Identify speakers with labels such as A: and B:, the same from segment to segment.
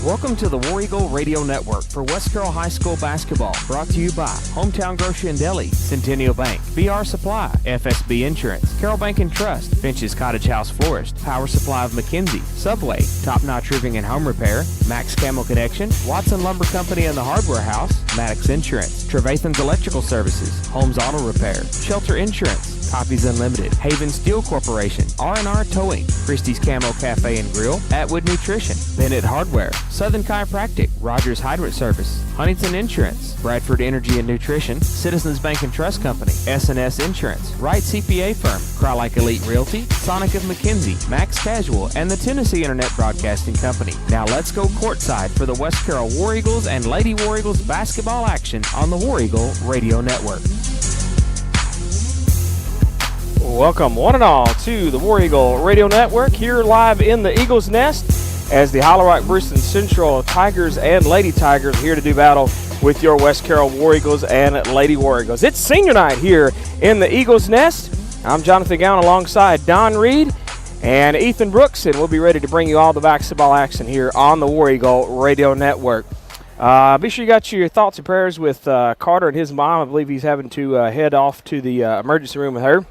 A: Welcome to the War Eagle Radio Network for West Carroll High School basketball. Brought to you by Hometown Grocery and Deli, Centennial Bank, BR Supply, FSB Insurance, Carroll Bank and Trust, Finch's Cottage House Florist, Power Supply of McKenzie, Subway, Top Notch Roofing and Home Repair, Max Camel Connection, Watson Lumber Company and the Hardware House, Maddox Insurance, Trevathan's Electrical Services, Holmes Auto Repair, Shelter Insurance, Copies Unlimited, Haven Steel Corporation, R&R Towing, Christie's Camo Cafe and Grill, Atwood Nutrition, Bennett Hardware, Southern Chiropractic, Rogers Hydrant Service, Huntington Insurance, Bradford Energy and Nutrition, Citizens Bank and Trust Company, S&S Insurance, Wright CPA Firm, Crylike Elite Realty, Sonic of McKenzie, Max Casual, and the Tennessee Internet Broadcasting Company. Now let's go courtside for the West Carroll War Eagles and Lady War Eagles basketball action on the War Eagle Radio Network.
B: Welcome one and all to the War Eagle Radio Network, here live in the Eagles Nest as the Hollow Rock Bruceton Central Tigers and Lady Tigers are here to do battle with your West Carroll War Eagles and Lady War Eagles. It's senior night here in the Eagles Nest. I'm Jonathan Gowan alongside Don Reed and Ethan Brooks, and we'll be ready to bring you all the basketball action here on the War Eagle Radio Network. Be sure you got your thoughts and prayers with Carter and his mom. I believe he's having to head off to the emergency room with her.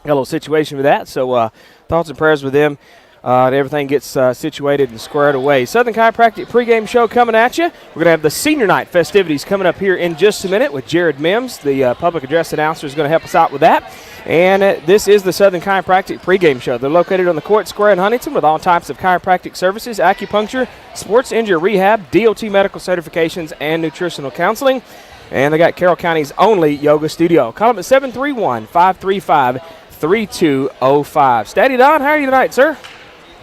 B: Got a little situation with that, so thoughts and prayers with them. Everything gets situated and squared away. Southern Chiropractic pregame show coming at you. We're going to have the senior night festivities coming up here in just a minute with Jared Mims, the public address announcer, is going to help us out with that. And this is the Southern Chiropractic pregame show. They're located on the Court Square in Huntington with all types of chiropractic services, acupuncture, sports injury rehab, DOT medical certifications, and nutritional counseling. And they got Carroll County's only yoga studio. Call them at 731-535-3205. Steady Don, how are you tonight, sir?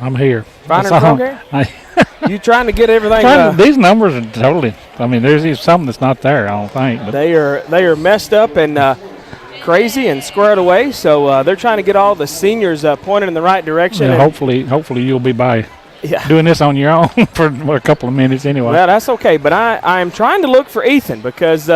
C: I'm here.
B: Finding okay? You trying to get everything?
C: These numbers are totally. I mean, there's something that's not there. I don't think. But
B: they are messed up and crazy and squared away. So they're trying to get all the seniors pointed in the right direction.
C: Yeah, hopefully you'll be by. Yeah. Doing this on your own for a couple of minutes anyway.
B: Well, that's okay. But I'm trying to look for Ethan because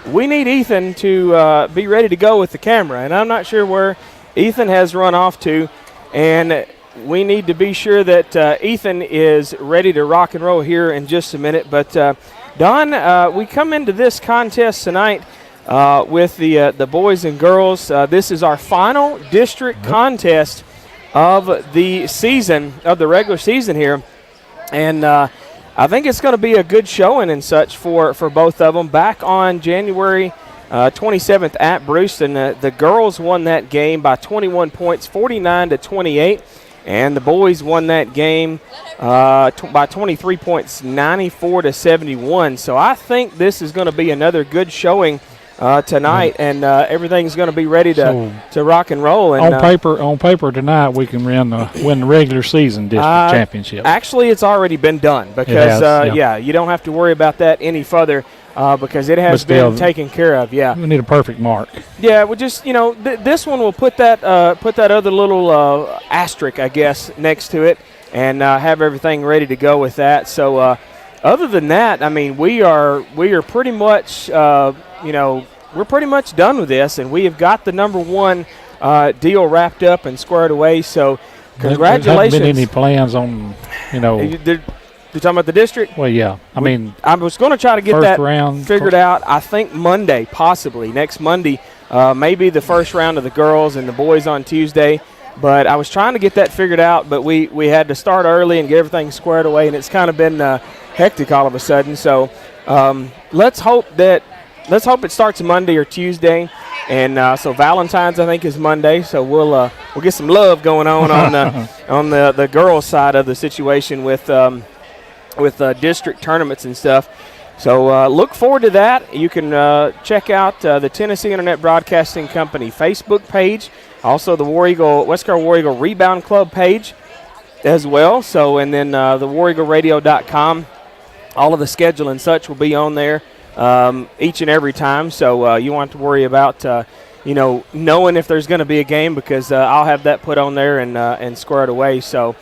B: we need Ethan to be ready to go with the camera, and I'm not sure where Ethan has run off to, and we need to be sure that Ethan is ready to rock and roll here in just a minute. But, Don, we come into this contest tonight with the boys and girls. This is our final district contest of the season, of the regular season here. And I think it's going to be a good showing and such for both of them. Back on January 27th at Bruceton, the girls won that game by 21 points, 49-28. And the boys won that game by 23 points, 94-71. So I think this is going to be another good showing tonight, and everything's going to be ready to rock and roll. And
C: on paper tonight, we can win the regular season district championship.
B: Actually, it's already been done because you don't have to worry about that any further because it has been taken care of. Yeah,
C: we need a perfect mark.
B: Yeah, we just this one will put that other little asterisk, I guess, next to it, and have everything ready to go with that. So other than that, I mean, we are pretty much we're pretty much done with this, and we have got the number one deal wrapped up and squared away. So congratulations.
C: There haven't been any plans on,
B: You're talking about the district?
C: Well, yeah. I
B: was going to try to get that figured out. I think Monday, possibly next Monday, maybe the first round of the girls and the boys on Tuesday. But I was trying to get that figured out, but we had to start early and get everything squared away, and it's kind of been hectic all of a sudden. So let's hope it starts Monday or Tuesday. And so Valentine's, I think, is Monday. So we'll get some love going on the girls' side of the situation with district tournaments and stuff. So look forward to that. You can check out the Tennessee Internet Broadcasting Company Facebook page, also the West Carroll War Eagle Rebound Club page as well. So, and then the WarEagleRadio.com. All of the schedule and such will be on there each and every time. So you won't have to worry about knowing if there's going to be a game because I'll have that put on there and squared away. So.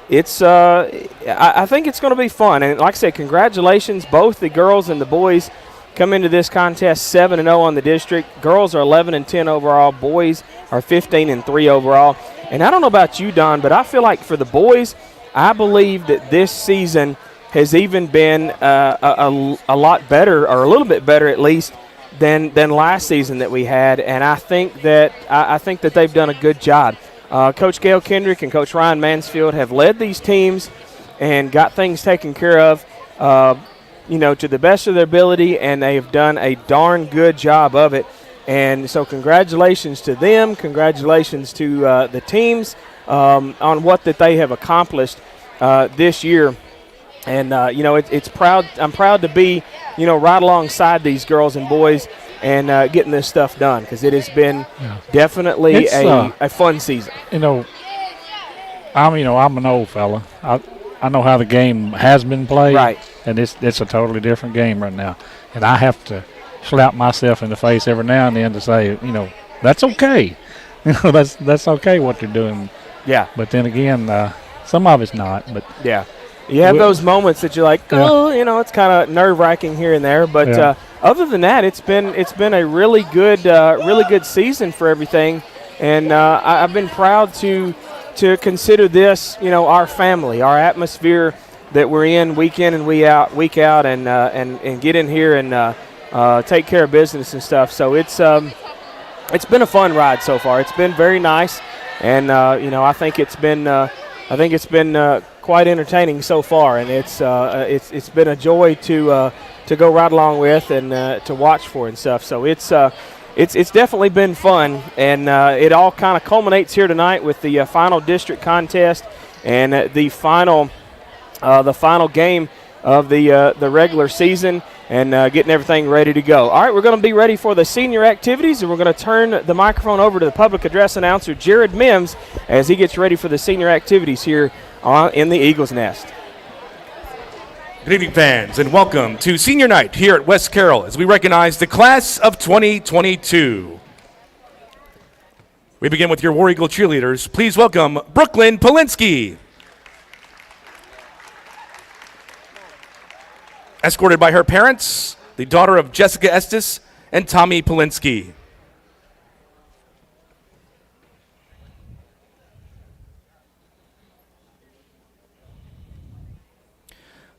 B: It's I think it's going to be fun. And like I said, congratulations. Both the girls and the boys come into this contest 7-0 on the district. Girls are 11-10 overall. Boys are 15-3 overall. And I don't know about you, Don, but I feel like for the boys, I believe that this season has even been a lot better, or a little bit better at least, than last season that we had. And I think that they've done a good job. Coach Gail Kendrick and Coach Ryan Mansfield have led these teams and got things taken care of, to the best of their ability, and they have done a darn good job of it. And so congratulations to them. Congratulations to the teams on what that they have accomplished this year. And, it's proud. I'm proud to be, right alongside these girls and boys and getting this stuff done, because it has been definitely a fun season.
C: I'm an old fella. I know how the game has been played.
B: Right.
C: And it's a totally different game right now. And I have to slap myself in the face every now and then to say, that's okay. That's okay what they're doing.
B: Yeah.
C: But then again, some of it's not. But
B: yeah. You have those moments that you're like, it's kind of nerve-wracking here and there. But other than that, it's been a really good season for everything. And I've been proud to consider this, our family, our atmosphere that we're in week and week out, and get in here and take care of business and stuff. So it's been a fun ride so far. It's been very nice, and I think it's been quite entertaining so far, and it's been a joy to go right along with and to watch for and stuff. So it's definitely been fun, and it all kind of culminates here tonight with the final district contest and the final game of the regular season, and getting everything ready to go. All right, we're going to be ready for the senior activities, and we're going to turn the microphone over to the public address announcer, Jared Mims, as he gets ready for the senior activities here in the Eagles Nest.
D: Good evening, fans, and welcome to Senior Night here at West Carroll as we recognize the class of 2022. We begin with your War Eagle cheerleaders. Please welcome Brooklyn Polinsky. Escorted by her parents, the daughter of Jessica Estes and Tommy Polinsky.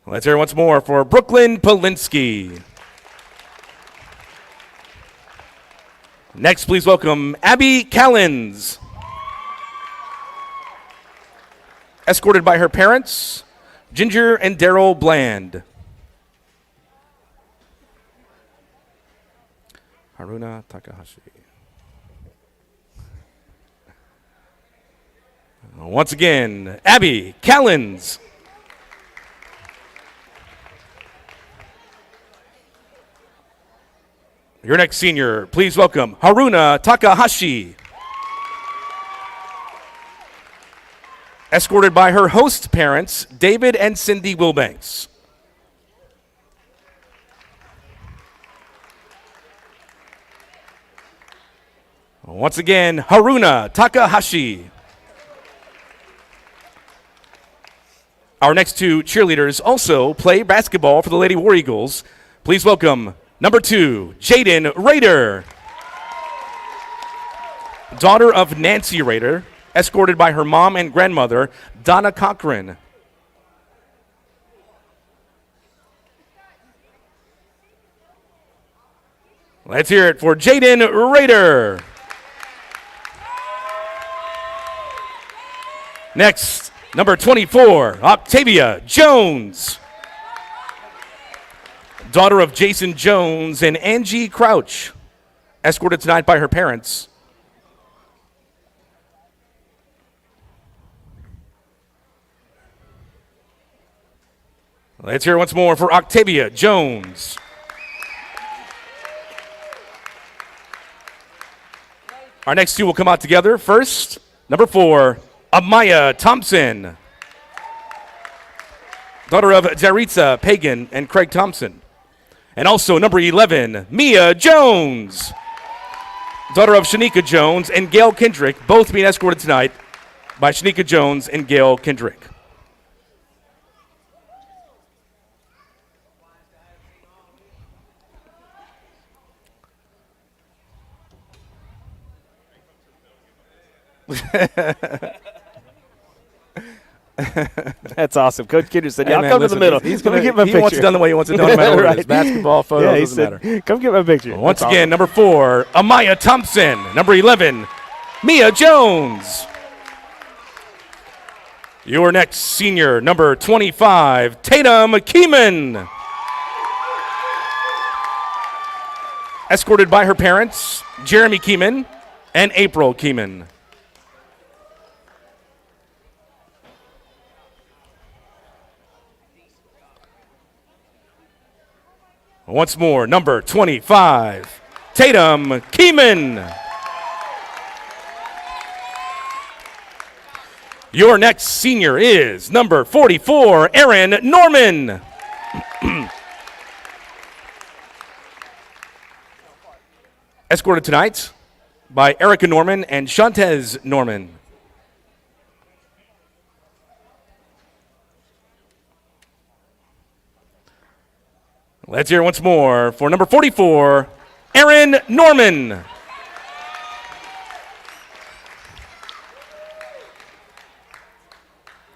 D: Let's hear it once more for Brooklyn Polinsky. Next, please welcome Abby Callens. Escorted by her parents, Ginger and Daryl Bland. Haruna Takahashi. Once again, Abby Callens. Your next senior, please welcome Haruna Takahashi. Escorted by her host parents, David and Cindy Wilbanks. Once again, Haruna Takahashi. Our next two cheerleaders also play basketball for the Lady War Eagles. Please welcome number 2, Jaden Rader. Daughter of Nancy Rader, escorted by her mom and grandmother, Donna Cochran. Let's hear it for Jaden Rader. Next, number 24, Octavia Jones. Daughter of Jason Jones and Angie Crouch, escorted tonight by her parents. Let's hear it once more for Octavia Jones. Our next two will come out together. First, number 4, Amaya Thompson. Daughter of Jaritza Pagan and Craig Thompson. And also number 11, Mia Jones. Daughter of Shanika Jones and Gail Kendrick, both being escorted tonight by Shanika Jones and Gail Kendrick.
B: That's awesome. Coach Kidder said,
D: Hey,
B: I'll
D: man,
B: come
D: listen,
B: to the middle.
D: He
B: picture.
D: wants it done the way he wants it done, no matter what it is.
B: Right.
D: Basketball, photos,
B: he
D: doesn't
B: said,
D: matter.
B: come get my picture.
D: Once
B: That's
D: again,
B: awesome.
D: number 4, Amaya Thompson. Number 11, Mia Jones. Your next senior, number 25, Tatum Keeman. Escorted by her parents, Jeremy Keeman and April Keeman. Once more, number 25, Tatum Keeman. Your next senior is number 44, Erin Norman. Escorted tonight by Erica Norman and Shantez Norman. Let's hear once more for number 44, Erin Norman.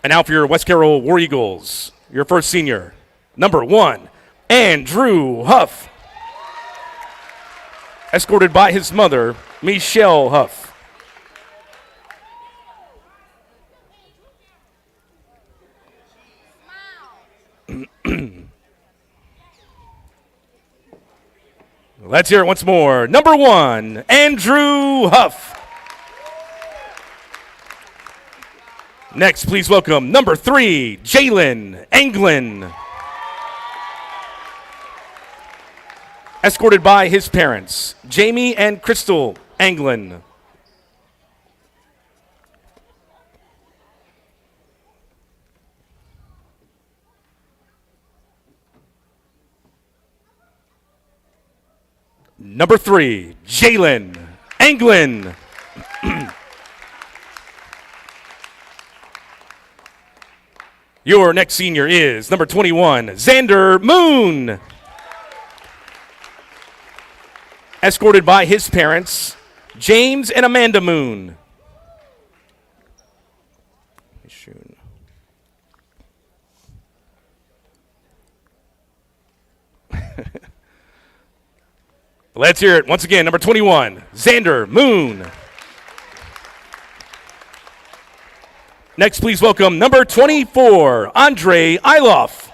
D: And now for your West Carroll War Eagles, your first senior, number 1, Andrew Huff. Escorted by his mother, Michelle Huff. Let's hear it once more. Number 1, Andrew Huff. Next, please welcome number 3, Jalen Anglin. Escorted by his parents, Jamie and Crystal Anglin. Number 3, Jalen Anglin. Your next senior is number 21, Xander Moon. Escorted by his parents, James and Amanda Moon. Let's hear it once again. Number 21, Xander Moon. Next, please welcome number 24, Andre Iloff.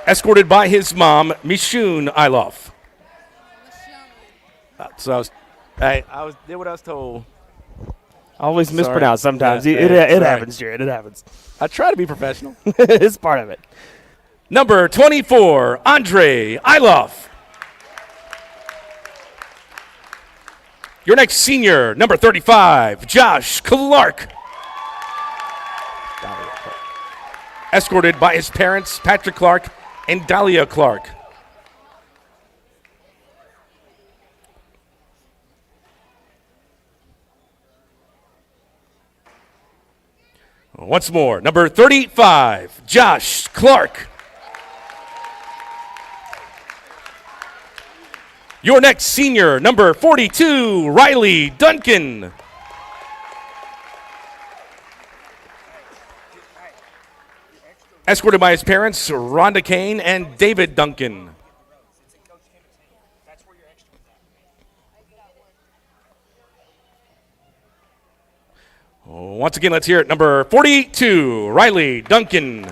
D: Escorted by his mom, Michune Iloff. So I did what I was told.
B: Always mispronounce sometimes.
D: Yeah,
B: it happens, Jared. It happens.
D: I try to be professional.
B: It's part of it.
D: Number 24, Andre Iloff. Your next senior, number 35, Josh Clark. Escorted by his parents, Patrick Clark and Dahlia Clark. Once more, number 35, Josh Clark. Your next senior, number 42, Riley Duncan. Escorted by his parents, Rhonda Kane and David Duncan. Once again, let's hear it. Number 42, Riley Duncan.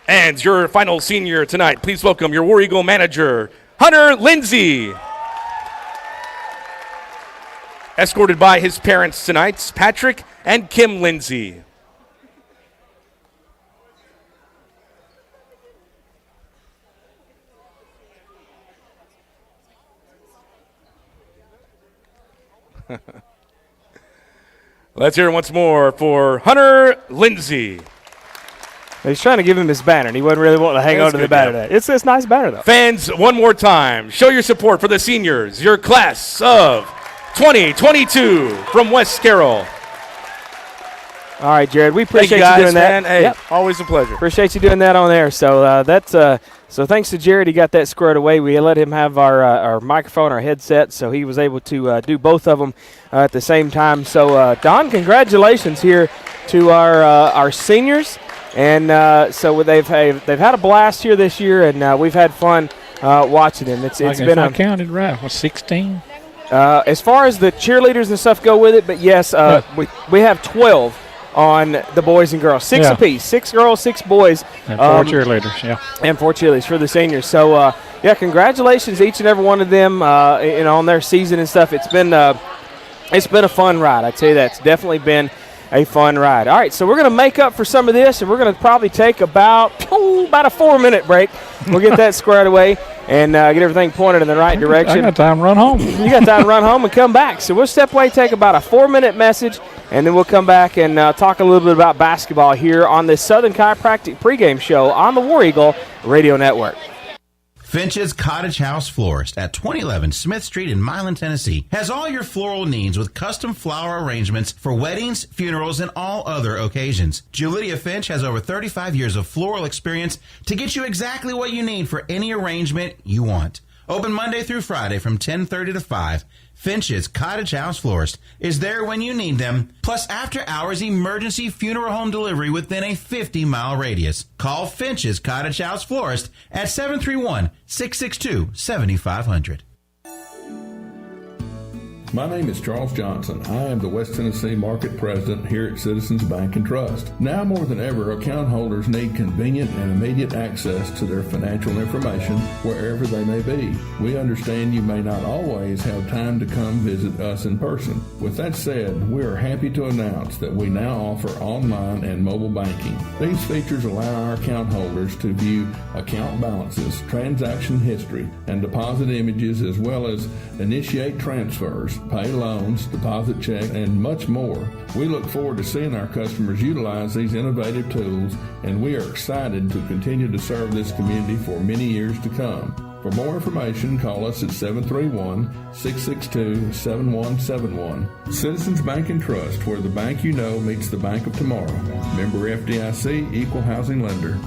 D: And your final senior tonight, please welcome your War Eagle manager, Hunter Lindsay. Escorted by his parents tonight, Patrick and Kim Lindsay. Let's hear it once more for Hunter Lindsay.
B: He's trying to give him his banner, and he wasn't really wanting to hang on to the banner today. It's a nice banner, though.
D: Fans, one more time, show your support for the seniors, your class of 2022 from West Carroll.
B: All right, Jared. We appreciate
D: you
B: doing that.
D: Man. Hey, always a pleasure.
B: Appreciate you doing that on there. So so thanks to Jared, he got that squared away. We let him have our microphone, our headset, so he was able to do both of them at the same time. So Don, congratulations here to our seniors, and so they've had a blast here this year, and we've had fun watching them. It's been
C: I counted right. Was 16?
B: As far as the cheerleaders and stuff go with it, but yes, we have 12 on the boys and girls. 6 apiece. 6 girls, 6 boys.
C: And 4 cheerleaders,
B: And 4 cheerleaders for the seniors. So, congratulations each and every one of them on their season and stuff. It's been a fun ride. I tell you that. It's definitely been a fun ride. All right, so we're going to make up for some of this, and we're going to probably take about a 4-minute break. We'll get that squared away and get everything pointed in the right direction.
C: I got time to run home.
B: You got time to run home and come back. So we'll step away, take about a 4-minute message, and then we'll come back and talk a little bit about basketball here on the Southern Chiropractic pregame show on the War Eagle Radio Network.
E: Finch's Cottage House Florist at 2011 Smith Street in Milan, Tennessee has all your floral needs with custom flower arrangements for weddings, funerals, and all other occasions. Julidia Finch has over 35 years of floral experience to get you exactly what you need for any arrangement you want. Open Monday through Friday from 10:30 to 5. Finch's Cottage House Florist is there when you need them, plus after-hours emergency funeral home delivery within a 50-mile radius. Call Finch's Cottage House Florist at 731-662-7500.
F: My name is Charles Johnson. I am the West Tennessee Market President here at Citizens Bank and Trust. Now more than ever, account holders need convenient and immediate access to their financial information wherever they may be. We understand you may not always have time to come visit us in person. With that said, we are happy to announce that we now offer online and mobile banking. These features allow our account holders to view account balances, transaction history, and deposit images, as well as initiate transfers, pay loans, deposit checks, and much more. We look forward to seeing our customers utilize these innovative tools, and we are excited to continue to serve this community for many years to come. For more information, call us at 731-662-7171. Citizens Bank and Trust, where the bank you know meets the bank of tomorrow. Member FDIC, Equal Housing Lender.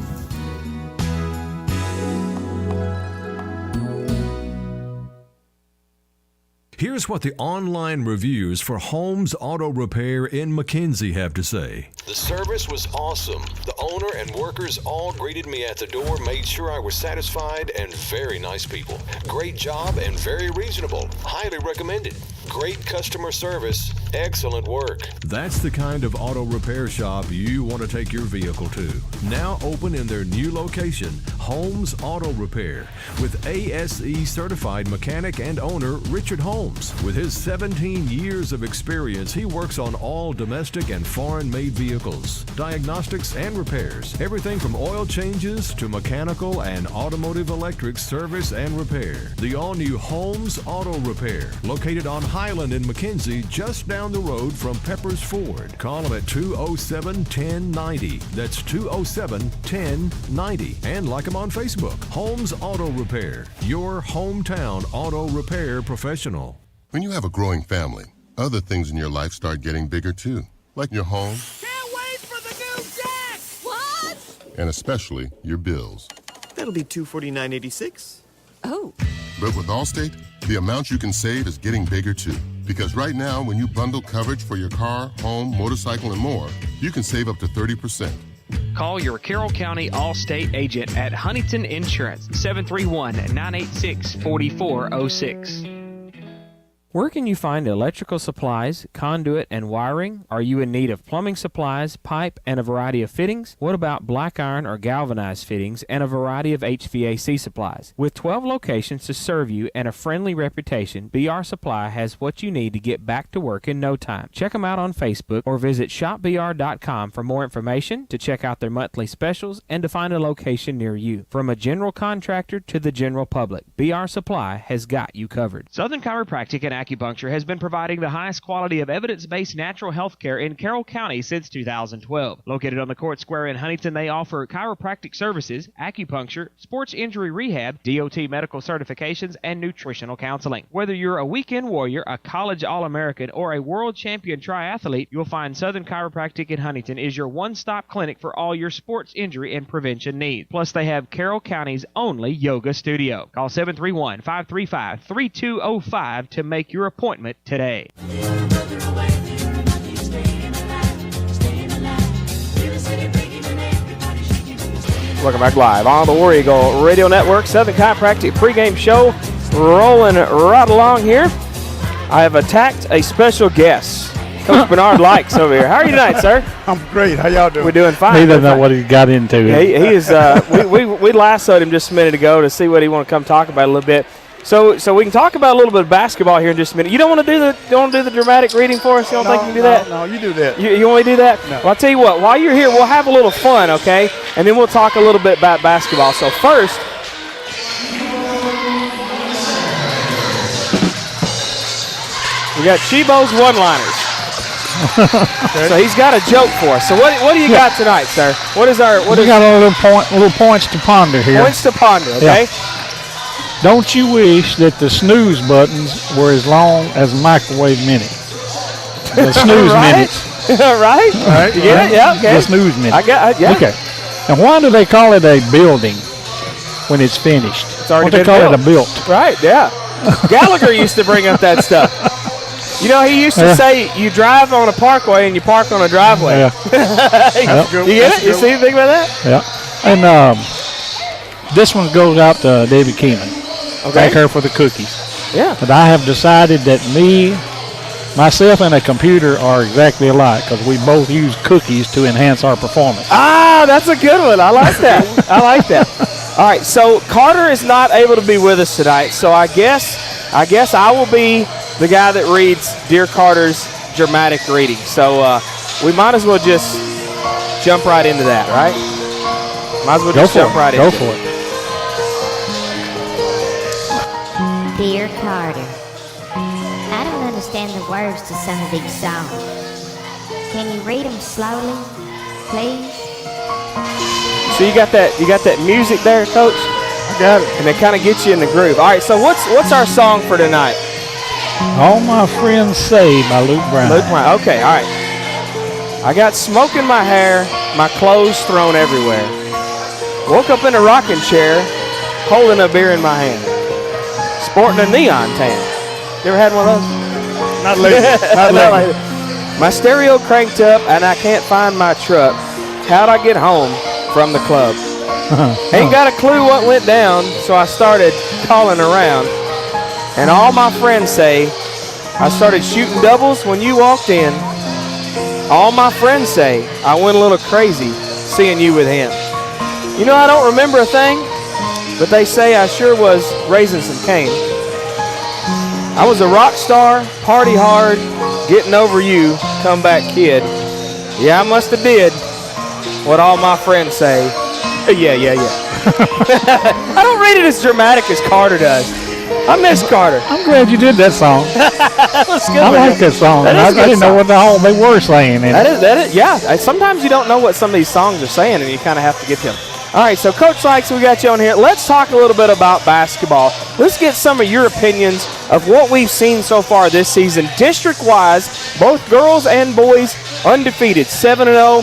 G: Here's what the online reviews for Holmes Auto Repair in McKenzie have to say.
H: The service was awesome. The owner and workers all greeted me at the door, made sure I was satisfied, and very nice people. Great job and very reasonable. Highly recommended. Great customer service. Excellent work.
G: That's the kind of auto repair shop you want to take your vehicle to. Now open in their new location, Holmes Auto Repair, with ASE certified mechanic and owner Richard Holmes. With his 17 years of experience, he works on all domestic and foreign-made vehicles, diagnostics and repairs, everything from oil changes to mechanical and automotive electric service and repair. The all-new Holmes Auto Repair, located on Highland in McKenzie, just down the road from Peppers Ford. Call him at 207-1090. That's 207-1090. And like him on Facebook. Holmes Auto Repair, your hometown auto repair professional.
I: When you have a growing family, other things in your life start getting bigger too, like your home.
J: Can't wait for the new deck! What?
I: And especially your bills.
K: That'll be $249.86.
J: Oh.
I: But with Allstate, the amount you can save is getting bigger too. Because right now, when you bundle coverage for your car, home, motorcycle, and more, you can save up to 30%.
A: Call your Carroll County Allstate agent at Huntington Insurance, 731-986-4406. Where can you find electrical supplies, conduit, and wiring? Are you in need of plumbing supplies, pipe, and a variety of fittings? What about black iron or galvanized fittings and a variety of HVAC supplies? With 12 locations to serve you and a friendly reputation, BR Supply has what you need to get back to work in no time. Check them out on Facebook or visit shopbr.com for more information, to check out their monthly specials, and to find a location near you. From a general contractor to the general public, BR Supply has got you covered. Southern Chiropractic and Acupuncture has been providing the highest quality of evidence-based natural health care in Carroll County since 2012. Located on the Court Square in Huntington, they offer chiropractic services, acupuncture, sports injury rehab, DOT medical certifications, and nutritional counseling. Whether you're a weekend warrior, a college All-American, or a world champion triathlete, you'll find Southern Chiropractic in Huntington is your one-stop clinic for all your sports injury and prevention needs. Plus, they have Carroll County's only yoga studio. Call 731-535-3205 to make your appointment today.
B: Welcome back live on the War Eagle Radio Network. Southern Chiropractic pregame show rolling right along here. I have attacked a special guest. Coach Bernard Likes over here. How are you tonight, sir?
L: I'm great. How y'all doing?
B: We're doing fine.
C: He doesn't know what he got into.
B: Yeah, he is. We lassoed him just a minute ago to see what he want to come talk about a little bit. So we can talk about a little bit of basketball here in just a minute. You don't want to do the dramatic reading for us? You don't think you can do that?
L: No, you do that.
B: You want me to do that?
L: No.
B: Well, I'll tell you what. While you're here, we'll have a little fun, okay? And then we'll talk a little bit about basketball. So first, we got Chibo's one-liners. So he's got a joke for us. So what do you got tonight, sir? We
C: got a little points to ponder here.
B: Points to ponder, okay?
C: Yeah. Don't you wish that the snooze buttons were as long as a microwave minute? The snooze minutes.
B: Right? You get it? Yeah, okay.
C: The snooze minute.
B: Yeah.
C: Okay. And why do they call it a building when it's finished?
B: It's already
C: been built. They call it a built.
B: Right, yeah. Gallagher used to bring up that stuff. You know, he used to say you drive on a parkway and you park on a driveway.
C: Yeah.
B: You get it? You see anything about that?
C: Yeah. And this one goes out to Debbie Keenan.
B: Okay.
C: Thank her for the cookies.
B: Yeah.
C: But I have decided that myself and a computer are exactly alike because we both use cookies to enhance our performance.
B: Ah, that's a good one. I like that. I like that. All right, so Carter is not able to be with us tonight, so I guess I will be the guy that reads Dear Carter's dramatic reading. So we might as well just jump right into that, right? Might as well just jump right into it.
C: Go for it.
M: Dear Carter, I don't understand the words to some of these songs. Can you read them slowly, please?
B: So you got that music there, Coach?
C: I got it.
B: And it kind of gets you in the groove. All right, so what's our song for tonight?
C: All My Friends Say by Luke Brown.
B: Luke Brown. Okay, all right. I got smoke in my hair, my clothes thrown everywhere. Woke up in a rocking chair, holding a beer in my hand. Sporting a neon tan. You ever had one of those?
L: Not lately. Not lately.
B: My stereo cranked up and I can't find my truck. How'd I get home from the club? Ain't got a clue what went down, so I started calling around. And all my friends say I started shooting doubles when you walked in. All my friends say I went a little crazy seeing you with him. You know, I don't remember a thing, but they say I sure was raising some cane. I was a rock star, party hard, getting over you, comeback kid. Yeah, I must have did what all my friends say. Yeah. I don't read it as dramatic as Carter does. I miss Carter.
C: I'm glad you did that song.
B: That's good.
C: I like that song. I didn't know what the hell they were saying.
B: That is, yeah. Sometimes you don't know what some of these songs are saying, and you kind of have to get them. All right, so Coach Sykes, we got you on here. Let's talk a little bit about basketball. Let's get some of your opinions of what we've seen so far this season. District-wise, both girls and boys undefeated, 7-0.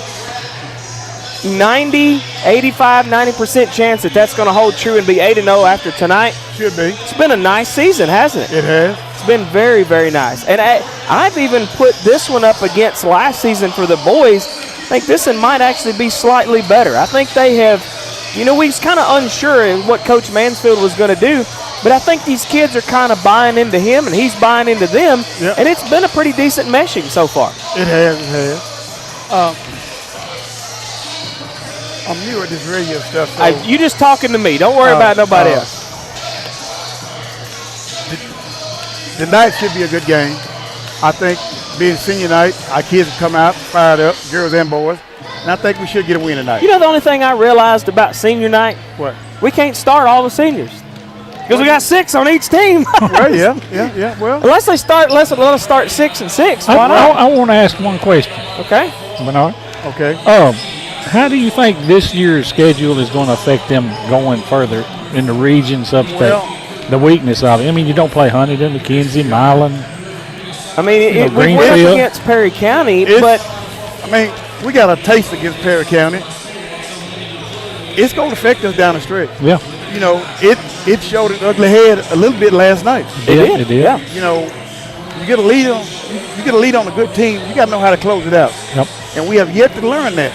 B: 90% chance that's going to hold true and be 8-0 after tonight.
L: Should be.
B: It's been a nice season, hasn't it?
L: It has.
B: It's been very, very nice. And I've even put this one up against last season for the boys. I think this one might actually be slightly better. I think they have, we was kind of unsure of what Coach Mansfield was going to do, but I think these kids are kind of buying into him and he's buying into them, and it's been a pretty decent meshing so far.
L: It has. I'm new at this radio stuff. So
B: you just talking to me. Don't worry about nobody else.
L: Tonight should be a good game. I think being senior night, our kids have come out fired up, girls and boys, and I think we should get a win tonight.
B: You know the only thing I realized about senior night?
L: What?
B: We can't start all the seniors. Because we got 6 on each team.
L: Well, yeah. Well,
B: let us start 6-6. Why not?
C: I want to ask one question.
B: Okay.
C: Bernard.
L: Okay.
C: How do you think this year's schedule is going to affect them going further in the regions upstate?
L: Well,
C: the weakness of it. I mean, you don't play Huntington, McKenzie, Milan.
B: I mean, we went up against Perry County, but
L: I mean, we got a taste against Perry County. It's going to affect us down the stretch.
C: Yeah.
L: You know, it showed an ugly head a little bit last night.
C: It did.
B: Yeah.
L: You know, you get a lead on a good team, you got to know how to close it out.
C: Yep.
L: And we have yet to learn that.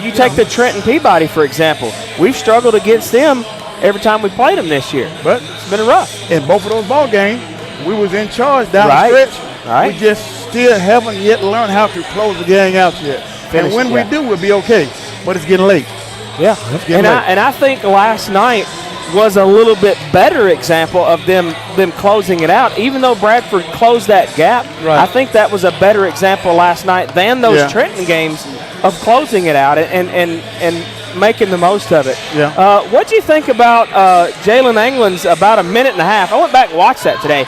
B: You take the Trenton Peabody, for example. We've struggled against them every time we played them this year.
L: But
B: it's been rough.
L: In both of those ball games, we was in charge down the stretch.
B: Right.
L: We just still haven't yet learned how to close the game out yet. And when we do, we'll be okay. But it's getting late.
B: Yeah. And I think last night was a little bit better example of them closing it out. Even though Bradford closed that gap, I think that was a better example last night than those Trenton games of closing it out and making the most of it.
L: Yeah.
B: What do you think about Jalen England's about a minute and a half? I went back and watched that today.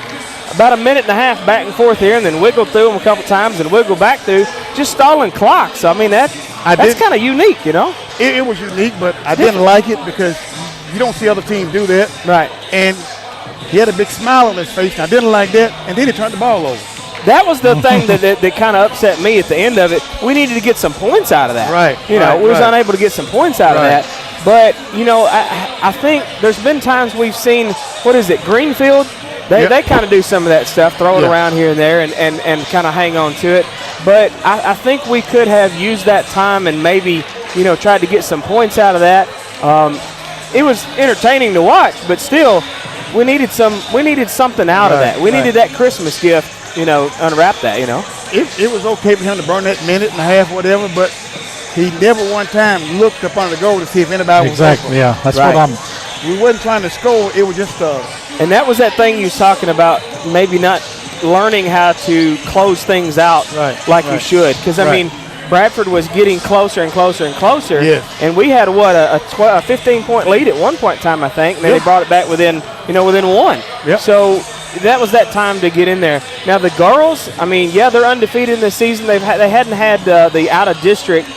B: About a minute and a half back and forth here, and then wiggled through them a couple times and wiggled back through, just stalling clocks. I mean, that's kind of unique, you know?
L: It was unique, but I didn't like it because you don't see other teams do that.
B: Right.
L: And he had a big smile on his face, and I didn't like that, and then he turned the ball over.
B: That was the thing that kind of upset me at the end of it. We needed to get some points out of that.
L: Right.
B: We was unable to get some points out of that. But, you know, I think there's been times we've seen, Greenfield? They kind of do some of that stuff, throw it around here and there and kind of hang on to it. But I think we could have used that time and maybe, tried to get some points out of that. It was entertaining to watch, but still, we needed something out of that. We needed that Christmas gift, unwrap that,
L: It was okay for him to burn that minute and a half or whatever, but he never one time looked up on the goal to see if anybody was open.
C: Exactly, yeah. That's what I'm...
L: We wasn't trying to score. It was just
B: and that was that thing you was talking about, maybe not learning how to close things out like you should. Because, I mean, Bradford was getting closer and closer and closer.
L: Yes.
B: And we had, a 15-point lead at one point in time, I think. And then they brought it back within one.
L: Yep.
B: So that was that time to get in there. Now, the girls, I mean, they're undefeated in this season. They hadn't had the out-of-district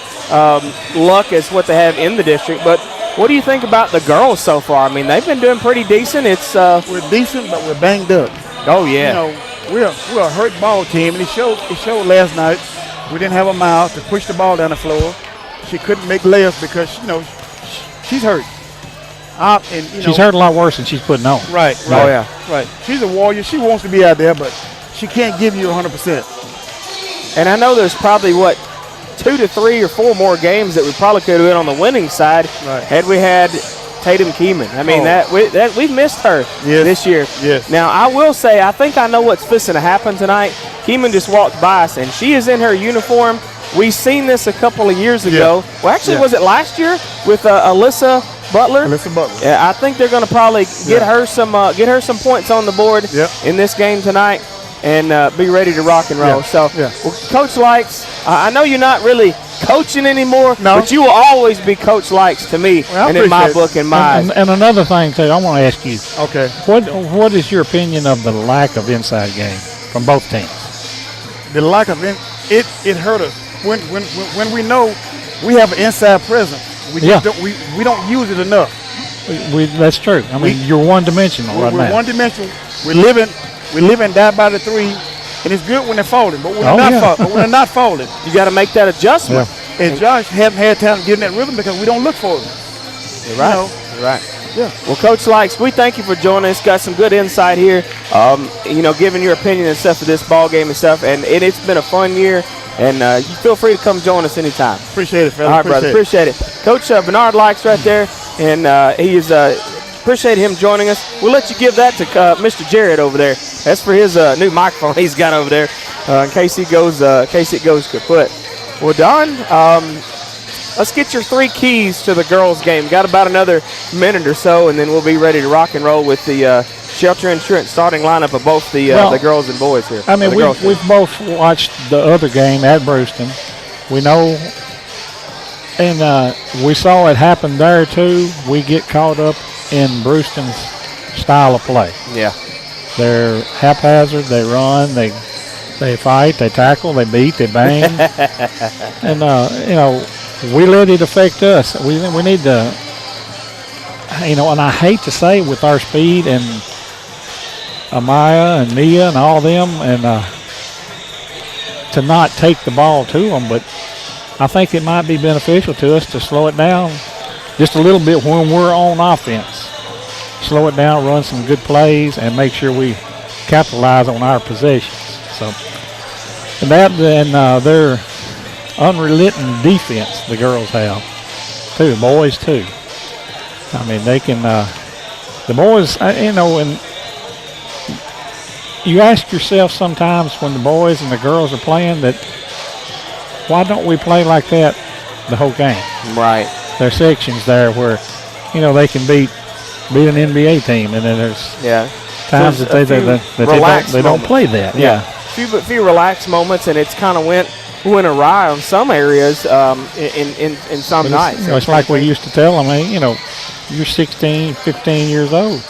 B: luck as what they have in the district. But what do you think about the girls so far? I mean, they've been doing pretty decent.
L: We're decent, but we're banged up.
B: Oh, yeah.
L: We're a hurt ball team, and it showed last night. We didn't have a mouth to push the ball down the floor. She couldn't make layups because, she's hurt.
C: She's hurt a lot worse than she's putting on.
L: Right.
B: Oh, yeah.
L: Right. She's a warrior. She wants to be out there, but she can't give you 100%.
B: And I know there's probably, 2 to 3 or 4 more games that we probably could have been on the winning side had we had Tatum Keeman. I mean, we've missed her this year.
L: Yes.
B: Now, I will say, I think I know what's fixing to happen tonight. Keeman just walked by us, and she is in her uniform. We've seen this a couple of years ago. Well, actually, was it last year with Alyssa Butler?
L: Alyssa Butler.
B: Yeah, I think they're going to probably get her some points on the board in this game tonight and be ready to rock and roll. So, Coach Likes, I know you're not really coaching anymore, but you will always be Coach Likes to me and in my book and my eyes.
C: And another thing, too, I want to ask you.
L: Okay.
C: What is your opinion of the lack of inside game from both teams?
L: The lack of it hurt us. When we know we have an inside presence, we don't use it enough.
C: That's true. I mean, you're one-dimensional right now.
L: We're one-dimensional. We live and die by the three, and it's good when they're falling. But when they're not falling,
B: you got to make that adjustment.
L: Yeah. And Josh haven't had time to get in that rhythm because we don't look for them.
B: You're right. You're right.
L: Yeah.
B: Well, Coach Likes, we thank you for joining us. Got some good insight here. Giving your opinion and stuff of this ball game and stuff. And it's been a fun year. And you feel free to come join us anytime.
L: Appreciate it, fellas.
B: All right, brother. Appreciate it. Coach Bernard Likes right there. And he is appreciate him joining us. We'll let you give that to Mr. Jarrett over there. That's for his new microphone he's got over there in case it goes kaput. Well, Don, let's get your 3 keys to the girls' game. Got about another minute or so, and then we'll be ready to rock and roll with the Shelter Insurance starting lineup of both the girls and boys here.
C: I mean, we've both watched the other game at Bruceton. We know, and we saw it happen there too. We get caught up in Brewston's style of play.
B: Yeah.
C: They're haphazard. They run. They fight. They tackle. They beat. They bang. And we let it affect us. We need to. And I hate to say with our speed and Amaya and Mia and all them, and to not take the ball to them, but I think it might be beneficial to us to slow it down just a little bit when we're on offense. Slow it down, run some good plays, and make sure we capitalize on our possessions. So, and their unrelenting defense the girls have, too, boys too. I mean, they can, the boys, and you ask yourself sometimes when the boys and the girls are playing that, why don't we play like that the whole game?
B: Right.
C: There are sections there where, they can beat an NBA team, and then there's times that they don't play that. Yeah.
B: Few relaxed moments, and it's kind of went awry on some areas in some nights.
C: It's like we used to tell them, you're 16, 15 years old.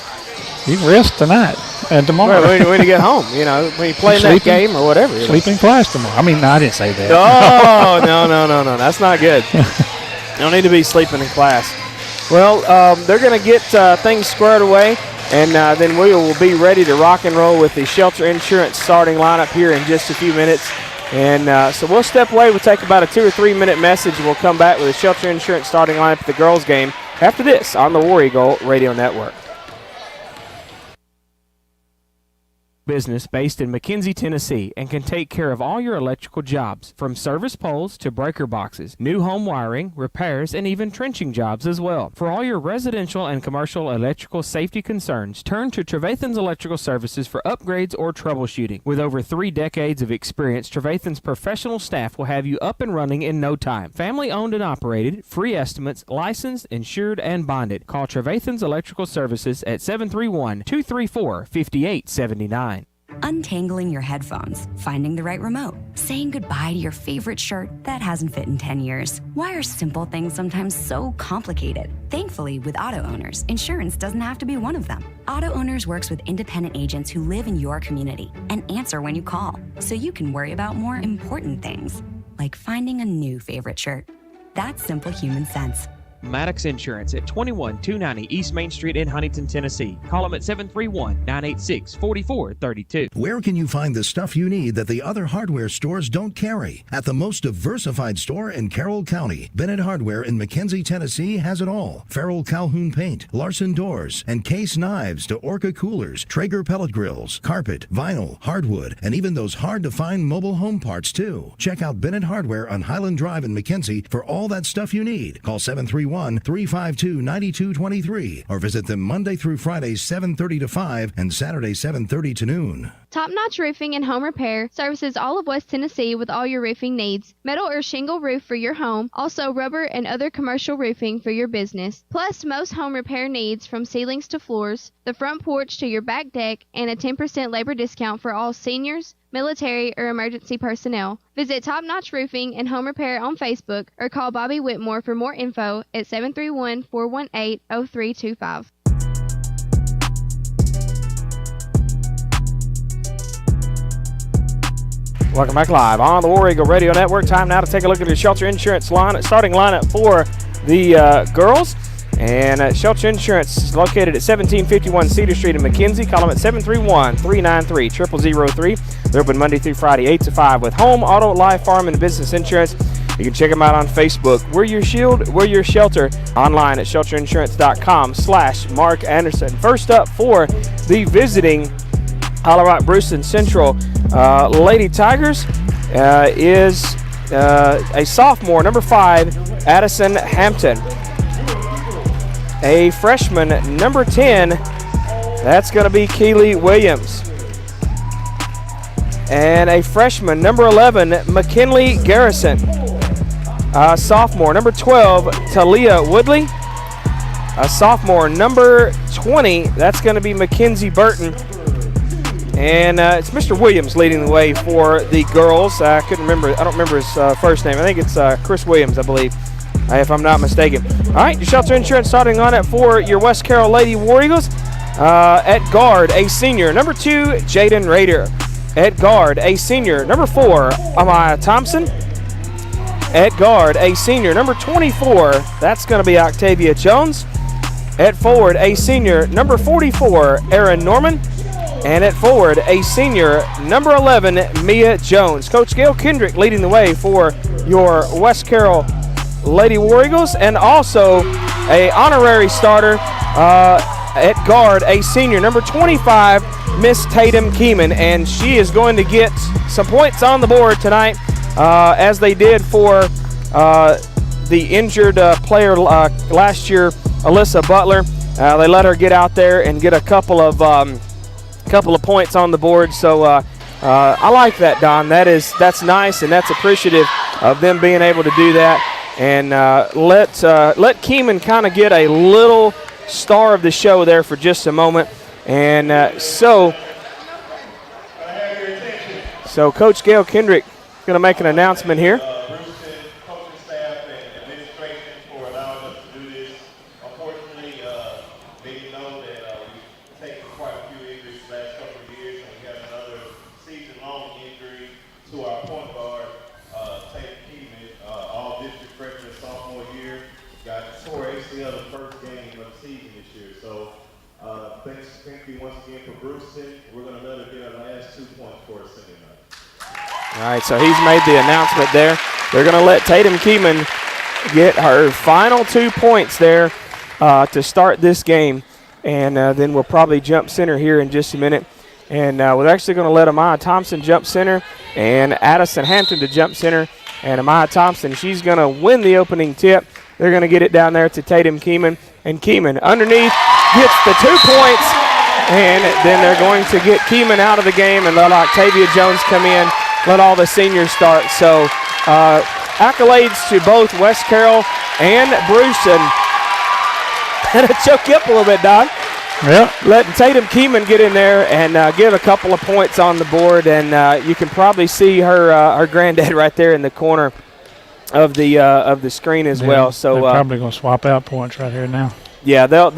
C: You can rest tonight and tomorrow.
B: Well, when you get home, when you play in that game or whatever.
C: Sleep in class tomorrow. I mean, I didn't say that.
B: Oh, no. That's not good. You don't need to be sleeping in class. Well, they're going to get things squared away, and then we will be ready to rock and roll with the Shelter Insurance starting lineup here in just a few minutes. And so we'll step away. We'll take about a 2 or 3 minute message. We'll come back with the Shelter Insurance starting lineup at the girls' game after this on the War Eagle Radio Network.
A: Business based in McKenzie, Tennessee, and can take care of all your electrical jobs, from service poles to breaker boxes, new home wiring, repairs, and even trenching jobs as well. For all your residential and commercial electrical safety concerns, turn to Trevathan's Electrical Services for upgrades or troubleshooting. With over 3 decades of experience, Trevathan's professional staff will have you up and running in no time. Family owned and operated, free estimates, licensed, insured, and bonded. Call Trevathan's Electrical Services at 731-234-5879.
N: Untangling your headphones, finding the right remote, saying goodbye to your favorite shirt that hasn't fit in 10 years. Why are simple things sometimes so complicated? Thankfully, with auto owners, insurance doesn't have to be one of them. Auto Owners works with independent agents who live in your community and answer when you call, so you can worry about more important things, like finding a new favorite shirt. That's simple human sense.
A: Maddox Insurance at 21290 East Main Street in Huntington, Tennessee. Call them at 731-986-4432.
O: Where can you find the stuff you need that the other hardware stores don't carry? At the most diversified store in Carroll County, Bennett Hardware in McKenzie, Tennessee has it all. Farrell Calhoun Paint, Larson Doors, and Case Knives to Orca Coolers, Traeger Pellet Grills, carpet, vinyl, hardwood, and even those hard-to-find mobile home parts, too. Check out Bennett Hardware on Highland Drive in McKenzie for all that stuff you need. Call 731-352-9223 or visit them Monday through Friday 7:30 to 5 and Saturday 7:30 to noon.
P: Top Notch Roofing and Home Repair services all of West Tennessee with all your roofing needs. Metal or shingle roof for your home, also rubber and other commercial roofing for your business. Plus most home repair needs from ceilings to floors, the front porch to your back deck, and a 10% labor discount for all seniors, military, or emergency personnel. Visit Top Notch Roofing and Home Repair on Facebook or call Bobby Whitmore for more info at 731-418-0325.
B: Welcome back live on the War Eagle Radio Network. Time now to take a look at the Shelter Insurance starting lineup for the girls. And Shelter Insurance is located at 1751 Cedar Street in McKenzie. Call them at 731-393-0003. They're open Monday through Friday, 8 to 5 with home, auto, life, farm, and business insurance. You can check them out on Facebook. We're your shield, we're your shelter. Online at shelterinsurance.com/Mark Anderson. First up for the visiting Hollow Rock Bruceton Central Lady Tigers is a sophomore, number 5, Addison Hampton. A freshman, number 10, that's going to be Keely Williams. And a freshman, number 11, McKinley Garrison. Sophomore, number 12, Talia Woodley. A sophomore, number 20, that's going to be Mackenzie Burton. And it's Mr. Williams leading the way for the girls. I don't remember his first name. I think it's Chris Williams, I believe, if I'm not mistaken. All right, your Shelter Insurance starting on it for your West Carroll Lady War Eagles. At guard, a senior, number 2, Jaden Rader. At guard, a senior, number 4, Amaya Thompson. At guard, a senior, number 24, that's going to be Octavia Jones. At forward, a senior, number 44, Aaron Norman. And at forward, a senior, number 11, Mia Jones. Coach Gail Kendrick leading the way for your West Carroll Lady War Eagles. And also a honorary starter at guard, a senior, number 25, Miss Tatum Keeman. And she is going to get some points on the board tonight, as they did for the injured player last year, Alyssa Butler. They let her get out there and get a couple of points on the board. So I like that, Don. That's nice, and that's appreciative of them being able to do that. And let Keeman kind of get a little star of the show there for just a moment. And so Coach Gail Kendrick going to make an announcement here.
Q: Bruceton coaching staff and administration for allowing us to do this. Unfortunately, they know that we've taken quite a few injuries the last couple of years, and we have another season-long injury to our point guard, Tatum Keeman, all-district freshman sophomore year. Got tore ACL the first game of the season this year. So thank you once again for Bruceton. We're going to let her get her last 2 points for us Sunday night.
B: All right, so he's made the announcement there. They're going to let Tatum Keeman get her final 2 points there to start this game. And then we'll probably jump center here in just a minute. And we're actually going to let Amaya Thompson jump center and Addison Hampton to jump center. And Amaya Thompson, she's going to win the opening tip. They're going to get it down there to Tatum Keeman. And Keeman underneath gets the 2 points. And then they're going to get Keeman out of the game and let Octavia Jones come in. Let all the seniors start. So accolades to both West Carroll and Bruceton. Kind of choke you up a little bit, Don.
C: Yeah.
B: Letting Tatum Keeman get in there and get a couple of points on the board. And you can probably see her granddad right there in the corner of the screen as well. So
C: they're probably going to swap out points right here now.
B: Yeah, they'll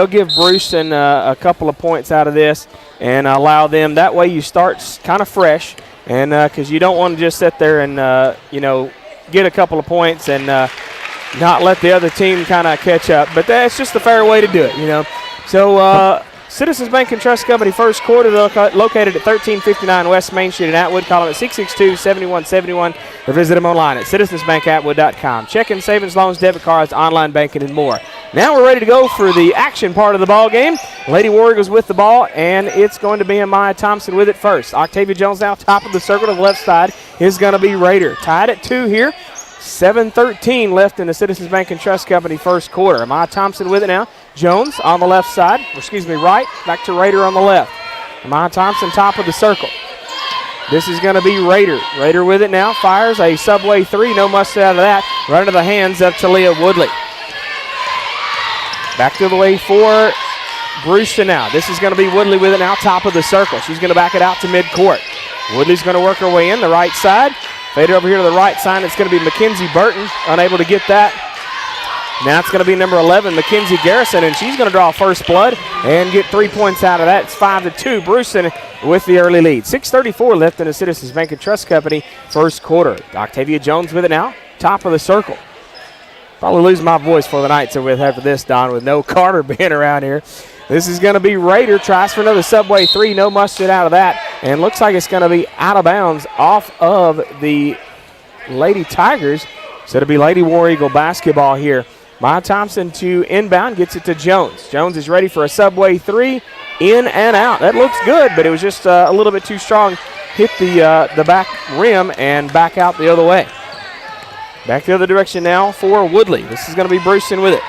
B: give Bruceton a couple of points out of this and allow them. That way you start kind of fresh. And because you don't want to just sit there and, get a couple of points and not let the other team kind of catch up. But that's just the fair way to do it, So Citizens Bank and Trust Company first quarter, located at 1359 West Main Street in Atwood. Call them at 662-7171 or visit them online at citizensbankatwood.com. Checking, savings, loans, debit cards, online banking, and more. Now we're ready to go for the action part of the ball game. Lady War Eagles with the ball, and it's going to be Amaya Thompson with it first. Octavia Jones now top of the circle to the left side is going to be Rader. Tied at 2 here. 7:13 left in the Citizens Bank and Trust Company first quarter. Amaya Thompson with it now. Jones on the left side, right, back to Rader on the left. Amaya Thompson top of the circle. This is going to be Rader. Rader with it now, fires a subway 3, no mustard out of that. Right into the hands of Talia Woodley. Back the other way for Bruceton now. This is going to be Woodley with it now, top of the circle. She's going to back it out to midcourt. Woodley's going to work her way in the right side. Fade over here to the right side. It's going to be Mackenzie Burton, unable to get that. Now it's going to be number 11, Mackenzie Garrison, and she's going to draw first blood and get 3 points out of that. It's 5-2. Bruceton with the early lead. 6:34 left in the Citizens Bank and Trust Company first quarter. Octavia Jones with it now, top of the circle. Probably lose my voice for the night so with after this, Don, with no Carter being around here. This is going to be Rader. Tries for another subway 3. No mustard out of that. And looks like it's going to be out of bounds off of the Lady Tigers. So it'll be Lady War Eagle basketball here. Maya Thompson to inbound. Gets it to Jones. Jones is ready for a subway 3. In and out. That looks good, but it was just a little bit too strong. Hit the back rim and back out the other way. Back the other direction now for Woodley. This is going to be Bruceton with it.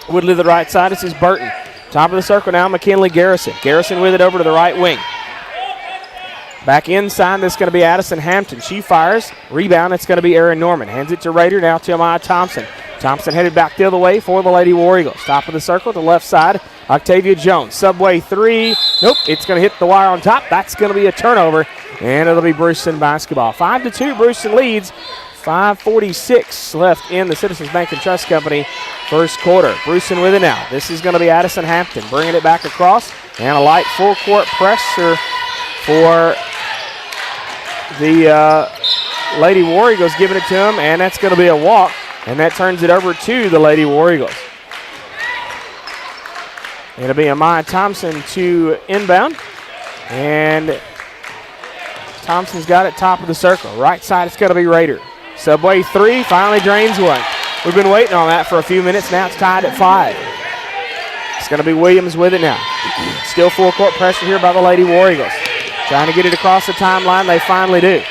B: Woodley to the right side. This is Burton. Top of the circle now, McKinley Garrison. Garrison with it over to the right wing. Back inside, this is going to be Addison Hampton. She fires. Rebound, it's going to be Aaron Norman. Hands it to Rader, now to Amaya Thompson. Thompson headed back the other way for the Lady War Eagles. Top of the circle to the left side, Octavia Jones. Subway 3. Nope, it's going to hit the wire on top. That's going to be a turnover, and it'll be Bruceton basketball. 5-2, Bruceton leads 5:46 left in the Citizens Bank and Trust Company first quarter. Bruceton with it now. This is going to be Addison Hampton bringing it back across, and a light full court pressure for the Lady War Eagles, giving it to him, and that's going to be a walk, and that turns it over to the Lady War Eagles. It'll be Amaya Thompson to inbound, and Thompson's got it top of the circle. Right side, it's going to be Raider. Subway 3 finally drains one. We've been waiting on that for a few minutes. Now it's tied at 5. It's going to be Williams with it now. Still full court pressure here by the Lady War Eagles. Trying to get it across the timeline. They finally do.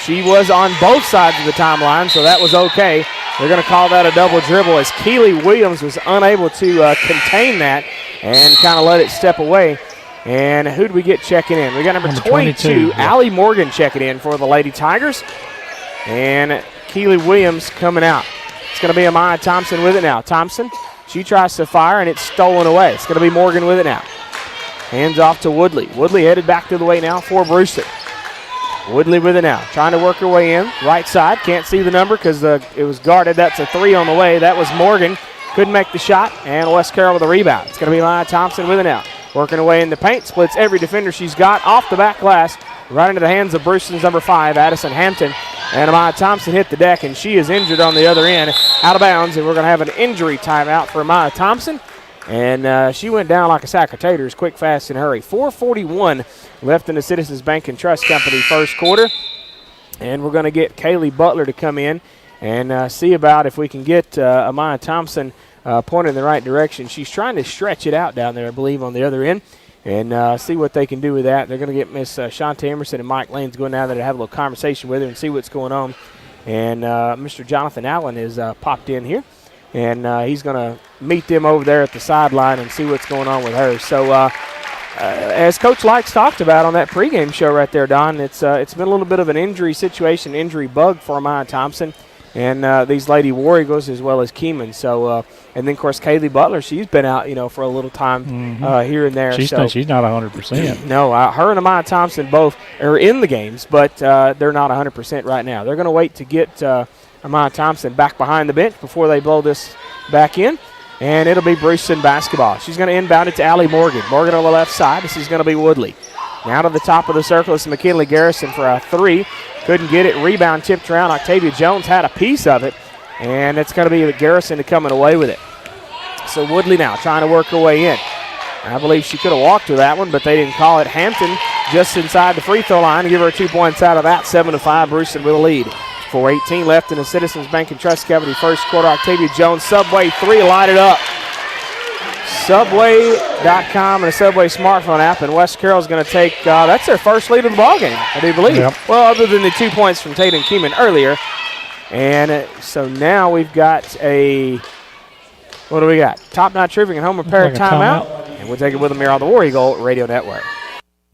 B: She was on both sides of the timeline, so that was okay. They're going to call that a double dribble as Keely Williams was unable to contain that and kind of let it step away. And who do we get checking in? We got number 22, Allie Morgan checking in for the Lady Tigers. And Keely Williams coming out. It's going to be Amaya Thompson with it now. Thompson, she tries to fire, and it's stolen away. It's going to be Morgan with it now. Hands off to Woodley. Woodley headed back to the way now for Brewster. Woodley with it now. Trying to work her way in. Right side. Can't see the number because it was guarded. That's a 3 on the way. That was Morgan. Couldn't make the shot. And West Carroll with a rebound. It's going to be Amaya Thompson with it now. Working away in the paint. Splits every defender she's got off the back glass. Right into the hands of Brewston's number 5, Addison Hampton. And Amaya Thompson hit the deck, and she is injured on the other end, out of bounds, and we're going to have an injury timeout for Amaya Thompson. And she went down like a sack of taters, quick, fast, and hurry. 4:41 left in the Citizens Bank and Trust Company first quarter. And we're going to get Kaylee Butler to come in and see about if we can get Amaya Thompson pointed in the right direction. She's trying to stretch it out down there, I believe, on the other end. And see what they can do with that. They're going to get Miss Shante Emerson and Mike Lanes going down there to have a little conversation with her and see what's going on. And Mr. Jonathan Allen has popped in here, and he's going to meet them over there at the sideline and see what's going on with her. So as Coach Likes talked about on that pregame show right there, Don, it's been a little bit of an injury situation, injury bug for Amaya Thompson and these Lady War Eagles as well as Keeman. So, and then, of course, Kaylee Butler, she's been out, for a little time here and there.
C: She's not 100%.
B: No, her and Amaya Thompson both are in the games, but they're not 100% right now. They're going to wait to get Amaya Thompson back behind the bench before they blow this back in, and it'll be Bruceton basketball. She's going to inbound it to Allie Morgan. Morgan on the left side. This is going to be Woodley. Now to the top of the circle, it's McKinley Garrison for a 3. Couldn't get it. Rebound tipped around. Octavia Jones had a piece of it, and it's going to be Garrison coming away with it. So Woodley now trying to work her way in. I believe she could have walked to that one, but they didn't call it. Hampton just inside the free throw line to give her 2 points out of that. 7-5, Bruceton with a lead. 4:18 left in the Citizens Bank and Trust Company first quarter. Octavia Jones, Subway 3, lighted up. Subway.com and a Subway smartphone app, and West Carroll's going to take, that's their first lead of the ballgame, I do believe.
C: Yep.
B: Well, other than the 2 points from Tate and Keeman earlier. And so now we've got what do we got? Top Notch Roofing and Home Repair timeout. And we'll take it with them here on the War Eagle Radio Network.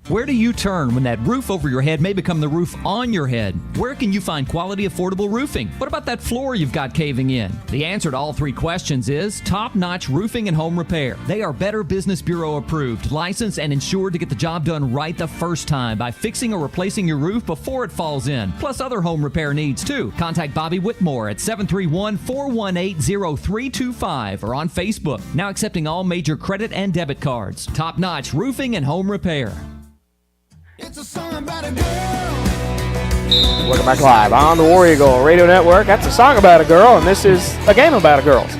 R: Where do you turn when that roof over your head may become the roof on your head? Where can you find quality, affordable roofing? What about that floor you've got caving in? The answer to all 3 questions is Top Notch Roofing and Home Repair. They are Better Business Bureau approved, licensed, and insured to get the job done right the first time by fixing or replacing your roof before it falls in, plus other home repair needs too. Contact Bobby Whitmore at 731-418-0325 or on Facebook. Now accepting all major credit and debit cards. Top Notch Roofing and Home Repair.
B: Welcome back live on the War Eagle Radio Network. That's a song about a girl, and this is a game about a girls.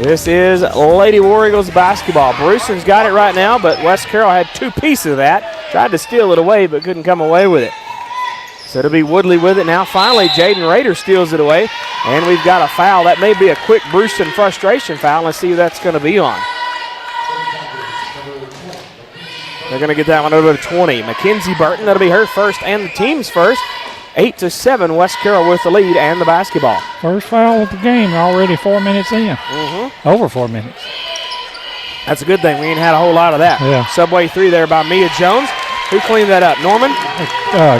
B: This is Lady War Eagles basketball. Brewston's got it right now, but West Carroll had 2 pieces of that. Tried to steal it away, but couldn't come away with it. So it'll be Woodley with it now. Finally, Jaden Rader steals it away, and we've got a foul. That may be a quick Bruceton frustration foul. Let's see who that's going to be on. They're going to get that one over to 20. Mackenzie Burton, that'll be her first and the team's first. 8-7, West Carroll with the lead and the basketball.
C: First foul of the game, already 4 minutes in. Over 4 minutes.
B: That's a good thing. We ain't had a whole lot of that.
C: Yeah.
B: Subway 3 there by Mia Jones. Who cleaned that up? Norman?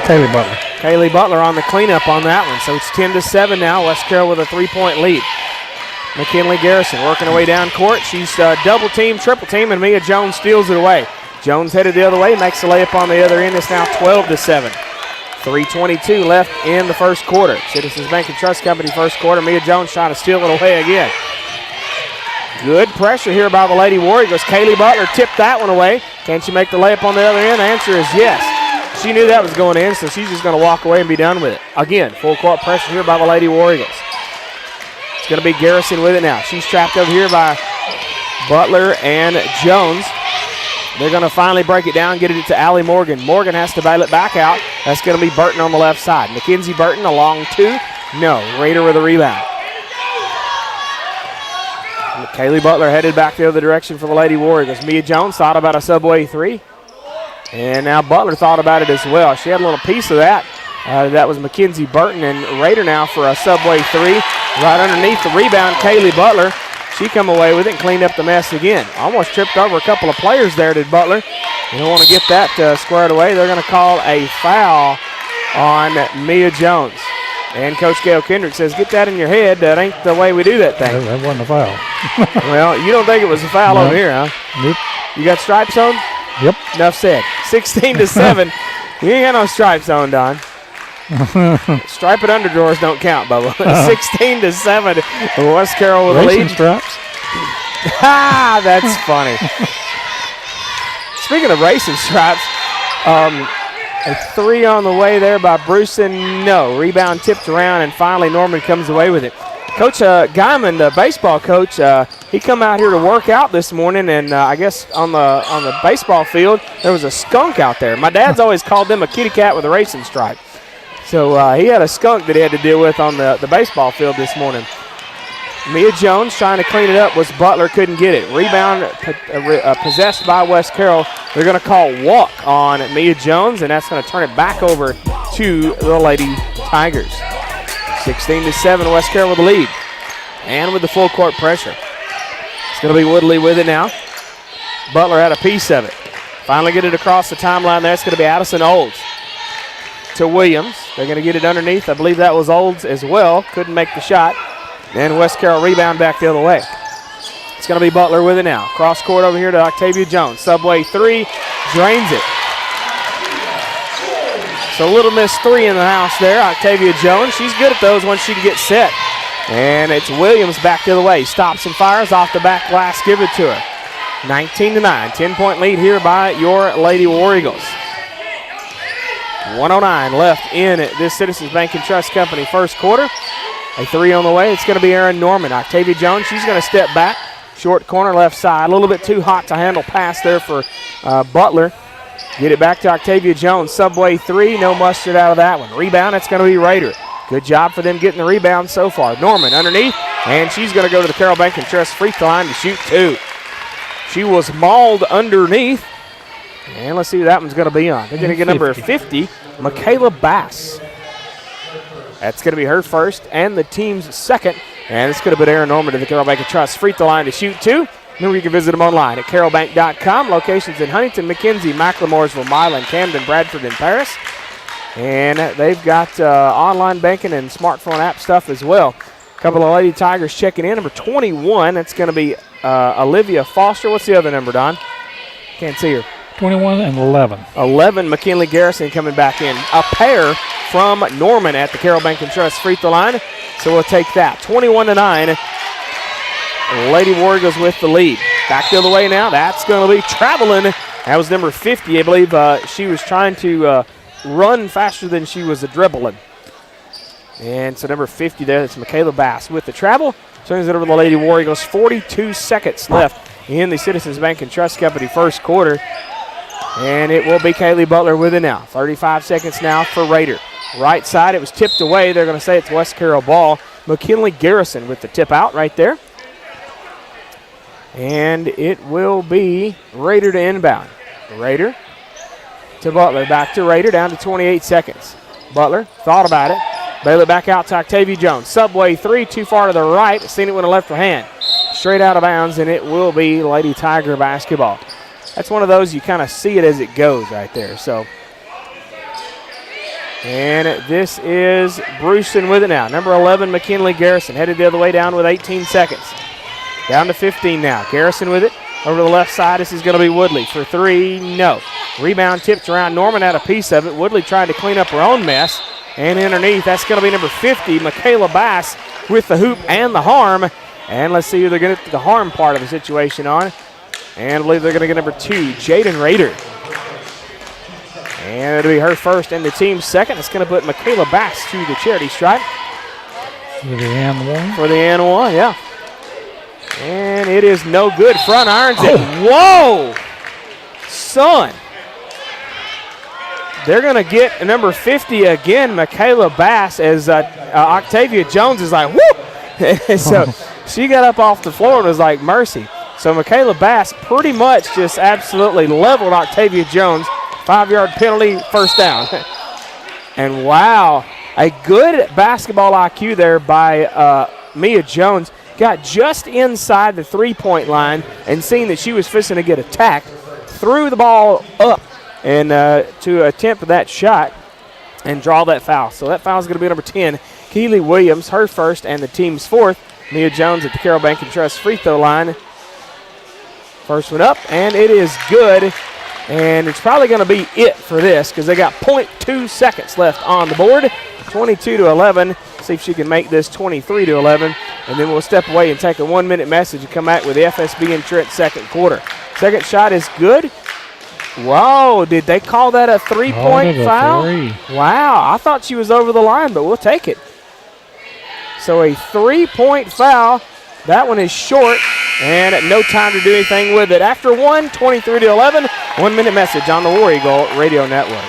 C: Kaylee Butler.
B: Kaylee Butler on the cleanup on that one. So it's 10-7 now. West Carroll with a 3-point lead. McKinley Garrison working her way down court. She's double team, triple team, and Mia Jones steals it away. Jones headed the other way, makes the layup on the other end. It's now 12-7. 3:22 left in the first quarter. Citizens Bank and Trust Company first quarter. Mia Jones trying to steal it away again. Good pressure here by the Lady War Eagles. Kaylee Butler tipped that one away. Can she make the layup on the other end? The answer is yes. She knew that was going in, so she's just going to walk away and be done with it. Again, full court pressure here by the Lady War Eagles. It's going to be Garrison with it now. She's trapped over here by Butler and Jones. They're going to finally break it down, get it to Allie Morgan. Morgan has to bail it back out. That's going to be Burton on the left side. Mackenzie Burton along two. No. Raider with a rebound. Kaylee Butler headed back the other direction for the Lady Warriors. Mia Jones thought about a subway three. And now Butler thought about it as well. She had a little piece of that. That was Mackenzie Burton, and Raider now for a subway three. Right underneath the rebound, Kaylee Butler. She come away with it and cleaned up the mess again. Almost tripped over a couple of players there, did Butler. You don't want to get that squared away. They're going to call a foul on Mia Jones. And Coach Gail Kendrick says, get that in your head. That ain't the way we do that thing.
C: That wasn't a foul.
B: Well, you don't think it was a foul over here, huh?
C: Nope.
B: You got stripes on?
C: Yep.
B: Enough said. 16-7. You ain't got no stripes on, Don. Striped underdrawers don't count, Bubba. 16-7. West Carroll with the lead.
C: Racing stripes.
B: Ah, that's funny. Speaking of racing stripes, a three on the way there by Bruceton. No. Rebound tipped around, and finally Norman comes away with it. Coach Guyman, the baseball coach, he come out here to work out this morning, and I guess on the baseball field there was a skunk out there. My dad's always called them a kitty cat with a racing stripe. So he had a skunk that he had to deal with on the baseball field this morning. Mia Jones trying to clean it up was Butler, couldn't get it. Rebound possessed by West Carroll. They're going to call walk on Mia Jones, and that's going to turn it back over to the Lady Tigers. 16-7, West Carroll with the lead. And with the full court pressure. It's going to be Woodley with it now. Butler had a piece of it. Finally get it across the timeline there. It's going to be Addison Olds to Williams. They're going to get it underneath. I believe that was Olds as well. Couldn't make the shot. And West Carroll rebound back the other way. It's going to be Butler with it now. Cross court over here to Octavia Jones. Subway three. Drains it. So Little Miss three in the house there. Octavia Jones. She's good at those once she can get set. And it's Williams back the other way. Stops and fires off the back glass. Give it to her. 19-9. 10-point lead here by your Lady War Eagles. 1:09 left in this Citizens Bank and Trust Company first quarter. A three on the way. It's going to be Erin Norman. Octavia Jones, she's going to step back. Short corner left side. A little bit too hot to handle pass there for Butler. Get it back to Octavia Jones. Subway three. No mustard out of that one. Rebound, it's going to be Raider. Good job for them getting the rebound so far. Norman underneath, and she's going to go to the Carroll Bank and Trust free throw line to shoot two. She was mauled underneath. And let's see who that one's going to be on. They're going to get number 50, Michaela Bass. That's going to be her first and the team's second. And it's going to put Erin Norman to the Carroll Bank and Trust free throw line to shoot two. Remember, you can visit them online at carrollbank.com. Locations in Huntington, McKenzie, Macklemoresville, Milan, Camden, Bradford, and Paris. And they've got online banking and smartphone app stuff as well. A couple of Lady Tigers checking in. Number 21, that's going to be Olivia Foster. What's the other number, Don? Can't see her.
C: 21 and 11.
B: 11, McKinley Garrison coming back in. A pair from Norman at the Carroll Bank and Trust free throw line. So we'll take that. 21-9. Lady Warriors with the lead. Back the other way now. That's going to be traveling. That was number 50. I believe she was trying to run faster than she was dribbling. And so number 50 there, that's Michaela Bass with the travel. Turns it over to the Lady Warriors. 42 seconds left in the Citizens Bank and Trust Company first quarter. And it will be Kaylee Butler with it now. 35 seconds now for Raider. Right side, it was tipped away. They're going to say it's West Carroll ball. McKinley Garrison with the tip out right there. And it will be Raider to inbound. Raider to Butler. Back to Raider, down to 28 seconds. Butler thought about it. Bail it back out to Octavia Jones. Subway three, too far to the right. Seen it with a left hand. Straight out of bounds, and it will be Lady Tiger basketball. That's one of those you kind of see it as it goes right there. So, and this is Bruceton with it now. Number 11, McKinley Garrison, headed the other way down with 18 seconds. Down to 15 now. Garrison with it over to the left side. This is going to be Woodley for three. No. Rebound tipped around. Norman had a piece of it. Woodley tried to clean up her own mess. And underneath, that's going to be number 50, Michaela Bass, with the hoop and the harm. And let's see who they're going to get the harm part of the situation on. And I believe they're going to get number 2, Jaden Rader. And it'll be her first and the team's second. It's going to put Michaela Bass to the charity stripe.
C: For the and one.
B: For the and one, yeah. And it is no good. Front irons it. Whoa! Son. They're going to get number 50 again, Michaela Bass, as Octavia Jones is like, whoop! So she got up off the floor and was like, mercy. So Michaela Bass pretty much just absolutely leveled Octavia Jones. 5-yard penalty, first down. And wow, a good basketball IQ there by Mia Jones. Got just inside the three-point line and seeing that she was fixing to get attacked, threw the ball up and to attempt that shot and draw that foul. So that foul is going to be number 10, Keely Williams, her first and the team's fourth. Mia Jones at the Carroll Bank and Trust free throw line. First one up, and it is good. And it's probably going to be it for this because they got 0.2 seconds left on the board. 22-11. See if she can make this 23-11. And then we'll step away and take a 1-minute message and come back with the FSB Insurance second quarter. Second shot is good. Whoa, did they call that a three-point foul? Wow, I thought she was over the line, but we'll take it. So a 3-point foul. That one is short, and no time to do anything with it. After 23-11, 1-minute message on the War Eagle Radio Network.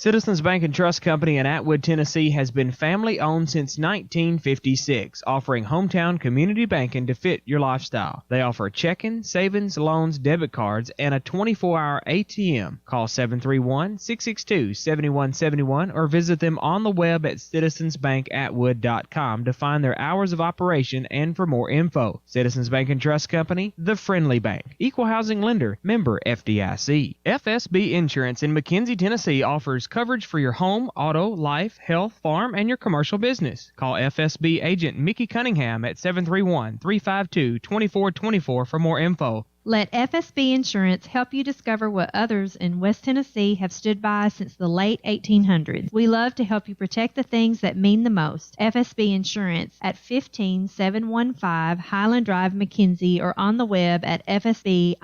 A: Citizens Bank and Trust Company in Atwood, Tennessee has been family-owned since 1956, offering hometown community banking to fit your lifestyle. They offer checking, savings, loans, debit cards, and a 24-hour ATM. Call 731-662-7171 or visit them on the web at citizensbankatwood.com to find their hours of operation and for more info. Citizens Bank and Trust Company, the friendly bank. Equal housing lender, member FDIC. FSB Insurance in McKenzie, Tennessee offers coverage for your home, auto, life, health, farm, and your commercial business. Call FSB agent Mickey Cunningham at 731-352-2424 for more info.
S: Let FSB Insurance help you discover what others in West Tennessee have stood by since the late 1800s. We love to help you protect the things that mean the most. FSB Insurance at 15715 Highland Drive, McKenzie, or on the web at fsbins.com.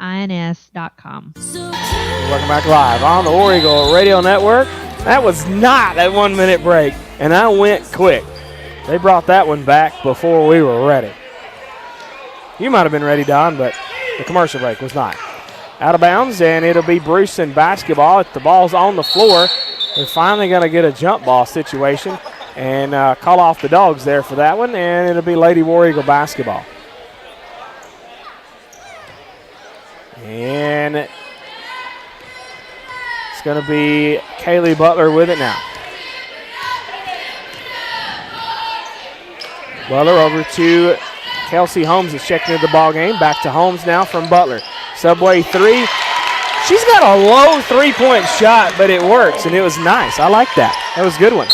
B: Welcome back live on the War Eagle Radio Network. That was not a 1-minute break, and I went quick. They brought that one back before we were ready. You might have been ready, Don, but the commercial break was not. Out of bounds, and it'll be Bruceton basketball. If the ball's on the floor, they're finally going to get a jump ball situation and call off the dogs there for that one, and it'll be Lady War Eagle basketball. And it's going to be Kaylee Butler with it now. Butler over to Kelsey Holmes is checking into the ball game. Back to Holmes now from Butler. Subway three. She's got a low three-point shot, but it works, and it was nice. I like that. That was a good one.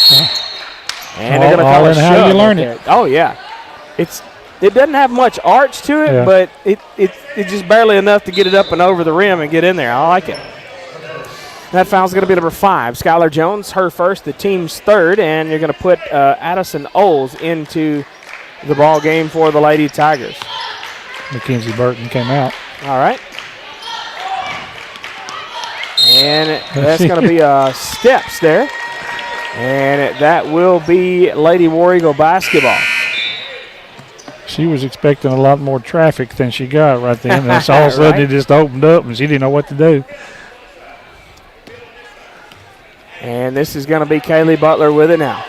B: And they're going to call it
C: how you learn it.
B: Oh, yeah. It doesn't have much arch to it, but it's just barely enough to get it up and over the rim and get in there. I like it. That foul's going to be number 5. Skylar Jones, her first, the team's third, and you're going to put Addison Oles into the ball game for the Lady Tigers.
C: Mackenzie Burton came out.
B: All right. And that's going to be steps there. And that will be Lady War Eagle basketball.
C: She was expecting a lot more traffic than she got right then. And all of a sudden it just opened up and she didn't know what to do.
B: And this is going to be Kaylee Butler with it now.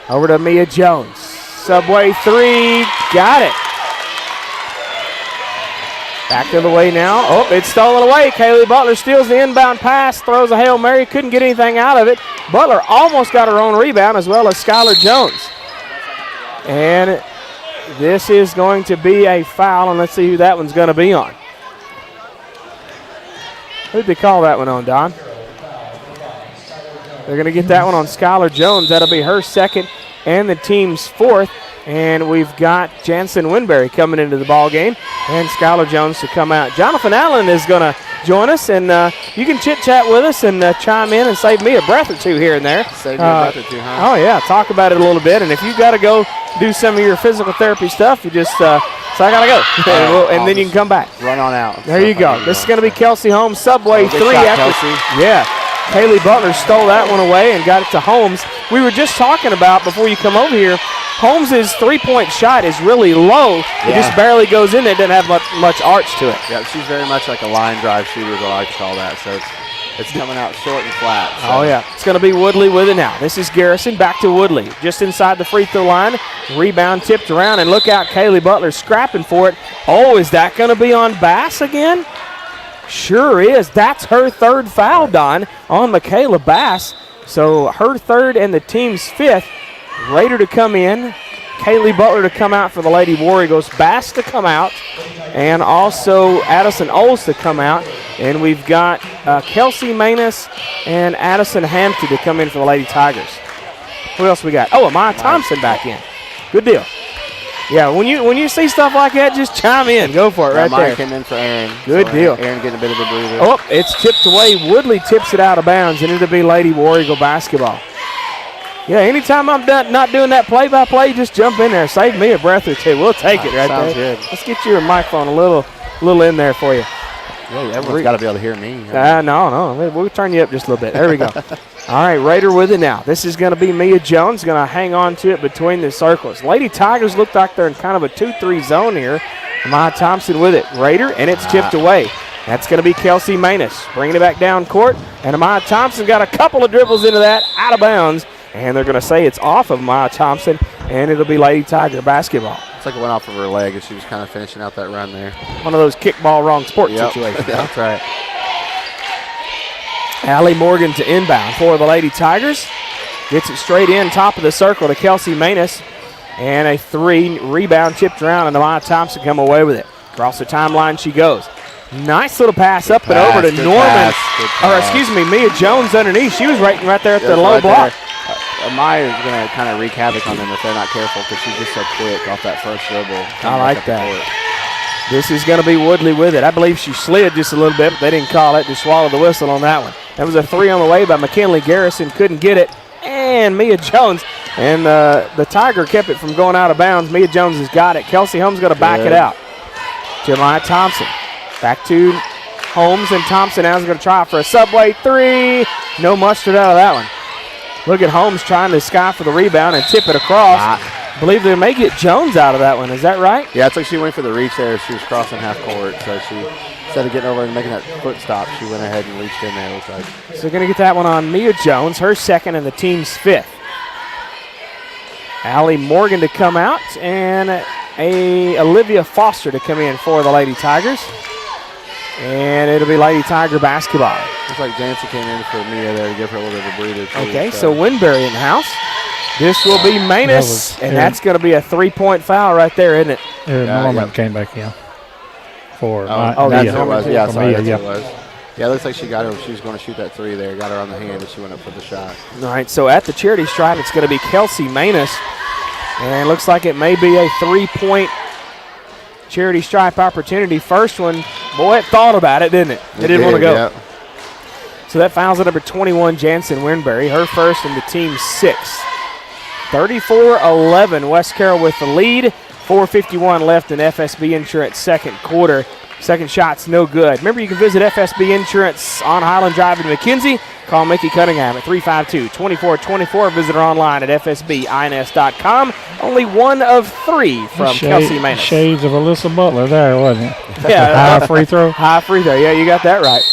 B: Over to Mia Jones. Subway three, got it. Back to the way now. Oh, it's stolen away. Kaylee Butler steals the inbound pass, throws a Hail Mary, couldn't get anything out of it. Butler almost got her own rebound as well as Skylar Jones. And this is going to be a foul, and let's see who that one's going to be on. Who'd they call that one on, Don? They're going to get that one on Skylar Jones. That'll be her second and the team's fourth. And we've got Jansen Winberry coming into the ball game and Skylar Jones to come out. Jonathan Allen is going to join us, and you can chit-chat with us and chime in and save me a breath or two here and there.
T: Save you a breath or two, huh?
B: Oh, yeah, talk about it a little bit. And if you've got to go do some of your physical therapy stuff, you just say, I got to go. and then you can come back.
T: Run on out.
B: There you go. This is going to be Kelsey Holmes, Subway 3.
T: Kelsey.
B: Yeah. Kaylee Butler stole that one away and got it to Holmes. We were just talking about, before you come over here, Holmes' three-point shot is really low. It just barely goes in there. It doesn't have much arch to it.
T: Yeah, she's very much like a line drive shooter, is what I like to call that. So it's coming out short and flat. So.
B: Oh, yeah. It's going to be Woodley with it now. This is Garrison. Back to Woodley. Just inside the free throw line. Rebound tipped around, and look out, Kaylee Butler scrapping for it. Oh, is that going to be on Bass again? Sure is. That's her third foul, Don, on Michaela Bass. So her third and the team's fifth. Raider to come in. Kaylee Butler to come out for the Lady War Eagles. Bass to come out. And also Addison Oles to come out. And we've got Kelsey Manus and Addison Hampton to come in for the Lady Tigers. Who else we got? Oh, Amaya Thompson back in. Good deal. Yeah, when you see stuff like that, just chime in. Go for it right there.
T: Came in for Aaron.
B: Good deal.
T: Aaron getting a bit of a breather.
B: Oh, it's tipped away. Woodley tips it out of bounds, and it'll be Lady War Eagle basketball. Yeah, anytime I'm not doing that play-by-play, just jump in there. Save me a breath or two. We'll take it right
T: sounds
B: there.
T: Good.
B: Let's get your microphone a little in there for you.
T: Yeah, everyone's got to be able to hear me.
B: No. We'll turn you up just a little bit. There we go. All right, Raider with it now. This is going to be Mia Jones, going to hang on to it between the circles. Lady Tigers look like they're in kind of a 2-3 zone here. Amaya Thompson with it. Raider, and it's tipped away. That's going to be Kelsey Manus bringing it back down court. And Amaya Thompson got a couple of dribbles into that, out of bounds. And they're going to say it's off of Amaya Thompson, and it'll be Lady Tiger basketball.
T: It's like it went off of her leg as she was kind of finishing out that run there.
B: One of those kickball wrong sport situations.
T: That's right.
B: Allie Morgan to inbound for the Lady Tigers. Gets it straight in, top of the circle to Kelsey Manus. And a three, rebound tipped around, and Amaya Thompson come away with it. Across the timeline she goes. Nice little pass up and over to Norman. Or excuse me, Mia Jones underneath. She was right there at the low block.
T: Amaya is going to kind of wreak havoc on them if they're not careful because she's just so quick off that first dribble.
B: I like that. This is going to be Woodley with it. I believe she slid just a little bit, but they didn't call it. Just swallowed the whistle on that one. That was a three on the way by McKinley Garrison. Couldn't get it. And Mia Jones. And the Tiger kept it from going out of bounds. Mia Jones has got it. Kelsey Holmes going to back it out. To Amaya Thompson. Back to Holmes, and Thompson now is going to try for a Subway three. No mustard out of that one. Look at Holmes trying to sky for the rebound and tip it across. I believe they may get Jones out of that one. Is that right?
T: Yeah, it's like she went for the reach there. She was crossing half court, so she, instead of getting over and making that foot stop, she went ahead and reached in there, it looks like.
B: So going to get that one on Mia Jones, her second and the team's fifth. Allie Morgan to come out, and Olivia Foster to come in for the Lady Tigers. And it'll be Lady Tiger basketball.
T: Looks like Jansen came in for Mia there to give her a little bit of a breather, too.
B: Okay, so Winberry in the house. This will be Manus, and that's going to be a three-point foul right there, isn't it?
C: Norman came back in for
T: that's what it was. Yeah, sorry, that's what it was. Yeah, it looks like she got her. She was going to shoot that three there. Got her on the hand, and she went up for the shot.
B: All right, so at the charity stripe, it's going to be Kelsey Manus. And it looks like it may be a three-point charity stripe opportunity. First one, boy, it thought about it, didn't it? It didn't want to go.
T: Yeah.
B: So that fouls at number 21, Jansen Winberry, her first and the team's sixth. 34-11, West Carroll with the lead. 4:51 left in FSB Insurance second quarter. Second shot's no good. Remember, you can visit FSB Insurance on Highland Drive in McKenzie. Call Mickey Cunningham at 352-2424. Visit her online at fsbins.com. Only one of three from Kelsey Manus.
C: Shades of Alyssa Butler there, wasn't it?
B: Yeah.
C: High free throw.
B: High free throw. Yeah, you got that right.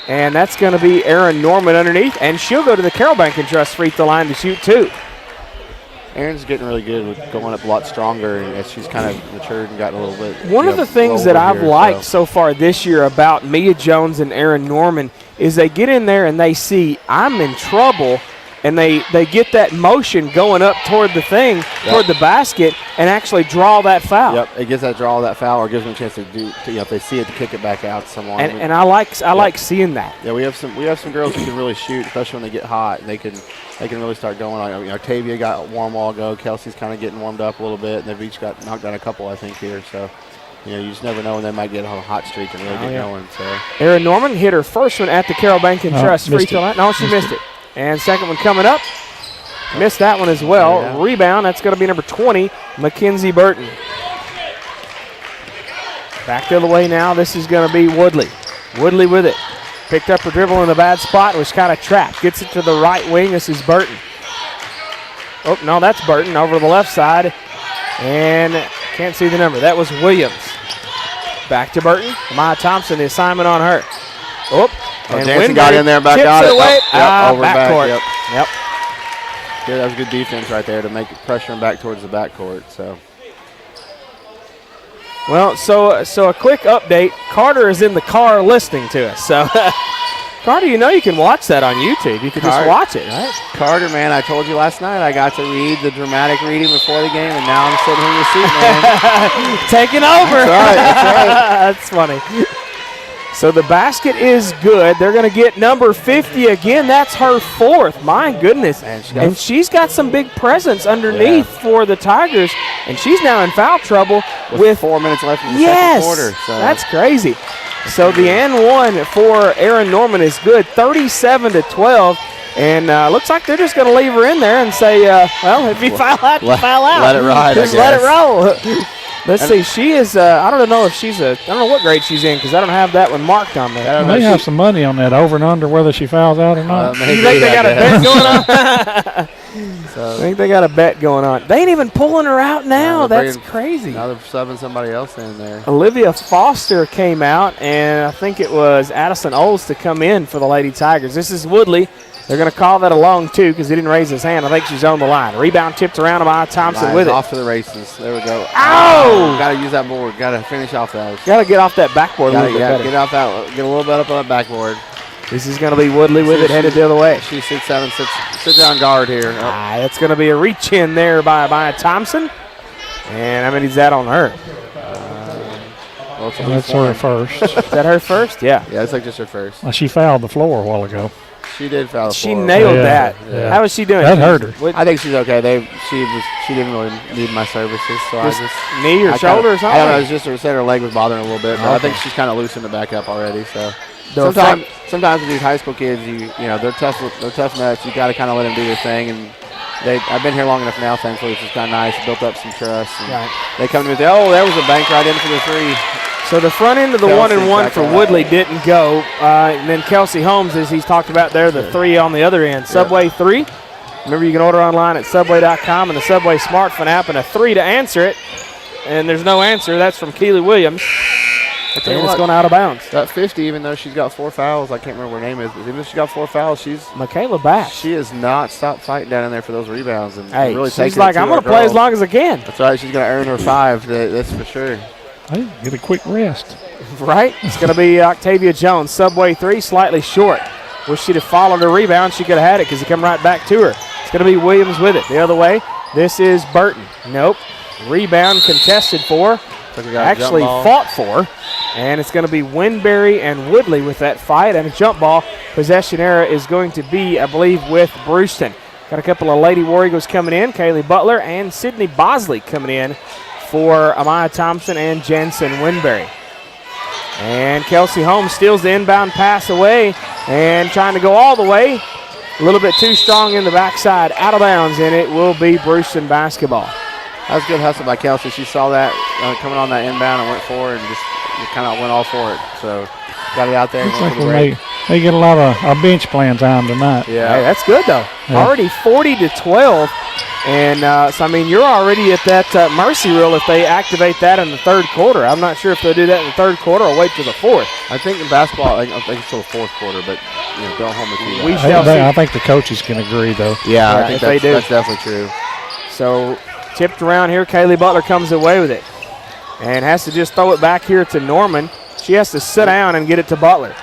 B: And that's going to be Erin Norman underneath. And she'll go to the Carroll Bank and Trust free throw line to shoot two.
T: Erin's getting really good with going up a lot stronger as she's kind of matured and gotten a little bit.
B: One of the things that I've liked so far this year about Mia Jones and Erin Norman is they get in there and they see I'm in trouble, and they get that motion going up toward the thing, toward the basket, and actually draw that foul.
T: Yep, it gives that draw that foul, or gives them a chance to do. If they see it, to kick it back out to someone.
B: And I like seeing that.
T: Yeah, we have some girls who can really shoot, especially when they get hot, and they can really start going on. I mean, Octavia got warm while ago. Kelsey's kind of getting warmed up a little bit, and they've each got knocked down a couple, I think, here. So You just never know when they might get on a hot streak and really get going. So
B: Erin Norman hit her first one at the Carroll Bank and Trust free throw line. No, she missed it. And second one coming up. Missed that one as well.
T: Yeah.
B: Rebound, that's going to be number 20, Mackenzie Burton. Back the other way now. This is going to be Woodley. Woodley with it. Picked up her dribble in the bad spot. Was kind of trapped. Gets it to the right wing. This is Burton. Oh, no, that's Burton over the left side. And can't see the number. That was Williams. Back to Burton. Maya Thompson, the assignment on her. Oh, and
T: Jansen got in there, back got it. Over
B: backcourt.
T: Yep. Good, that was good defense right there to make it pressure him back towards the backcourt. So.
B: Well, so a quick update. Carter is in the car listening to us. So, Carter, you can watch that on YouTube. You can just watch it, right?
T: Carter, man, I told you last night I got to read the dramatic reading before the game, and now I'm sitting here in your seat, man.
B: Taking over.
T: That's right.
B: That's funny. So the basket is good. They're going to get number 50 again. That's her fourth. My goodness. And she's got some big presence underneath for the Tigers. And she's now in foul trouble with
T: 4 minutes left in the second quarter. So.
B: That's crazy. So the n1 for Erin Norman is good, 37-12. And looks like they're just going to leave her in there and say, well, if you foul out, you foul out.
T: Let it ride,
B: Just let it roll. Let's see. She is, I don't know if I don't know what grade she's in because I don't have that one marked on there.
C: They have some money on that over and under whether she fouls out or not.
B: You think they got a bet going on? I think they got a bet going on. They ain't even pulling her out now. That's crazy.
T: Now they're subbing somebody else in there.
B: Olivia Foster came out, and I think it was Addison Olds to come in for the Lady Tigers. This is Woodley. They're going to call that a long two because he didn't raise his hand. I think she's on the line. Rebound tipped around to Maya Thompson with it.
T: Off to the races. There we go.
B: Ow!
T: Got to use that board. Got to finish off those.
B: Got to get off that backboard a little bit better.
T: Get off that. Get a little bit up on that backboard.
B: This is going to be Woodley with it, headed the other way.
T: She sit down guard here.
B: That's going to be a reach in there by Maya Thompson. And how many is that on her?
C: That's her first.
B: Is that her first? Yeah.
T: Yeah, it's like just her first.
C: Well, she fouled the floor a while ago.
T: She did foul the floor.
B: She nailed that.
T: Yeah.
B: How was she doing?
C: That hurt her.
T: I think she's okay. She didn't really need my services, so
B: just
T: I just
B: knee or shoulder or something.
T: I don't know. It's just her leg was bothering a little bit, but I think she's kind of loosened it back up already. So sometimes with these high school kids, they're tough nuts. You got to kind of let them do their thing, and I've been here long enough now, thankfully, which is kind of nice. Built up some trust. And they come to me and say, "Oh, there was a bank right in for the three."
B: So the front end of the 1-and-1 for Woodley didn't go. And then Kelsey Holmes, as he's talked about there, the three on the other end. Subway 3. Remember, you can order online at Subway.com and the Subway smartphone app, and a 3 to answer it. And there's no answer. That's from Keely Williams. And it's going out of bounds.
T: That 50, even though she's got 4 fouls, I can't remember what her name is, but even though she's got 4 fouls, she's
B: Michaela Bash.
T: She has not stopped fighting down in there for those rebounds. And
B: really she's like, I'm going to play as long as I can.
T: That's right. She's going to earn her 5. That's for sure.
C: Hey, get a quick rest.
B: Right? It's going to be Octavia Jones. Subway 3, slightly short. Wish she'd have followed her rebound. She could have had it because he come right back to her. It's going to be Williams with it. The other way, this is Burton. Nope. Rebound contested for. Actually fought for. And it's going to be Winberry and Woodley with that fight and a jump ball. Possession era is going to be, I believe, with Bruceton. Got a couple of Lady War Eagles coming in. Kaylee Butler and Sydney Bosley coming in for Amaya Thompson and Jensen Winberry. And Kelsey Holmes steals the inbound pass away and trying to go all the way. A little bit too strong in the backside, out of bounds, and it will be Bruceton basketball.
T: That was good hustle by Kelsey. She saw that coming on that inbound and went for it and just kind of went all for it. So got it out there.
C: Looks like they get a lot of bench playing time tonight.
B: Yeah, hey, that's good though. Yeah. Already 40-12. And, so, I mean, you're already at that mercy rule if they activate that in the third quarter. I'm not sure if they'll do that in the third quarter or wait till the fourth.
T: I think in basketball, I think it's till the fourth quarter, but don't hold me to that.
B: We shall see.
C: I think the coaches can agree, though.
T: Yeah, I think that's definitely true.
B: So, tipped around here. Kaylee Butler comes away with it and has to just throw it back here to Norman. She has to sit down and get it to Butler.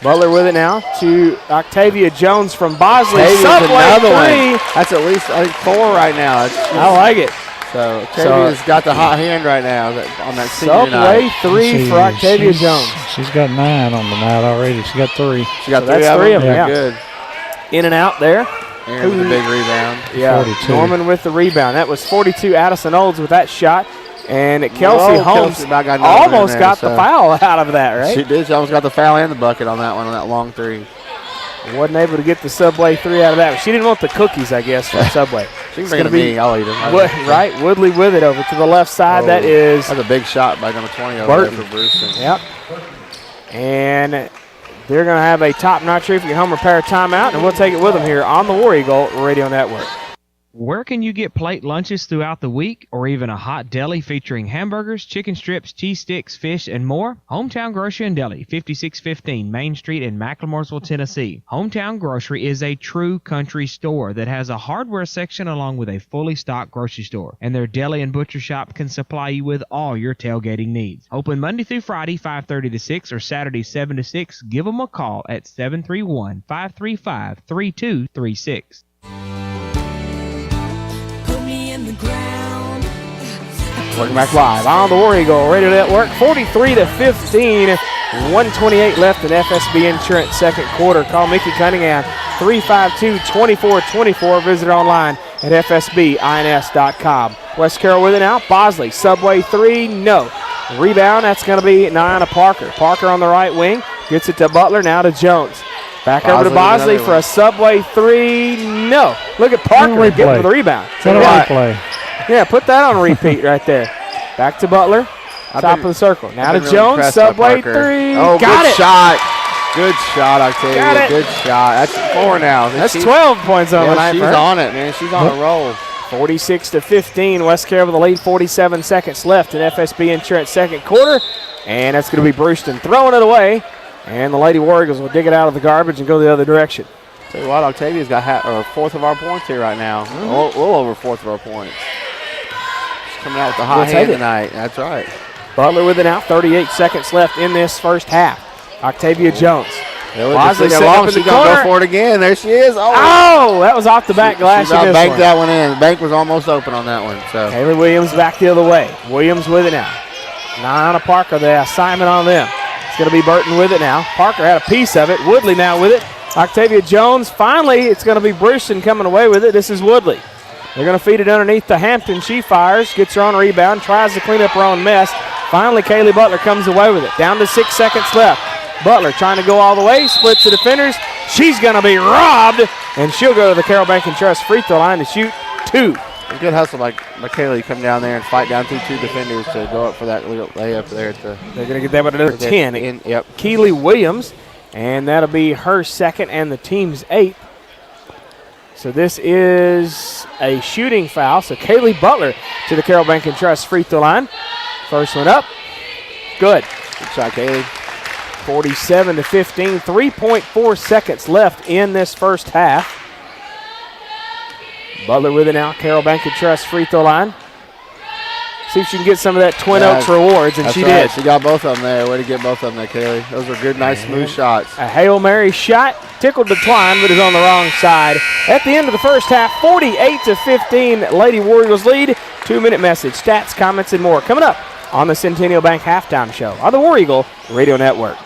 B: Butler with it now to Octavia Jones from Bosley. Subway 3.
T: That's at least, I think, 4 right now.
B: I like it.
T: So Octavia's got the hot hand right now on that senior night.
B: Subway 3 for Octavia Jones.
C: She's got 9 on the night already. She got 3.
T: She got 3
B: that's 3 of them.
T: Yeah. Good.
B: In and out there.
T: Aaron with the big rebound.
B: Yeah.
C: 42.
B: Norman with the rebound. That was 42. Addison Olds with that shot. And Kelsey Holmes almost got the foul out of that, right?
T: She did. She almost got the foul and the bucket on that one, on that long three.
B: Wasn't able to get the Subway 3 out of that. She didn't want the cookies, I guess, from Subway.
T: She can bring it to me. I'll eat them.
B: Right, Woodley with it over to the left side. That's
T: a big shot by number 20 over there for Bruceton.
B: Yep. And they're going to have a top-notch Roofing Home Repair timeout, and we'll take it with them here on the War Eagle Radio Network.
A: Where can you get plate lunches throughout the week, or even a hot deli featuring hamburgers, chicken strips, cheese sticks, fish, and more? Hometown Grocery and Deli, 5615 Main Street in McLemoresville, Tennessee. Hometown Grocery is a true country store that has a hardware section along with a fully stocked grocery store, and their deli and butcher shop can supply you with all your tailgating needs. Open Monday through Friday, 5:30 to 6, or Saturday, 7 to 6. Give them a call at 731-535-3236.
B: Welcome back live on the War Eagle Radio Network. 43-15, 128 left in FSB Insurance second quarter. Call Mickey Cunningham, 352-2424. Visit online at fsbins.com. West Carroll with it now. Bosley, Subway 3, no. Rebound, that's going to be Niana Parker. Parker on the right wing, gets it to Butler, now to Jones. Back over to Bosley for a Subway 3, no. Look at Parker getting the rebound. Yeah, put that on repeat right there. Back to Butler, top of the circle. Now to Jones, Subway 3.
T: Oh,
B: got
T: good
B: it.
T: shot. Good shot, Octavia. Good shot. That's 4 now.
B: That's 12 points on the night.
T: She's on it, man. She's on a roll.
B: 46-15. West Carroll with the lead. 47 seconds left in FSB Insurance second quarter. And that's going to be Bruceton throwing it away. And the Lady War Eagles will dig it out of the garbage and go the other direction.
T: Tell you what, Octavia's got a fourth of our points here right now. A little over a fourth of our points. She's coming out with the hot hand tonight. That's right.
B: Butler with it now. 38 seconds left in this first half. Octavia Jones.
T: Bosley set up in the corner. Go for it again. There she is.
B: Oh, that was off the back glass.
T: She banked that one in. The bank was almost open on that one. So
B: Haley Williams back the other way. Williams with it now. Niana Parker, the assignment on them. It's going to be Burton with it now. Parker had a piece of it. Woodley now with it. Octavia Jones. Finally, it's going to be Bruceton coming away with it. This is Woodley. They're going to feed it underneath to Hampton. She fires, gets her own rebound, tries to clean up her own mess. Finally, Kaylee Butler comes away with it. Down to 6 seconds left. Butler trying to go all the way, splits the defenders. She's going to be robbed, and she'll go to the Carroll Bank and Trust free throw line to shoot 2.
T: A good hustle by Kaylee. Come down there and fight down through 2 defenders to go up for that layup there.
B: They're going to get that with another 10.
T: Yep.
B: Keely Williams, and that'll be her second and the team's 8th. So this is a shooting foul. So Kaylee Butler to the Carroll Bank and Trust free throw line. First one up. Good.
T: Good shot, Kaylee.
B: 47-15. 3.4 seconds left in this first half. Butler with it now. Carroll Bank and Trust free throw line. See if she can get some of that Twin Oaks rewards, and she did.
T: She got both of them there. Way to get both of them there, Kaylee. Those were good, nice, smooth shots.
B: A Hail Mary shot. Tickled the twine, but is on the wrong side. At the end of the first half, 48-15, Lady War Eagles lead. 2-minute message, stats, comments, and more coming up on the Centennial Bank Halftime Show on the War Eagle Radio Network.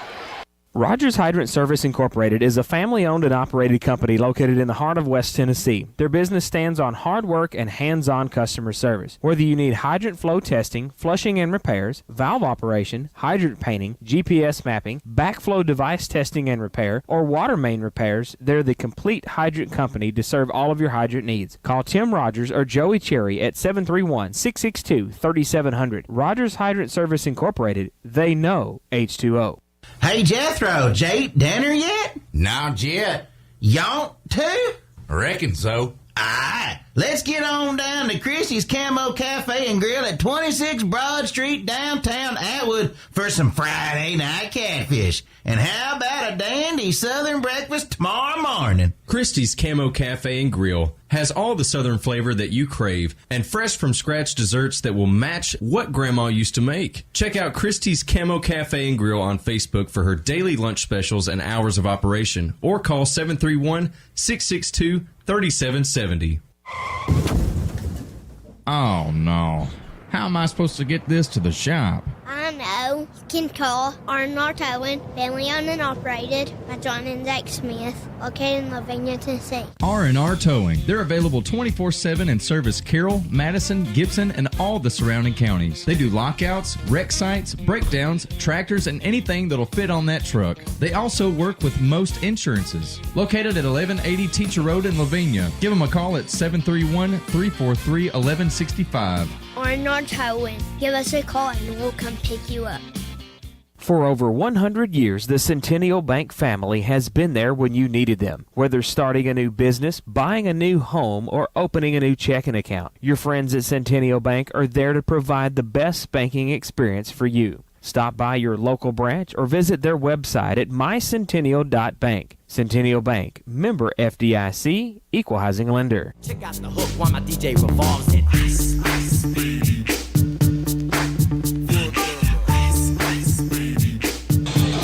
A: Rogers Hydrant Service Incorporated is a family-owned and operated company located in the heart of West Tennessee. Their business stands on hard work and hands-on customer service. Whether you need hydrant flow testing, flushing and repairs, valve operation, hydrant painting, GPS mapping, backflow device testing and repair, or water main repairs, they're the complete hydrant company to serve all of your hydrant needs. Call Tim Rogers or Joey Cherry at 731-662-3700. Rogers Hydrant Service Incorporated, they know H2O.
E: Hey, Jethro, Jake, dinner yet?
U: Not yet.
E: Y'all too?
U: Reckon so.
E: Aye. Let's get on down to Christy's Camo Cafe and Grill at 26 Broad Street, downtown Atwood, for some Friday night catfish. And how about a dandy southern breakfast tomorrow morning?
V: Christy's Camo Cafe and Grill has all the southern flavor that you crave and fresh from scratch desserts that will match what Grandma used to make. Check out Christy's Camo Cafe and Grill on Facebook for her daily lunch specials and hours of operation, or call 731-662-3770.
W: Oh no. How am I supposed to get this to the shop?
X: I know.
D: Ken Cole, R&R Towing, family owned and operated by John and Zach Smith, located in Lavinia, Tennessee.
F: R&R Towing. They're available 24/7 and service Carroll, Madison, Gibson, and all the surrounding counties. They do lockouts, wreck sites, breakdowns, tractors, and anything that'll fit on that truck. They also work with most insurances. Located at 1180 Teacher Road in Lavinia. Give them a call at 731-343-1165.
D: R&R Towing. Give us a call and we'll come pick you up.
A: For over 100 years, the Centennial Bank family has been there when you needed them. Whether starting a new business, buying a new home, or opening a new checking account, your friends at Centennial Bank are there to provide the best banking experience for you. Stop by your local branch or visit their website at mycentennial.bank. Centennial Bank, member FDIC, equal housing lender.
W: Check out the hook while my DJ revolves it. Ice, ice.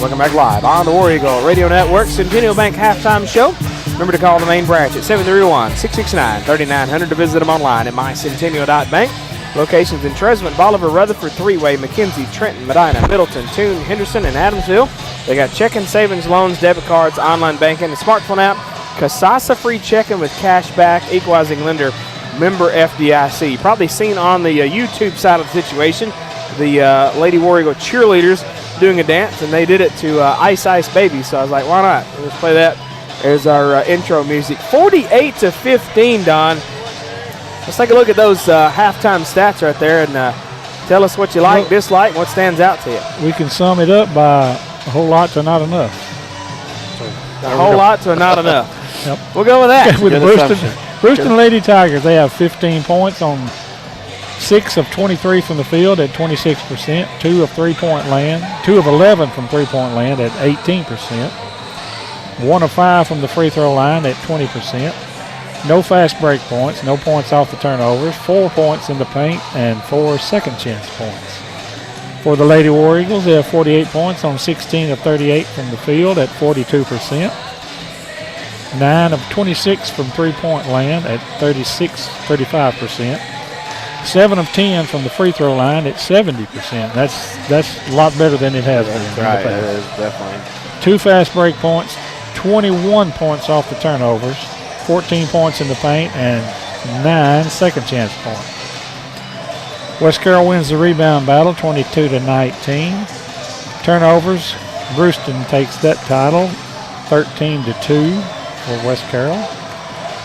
B: Welcome back live on the War Eagle Radio Network Centennial Bank Halftime Show. Remember to call the main branch at 731-669-3900 to visit them online at mycentennial.bank. Locations in Tresvant, Bolivar, Rutherford, Three-Way, McKenzie, Trenton, Medina, Middleton, Toone, Henderson, and Adamsville. They got checking, savings, loans, debit cards, online banking, a smartphone app, Kasasa free checking with cash back, equalizing lender, member FDIC. You've probably seen on the YouTube side of the situation the Lady War Eagle cheerleaders doing a dance, and they did it to Ice Ice Baby, so I was like, why not? Let's play that as our intro music. 48-15, Don. Let's take a look at those halftime stats right there and tell us what you like, dislike, and what stands out to you.
C: We can sum it up by a whole lot to not enough.
B: A whole lot to not enough.
C: Yep.
B: We'll go with that.
C: With the Bruceton Lady Tigers, they have 15 points on 6 of 23 from the field at 26%, 2 of 3-point land, 2 of 11 from 3-point land at 18%, 1 of 5 from the free throw line at 20%, no fast break points, no points off the turnovers, 4 points in the paint, and 4 second chance points. For the Lady War Eagles, they have 48 points on 16 of 38 from the field at 42%, 9 of 26 from 3-point land at 35%, 7 of 10 from the free throw line at 70%. That's a lot better than it has been.
T: Right, it is definitely.
C: 2 fast break points, 21 points off the turnovers, 14 points in the paint, and 9 second chance points. West Carroll wins the rebound battle 22-19. Turnovers, Bruceton takes that title 13-2 for West Carroll.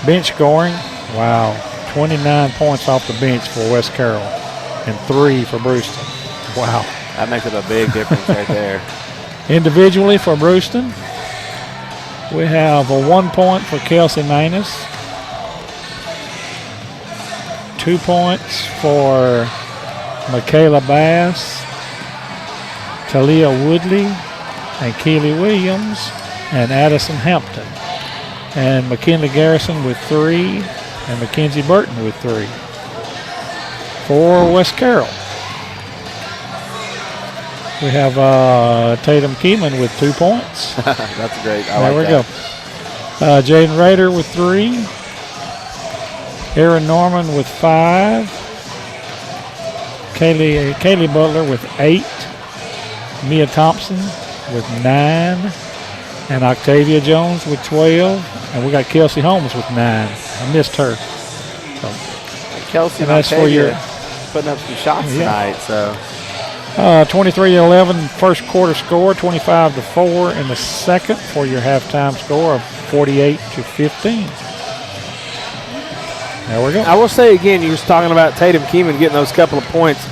C: Bench scoring, wow. 29 points off the bench for West Carroll and 3 for Bruceton. Wow.
T: That makes it a big difference right there.
C: Individually for Bruceton, we have a 1 point for Kelsey Manus, 2 points for Michaela Bass, Talia Woodley, and Keely Williams, and Addison Hampton. And McKinley Garrison with 3. And Mackenzie Burton with 3. For West Carroll, we have Tatum Keeman with 2 points.
T: That's great.
C: There we go. Jaden Rader with 3. Aaron Norman with 5. Kaylee Butler with 8. Mia Thompson with 9. And Octavia Jones with 12. And we got Kelsey Holmes with 9. I missed her. So,
T: Kelsey and Octavia putting up some shots tonight. So
C: 23-11 first quarter score, 25-4 in the second for your halftime score of 48-15. There we go.
B: I will say again, you was talking about Tatum Keeman getting those couple of points.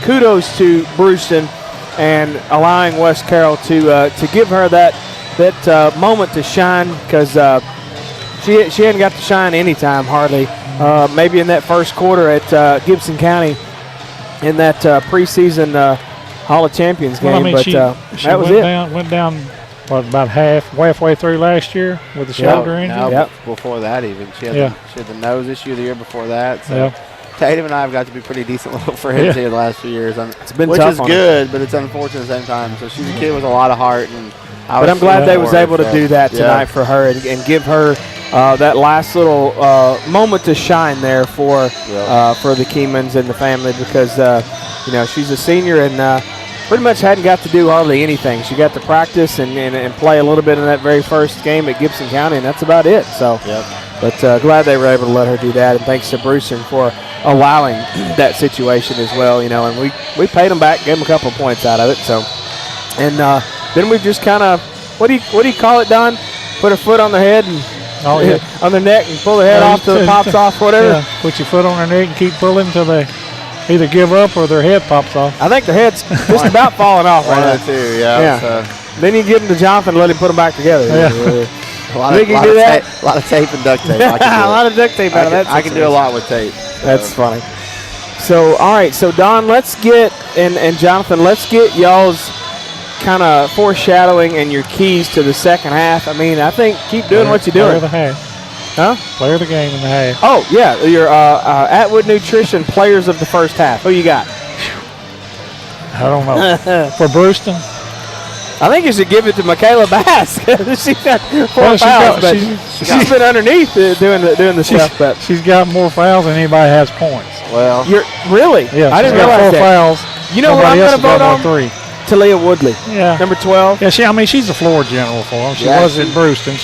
B: Kudos to Bruceton and allowing West Carroll to give her that moment to shine, because she hadn't got to shine any time hardly. Maybe in that first quarter at Gibson County in that preseason Hall of Champions game,
C: well, I mean, she
B: that was
C: went down about halfway through last year with the shoulder injury.
T: No, before that even. She had the nose issue the year before that. So Tatum and I have got to be pretty decent little friends here the last few years.
B: It's been
T: which
B: tough
T: is
B: on
T: good, but it's unfortunate at the same time. So she's a kid with a lot of heart, and
B: but I'm glad they was able to do that tonight for her and give her that last little moment to shine there for the Keemans and the family, because she's a senior, and pretty much hadn't got to do hardly anything. She got to practice and play a little bit in that very first game at Gibson County, and that's about it. So, but glad they were able to let her do that, and thanks to Bruceton for allowing that situation as well. And we paid them back, gave them a couple of points out of it. So, and then we just kind of what do you call it, Don? Put a foot on their head and on their neck and pull their head off till it pops off, whatever.
C: Yeah, put your foot on their neck and keep pulling until they either give up or their head pops off.
B: I think their head's just about falling off right now.
T: One of the two, yeah.
B: Then you give them to Jonathan and let him put them back together.
T: Yeah. A lot of tape and duct tape. I can do
B: a lot of duct tape out of that.
T: I can do a lot with tape.
B: That's funny. So, all right. So, Don, let's get, and Jonathan, let's get y'all's kind of foreshadowing and your keys to the second half. I mean, I think keep doing what you're doing.
C: Player of the half.
B: Huh?
C: Player of the game in the half.
B: Oh, yeah. Your Atwood Nutrition players of the first half. Who you got?
C: I don't know. For Bruceton?
B: I think you should give it to Michaela Bass. She's got 4 fouls, but she's been underneath doing the stuff. But
C: she's got more fouls than anybody has points.
T: Well,
B: you're really?
C: Yeah,
B: I didn't realize
C: 4
B: that.
C: fouls.
B: You know what I'm going to vote on?
C: 3.
B: Talia Woodley.
C: Yeah.
B: Number 12.
C: Yeah, she's a floor general for them. She was at Bruceton.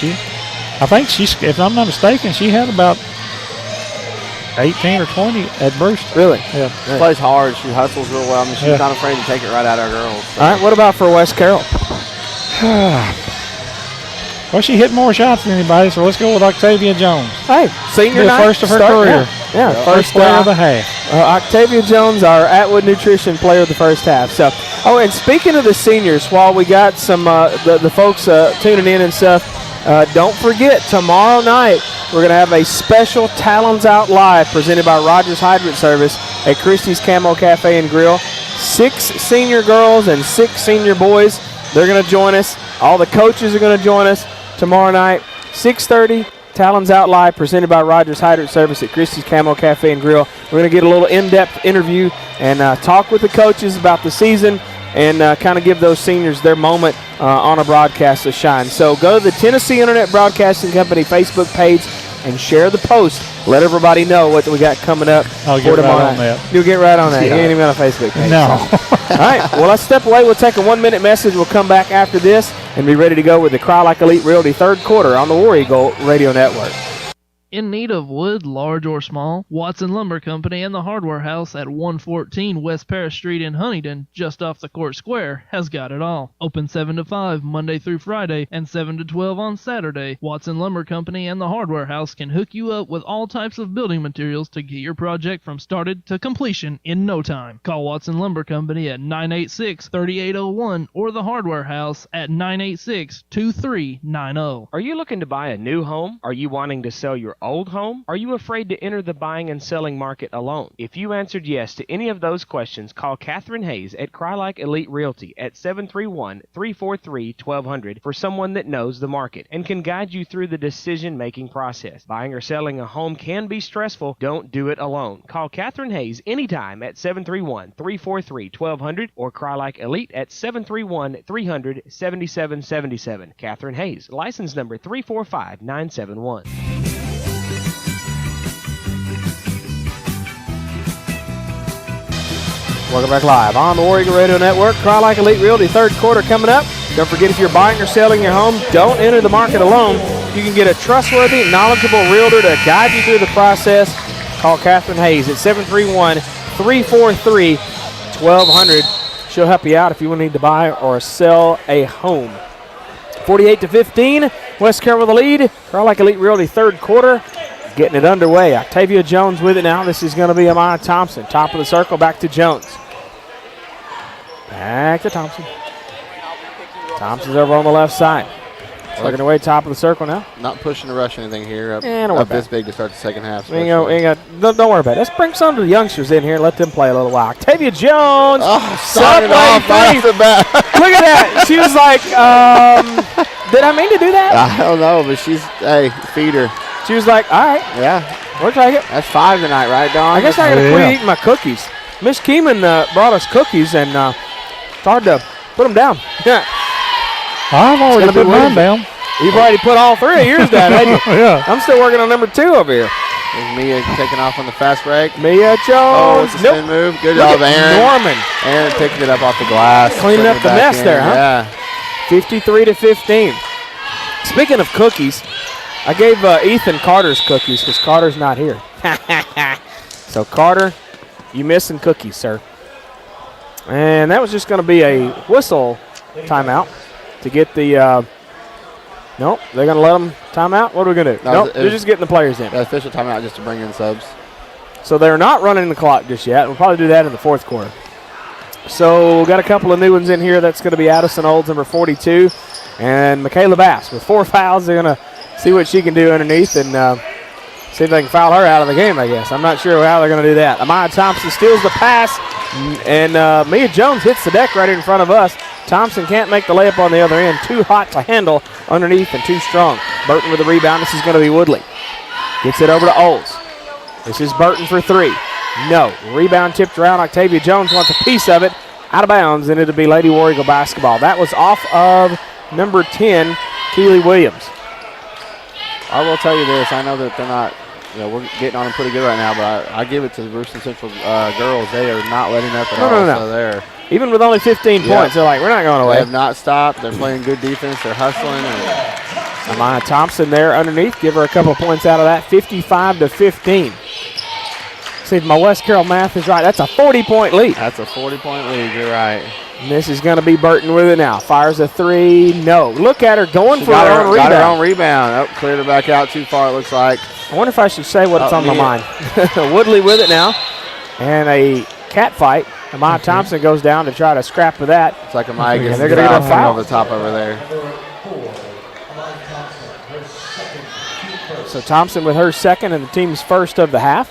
C: I think if I'm not mistaken, she had about 18 or 20 at Bruceton.
B: Really?
C: Yeah.
T: She plays hard. She hustles real well. I mean, she's not afraid to take it right out of her girls. So.
B: All right, what about for West Carroll?
C: Well, she hit more shots than anybody, so let's go with Octavia Jones.
B: Hey, senior night.
C: First of her career.
B: Yeah,
C: first player of the half.
B: Octavia Jones, our Atwood Nutrition player of the first half. So, and speaking of the seniors, while we got some the folks tuning in and stuff, don't forget, tomorrow night we're going to have a special Talons Out Live presented by Rogers Hydrant Service at Christie's Camo Cafe and Grill. 6 senior girls and 6 senior boys. They're going to join us. All the coaches are going to join us tomorrow night, 6:30. Talons Out Live presented by Rogers Hydrant Service at Christie's Camo Cafe and Grill. We're going to get a little in-depth interview and talk with the coaches about the season and kind of give those seniors their moment on a broadcast to shine. So go to the Tennessee Internet Broadcasting Company Facebook page and share the post. Let everybody know what we got coming up
C: I'll
B: for
C: get
B: tomorrow
C: right on
B: night.
C: that.
B: You'll get right on that.
C: Yeah.
B: You ain't even on a Facebook page.
C: No.
B: All right. Well, let's step away. We'll take a 1-minute message. We'll come back after this and be ready to go with the Cry Like Elite Realty third quarter on the War Eagle Radio Network.
G: In need of wood, large or small? Watson Lumber Company and the Hardware House at 114 West Paris Street in Huntington, just off the Court Square, has got it all. Open 7 to 5 Monday through Friday and 7 to 12 on Saturday. Watson Lumber Company and the Hardware House can hook you up with all types of building materials to get your project from started to completion in no time. Call Watson Lumber Company at 986-3801 or the Hardware House at 986-2390.
A: Are you looking to buy a new home? Are you wanting to sell your old home? Are you afraid to enter the buying and selling market alone? If you answered yes to any of those questions, call Catherine Hayes at Cry Like Elite Realty at 731-343-1200 for someone that knows the market and can guide you through the decision-making process. Buying or selling a home can be stressful. Don't do it alone. Call Catherine Hayes anytime at 731-343-1200 or Cry Like Elite at 731-300-7777. Catherine Hayes, license number 345971.
B: Welcome back live on the War Eagle Radio Network. Cry Like Elite Realty third quarter coming up. Don't forget, if you're buying or selling your home, don't enter the market alone. You can get a trustworthy, knowledgeable realtor to guide you through the process. Call Catherine Hayes at 731-343-1200. She'll help you out if you need to buy or sell a home. 48-15, West Carroll with the lead. Cry Like Elite Realty third quarter. Getting it underway. Octavia Jones with it now. This is going to be Amaya Thompson. Top of the circle, back to Jones. Back to Thompson. Thompson's over on the left side. Working away, top of the circle now.
T: Not pushing to rush anything here. Up this big to start the second half.
B: Don't worry about it. Let's bring some of the youngsters in here and let them play a little while. Octavia Jones.
T: Started off right off the bat.
B: Look at that. She was like, did I mean to do that?
T: I don't know, but feed her.
B: She was like, all right.
T: Yeah.
B: We'll take it.
T: That's 5 tonight, right, Don?
B: I guess I got to quit eating my cookies. Miss Keeman brought us cookies, and it's hard to put them down. Yeah.
C: I've already put mine down.
B: You've already put all 3 of yours down, haven't you?
C: Yeah.
B: I'm still working on number 2 over here.
T: There's Mia taking off on the fast break.
B: Mia Jones.
T: Oh, it's a spin move. Good
B: Look
T: job,
B: at
T: Aaron.
B: Norman.
T: Aaron picking it up off the glass.
B: Cleaning up the mess there, huh?
T: Yeah.
B: 53-15. Speaking of cookies, I gave Ethan Carter's cookies because Carter's not here. So, Carter, you missing cookies, sir. And that was just going to be a whistle timeout to get the nope, they're going to let them timeout? What are we going to do? Nope, they're just getting the players in.
T: The official timeout just to bring in subs.
B: So they're not running the clock just yet. We'll probably do that in the fourth quarter. So we've got a couple of new ones in here. That's going to be Addison Olds, number 42, and Michaela Bass. With 4 fouls, they're going to see what she can do underneath and see if they can foul her out of the game, I guess. I'm not sure how they're going to do that. Amaya Thompson steals the pass, and Mia Jones hits the deck right in front of us. Thompson can't make the layup on the other end. Too hot to handle underneath and too strong. Burton with the rebound. This is going to be Woodley. Gets it over to Olds. This is Burton for 3. No. Rebound tipped around. Octavia Jones wants a piece of it. Out of bounds, and it'll be Lady War Eagle basketball. That was off of number 10, Keely Williams.
T: I will tell you this. I know that they're not, we're getting on them pretty good right now, but I give it to the Bruceton Central girls. They are not letting up at all.
B: No.
T: So they're,
B: even with only 15 points, they're like, we're not going away.
T: They have not stopped. They're playing good defense. They're hustling.
B: Amaya Thompson there underneath. Give her a couple of points out of that. 55-15. See if my West Carroll math is right. That's a 40-point lead.
T: That's a 40-point lead. You're right.
B: And this is going to be Burton with it now. Fires a 3. No. Look at her going for her own rebound.
T: Got her own rebound. Oh, cleared her back out too far, it looks like.
B: I wonder if I should say what's on my mind. Woodley with it now. And a cat fight. Amaya Thompson goes down to try to scrap with that.
T: It's like Amaya gets
B: they're going to get a foul
T: over the top over there.
B: So Thompson with her second and the team's first of the half.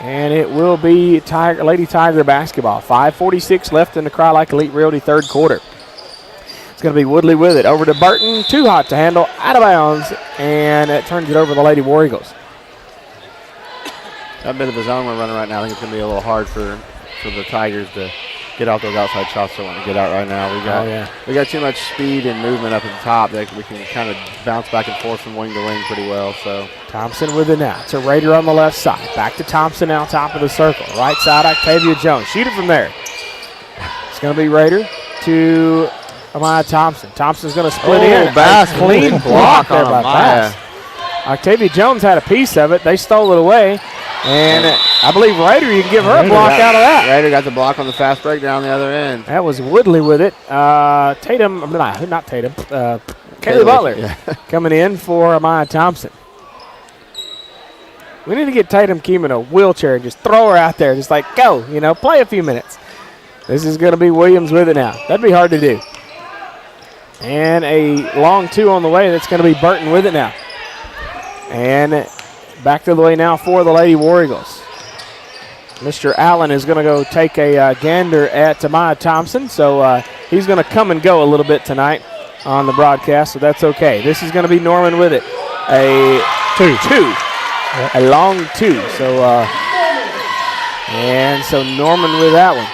B: And it will be Lady Tiger basketball. 5:46 left in the Cry Like Elite Realty third quarter. It's going to be Woodley with it. Over to Burton. Too hot to handle. Out of bounds. And it turns it over to the Lady War Eagles.
T: That bit of the zone we're running right now, I think it's going to be a little hard for the Tigers to get out those outside shots they want to get out right now. We got too much speed and movement up at the top that we can kind of bounce back and forth from wing to wing pretty well. So
B: Thompson with it now. To Rader on the left side. Back to Thompson now, top of the circle. Right side, Octavia Jones. Shoot it from there. It's going to be Rader to Amaya Thompson. Thompson's going to split in.
T: Bass,
B: clean block there by Bass. Octavia Jones had a piece of it. They stole it away. And I believe Rader, you can give her a block out of that.
T: Rader got the block on the fast break down the other end.
B: That was Woodley with it. Tatum, not Tatum, Kaylee Butler coming in for Amaya Thompson. We need to get Tatum Keem in a wheelchair and just throw her out there. Just like, go, play a few minutes. This is going to be Williams with it now. That'd be hard to do. And a long 2 on the way. That's going to be Burton with it now. And back to the way now for the Lady War Eagles. Mr. Allen is going to go take a gander at Amaya Thompson. So he's going to come and go a little bit tonight on the broadcast, so that's okay. This is going to be Norman with it. A 2. Yep. A long 2. So Norman with that one.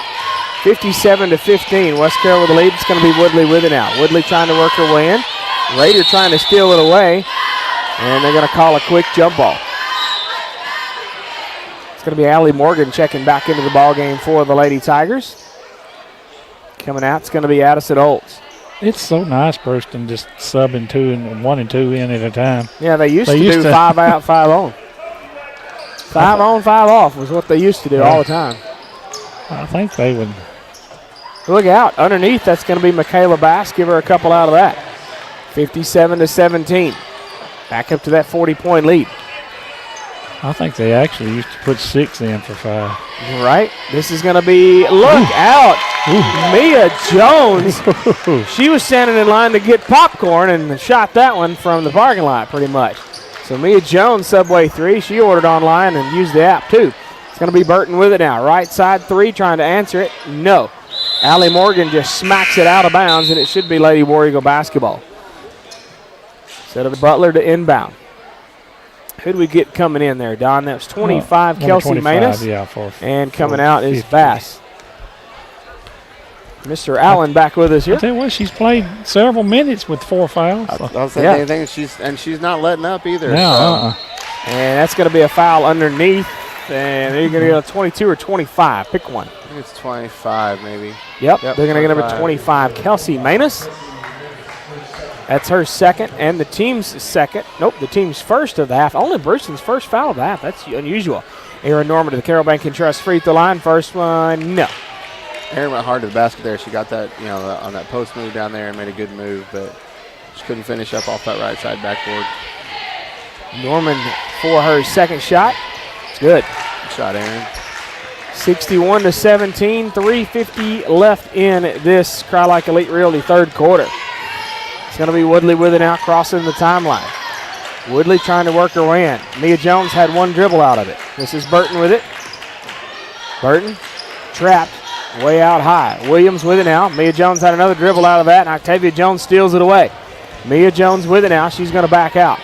B: 57-15. West Carroll with the lead. It's going to be Woodley with it now. Woodley trying to work her way in. Rader trying to steal it away. And they're going to call a quick jump ball. It's going to be Allie Morgan checking back into the ball game for the Lady Tigers. Coming out, it's going to be Addison Olds.
C: It's so nice, Bruceton, just subbing 2 and 1 and 2 in at a time.
B: Yeah, they used to do 5 out, 5 on. 5 on, 5 off was what they used to do all the time.
C: I think they would.
B: Look out. Underneath, that's going to be Michaela Bass. Give her a couple out of that. 57-17. Back up to that 40-point lead.
C: I think they actually used to put 6 in for 5.
B: Right. This is going to be, look out. Mia Jones. She was standing in line to get popcorn and shot that one from the parking lot pretty much. So Mia Jones, Subway 3. She ordered online and used the app too. It's going to be Burton with it now. Right side 3 trying to answer it. No. Allie Morgan just smacks it out of bounds, and it should be Lady War Eagle basketball. Instead of Butler to inbound. Who do we get coming in there, Don? That was 25, Kelsey Manus.
C: Yeah,
B: and coming out is
C: 50.
B: Bass. Mr. Allen back with us here.
C: I tell you what, she's played several minutes with 4 fouls.
T: I'll say anything. She's not letting up either.
C: No,
B: And that's going to be a foul underneath. And they're going to get a 22 or 25. Pick one.
T: I think it's 25 maybe.
B: Yep. They're going to get number 25, Kelsey Manus. That's her second and the team's second. Nope, the team's first of the half. Only Bruceton's first foul of the half. That's unusual. Aaron Norman to the Carroll Bank and Trust free throw line. First one, no.
T: Aaron went hard to the basket there. She got that, on that post move down there and made a good move, but she couldn't finish up off that right side backboard.
B: Norman for her second shot. It's good.
T: Good shot, Aaron.
B: 61-17, 3:50 left in this Cry Like Elite Realty third quarter. It's going to be Woodley with it now, crossing the timeline. Woodley trying to work her way in. Mia Jones had one dribble out of it. This is Burton with it. Burton trapped way out high. Williams with it now. Mia Jones had another dribble out of that, and Octavia Jones steals it away. Mia Jones with it now. She's going to back out.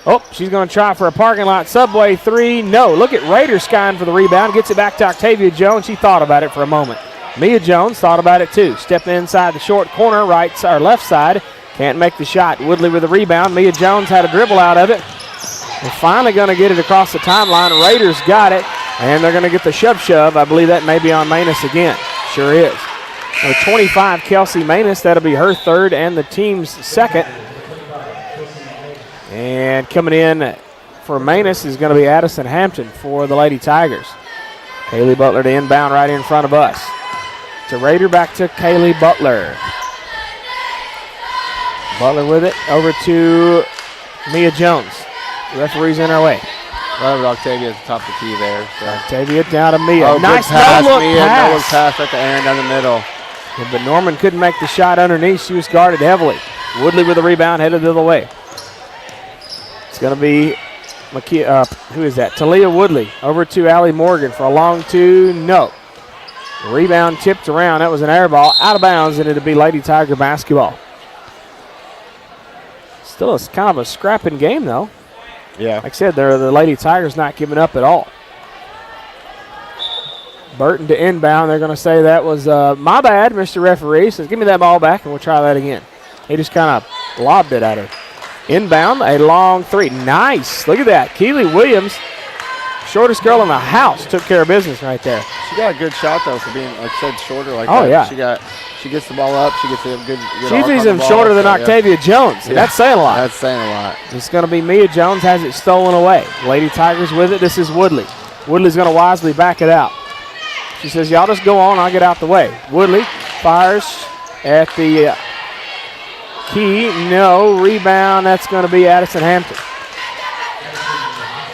B: Oh, she's going to try for a parking lot subway three. No, look at Raiders skying for the rebound. Gets it back to Octavia Jones. She thought about it for a moment. Mia Jones thought about it too. Stepping inside the short corner, right or left side. Can't make the shot. Woodley with the rebound. Mia Jones had a dribble out of it. They're finally going to get it across the timeline. Raiders got it, and they're going to get the shove. I believe that may be on Manus again. Sure is. Number 25, Kelsey Manus. That'll be her third and the team's second. And coming in for Manus is going to be Addison Hampton for the Lady Tigers. Kaylee Butler to inbound right in front of us. To Raider, back to Kaylee Butler. Butler with it, over to Mia Jones. The referee's in her way.
T: Right over Octavia at the top of the key there. So.
B: Octavia down to Mia.
T: Oh,
B: nice
T: pass,
B: no-look
T: Mia.
B: pass.
T: No-look pass right to Aaron down the middle.
B: Yeah, but Norman couldn't make the shot underneath. She was guarded heavily. Woodley with the rebound, headed the other way. It's going to be, who is that? Talia Woodley over to Allie Morgan for a long two. No. The rebound tipped around. That was an air ball out of bounds, and it'll be Lady Tiger basketball. Still, it's kind of a scrapping game, though.
T: Yeah.
B: Like I said, the Lady Tigers not giving up at all. Burton to inbound. They're going to say that was my bad, Mr. Referee. Says, give me that ball back, and we'll try that again. He just kind of lobbed it at her. Inbound, a long three. Nice. Look at that. Keely Williams, shortest girl in the house, took care of business right there.
T: She got a good shot, though, for being, like I said, shorter like
B: that. Oh, yeah.
T: She gets the ball up. She gets a good
B: She's even shorter than Octavia Jones.
T: Yeah.
B: That's saying a lot.
T: That's saying a lot.
B: It's going to be Mia Jones, has it stolen away. Lady Tigers with it. This is Woodley. Woodley's going to wisely back it out. She says, y'all just go on. I'll get out the way. Woodley fires at the key. No. Rebound. That's going to be Addison Hampton.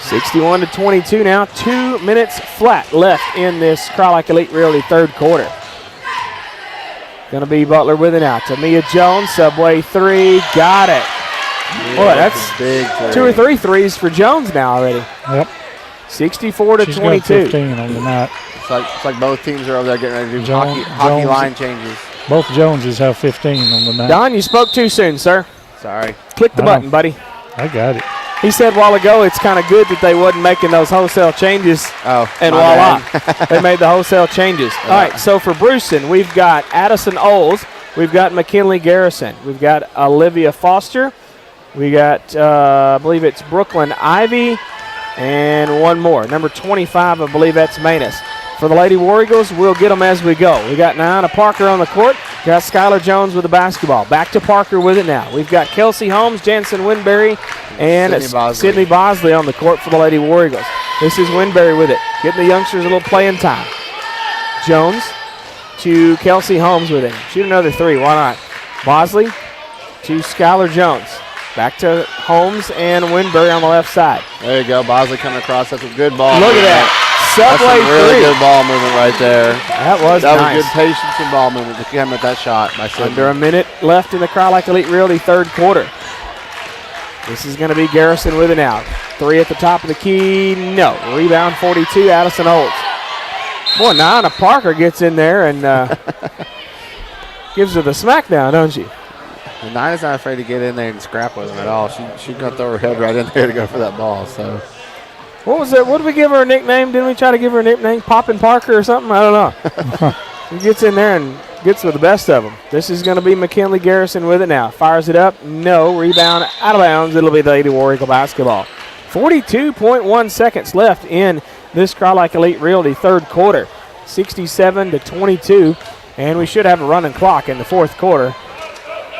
B: 61-22 now. 2 minutes flat left in this Cry Like Elite Realty third quarter. Going to be Butler with it now. To Mia Jones. Subway three. Got it.
T: Yeah,
B: boy, that's
T: big
B: 2 or 3 threes for Jones now already.
C: Yep.
B: 64-22.
C: She's got 15 on the night.
T: It's like both teams are over there getting ready to do hockey
C: Jones,
T: line changes.
C: Both Joneses have 15 on the night.
B: Don, you spoke too soon, sir.
T: Sorry.
B: Click the button, buddy.
C: I got it.
B: He said a while ago it's kind of good that they wasn't making those wholesale changes.
T: Oh,
B: and voila, they made the wholesale changes. All right, so for Bruceton, we've got Addison Oles. We've got McKinley Garrison. We've got Olivia Foster. We got, I believe it's Brooklyn Ivy. And one more. Number 25, I believe that's Manus. For the Lady War Eagles, we'll get them as we go. We got Nana Parker on the court. Got Skylar Jones with the basketball. Back to Parker with it now. We've got Kelsey Holmes, Jansen Winberry, and Sydney Bosley on the court for the Lady War Eagles. This is Winberry with it. Getting the youngsters a little playing time. Jones to Kelsey Holmes with it. Shoot another three. Why not? Bosley to Skylar Jones. Back to Holmes and Winberry on the left side.
T: There you go. Bosley coming across. That's a good ball.
B: Look at that. Subway
T: That's a really good ball movement right there.
B: That was nice.
T: Good patience and ball movement to come at that shot by Sydney.
B: Under a minute left in the Cry Like Elite Realty third quarter. This is going to be Garrison with it now. Three at the top of the key. No. Rebound 42, Addison Olds. Boy, Nana Parker gets in there and gives her the smackdown, don't she?
T: And Nina's not afraid to get in there and scrap with him at all. She's going to throw her head right in there to go for that ball. So,
B: what was it? What did we give her a nickname? Didn't we try to give her a nickname? Poppin' Parker or something? I don't know. He gets in there and gets with the best of them. This is going to be McKinley Garrison with it now. Fires it up. No. Rebound out of bounds. It'll be the Lady War Eagle basketball. 42.1 seconds left in this Crye-Leike Elite Realty third quarter. 67-22. And we should have a running clock in the fourth quarter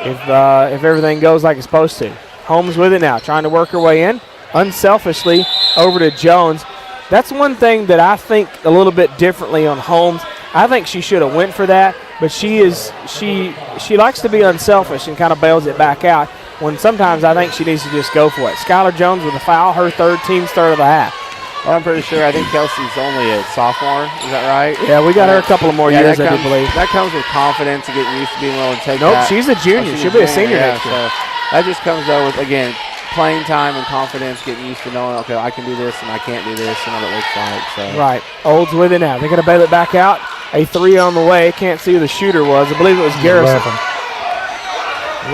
B: if everything goes like it's supposed to. Holmes with it now, trying to work her way in. Unselfishly over to Jones. That's one thing that I think a little bit differently on Holmes. I think she should have went for that, but she likes to be unselfish and kind of bails it back out when sometimes I think she needs to just go for it. Skylar Jones with a foul, her team's third of the half.
T: Well, I'm pretty sure. I think Kelsey's only a sophomore. Is that right?
B: Yeah, we got her a couple of more years, I do believe.
T: That comes with confidence and getting used to being willing to take
B: Nope,
T: that.
B: she's a junior. She'll be a senior next year.
T: So that just comes, though, with, again, playing time and confidence, getting used to knowing, okay, I can do this and I can't do this and what it looks like. So.
B: Right. Olds with it now. They're going to bail it back out. A three on the way. Can't see who the shooter was. I believe it was Garrison. 11.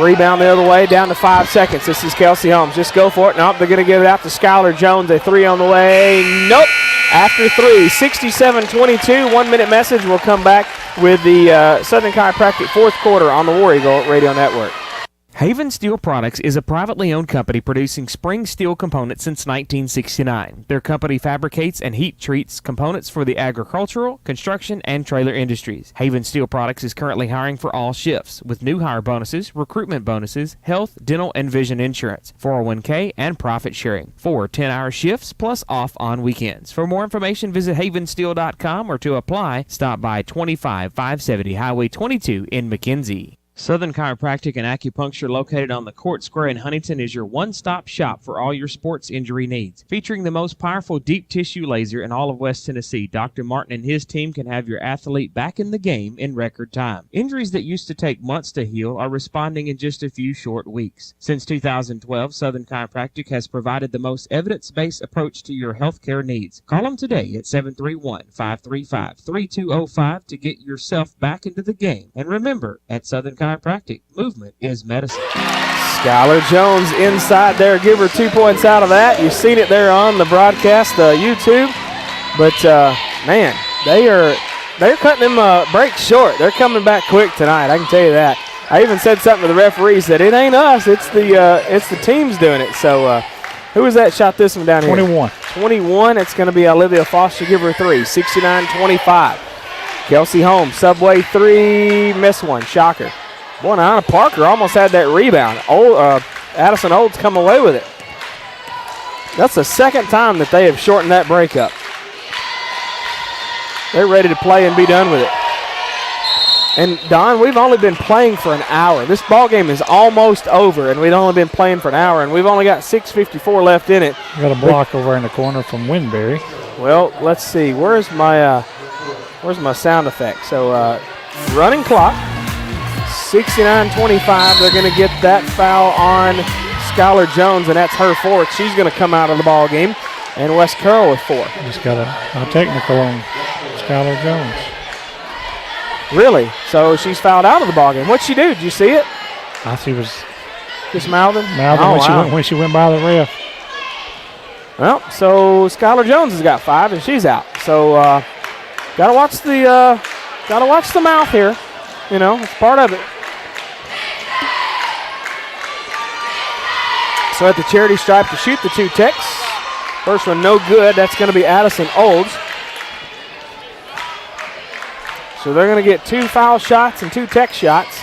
B: Rebound the other way, down to 5 seconds. This is Kelsey Holmes. Just go for it. Nope, they're going to give it out to Skylar Jones. A three on the way. Nope. After three, 67-22. 1 minute message. We'll come back with the Southern Chiropractic fourth quarter on the War Eagle Radio Network.
A: Haven Steel Products is a privately owned company producing spring steel components since 1969. Their company fabricates and heat treats components for the agricultural, construction, and trailer industries. Haven Steel Products is currently hiring for all shifts with new hire bonuses, recruitment bonuses, health, dental, and vision insurance, 401k, and profit sharing. 4 10-hour shifts plus off on weekends. For more information, visit havensteel.com or to apply, stop by 25570 Highway 22 in McKenzie. Southern Chiropractic and Acupuncture, located on the Court Square in Huntington, is your one-stop shop for all your sports injury needs. Featuring the most powerful deep tissue laser in all of West Tennessee, Dr. Martin and his team can have your athlete back in the game in record time. Injuries that used to take months to heal are responding in just a few short weeks. Since 2012, Southern Chiropractic has provided the most evidence-based approach to your healthcare needs. Call them today at 731-535-3205 to get yourself back into the game. And remember, at Southern Chiropractic, movement is medicine.
B: Skylar Jones inside there. Give her 2 points out of that. You've seen it there on the broadcast, YouTube. But, man, they're cutting them breaks short. They're coming back quick tonight, I can tell you that. I even said something to the referees that it ain't us. It's the teams doing it. So, who was that shot this one down here?
C: 21.
B: 21. It's going to be Olivia Foster. Give her 3. 69-25. Kelsey Holmes, Subway 3. Miss one. Shocker. Boy, Anna Parker almost had that rebound. Addison Olds come away with it. That's the second time that they have shortened that breakup. They're ready to play and be done with it. And, Don, we've only been playing for an hour. This ball game is almost over, and we've only been playing for an hour, and we've only got 6:54 left in it.
C: Got a block over in the corner from Winberry.
B: Well, let's see. Where's my sound effect? So, running clock. 69-25. They're going to get that foul on Skylar Jones, and that's her fourth. She's going to come out of the ball game, and West Carroll with 4.
C: Just got a technical on Skylar Jones.
B: Really? So she's fouled out of the ball game. What'd she do? Did you see it?
C: I see was
B: just mouthing
C: when she went by the ref.
B: Well, so Skylar Jones has got 5, and she's out. So gotta watch the mouth here. You know, it's part of it. So at the charity stripe to shoot the 2 techs. First one no good. That's going to be Addison Olds. So they're going to get 2 foul shots and 2 tech shots.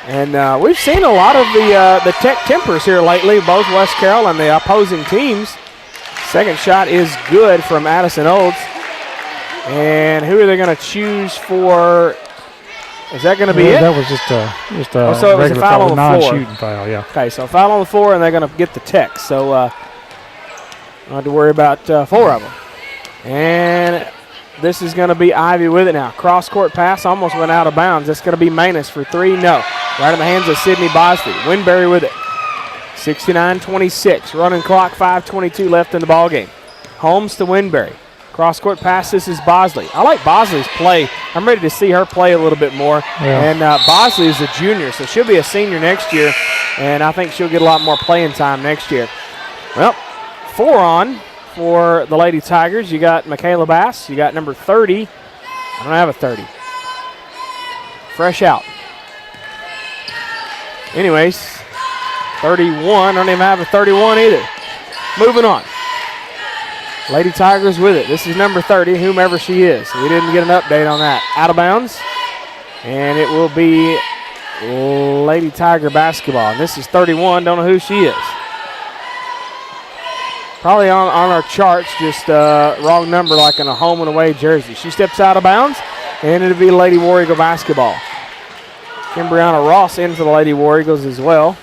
B: And we've seen a lot of the tech tempers here lately, both West Carroll and the opposing teams. Second shot is good from Addison Olds. And who are they going to choose for? Is that going to be it?
C: That was just a
B: so it was a foul on the floor.
C: Non-shooting foul, yeah.
B: Okay, so foul on the floor, and they're going to get the tech. So I don't have to worry about 4 of them. And this is going to be Ivy with it now. Cross-court pass almost went out of bounds. That's going to be Manus for 3. No. Right in the hands of Sydney Bosley. Winberry with it. 69-26. Running clock, 5:22 left in the ballgame. Holmes to Winberry. Cross-court pass, this is Bosley. I like Bosley's play. I'm ready to see her play a little bit more.
C: Yeah.
B: And Bosley is a junior, so she'll be a senior next year, and I think she'll get a lot more playing time next year. Well, 4 on for the Lady Tigers. You got Michaela Bass. You got number 30. I don't have a 30. fresh out. Anyways, 31. Don't even have a 31 either. Moving on. Lady Tigers with it. This is number 30, whomever she is. We didn't get an update on that. Out of bounds. And it will be Lady Tiger basketball. And this is 31. Don't know who she is. Probably on our charts, just wrong number like in a home and away jersey. She steps out of bounds, and it'll be Lady War Eagle basketball. Kimbriana Ross in for the Lady War Eagles as well.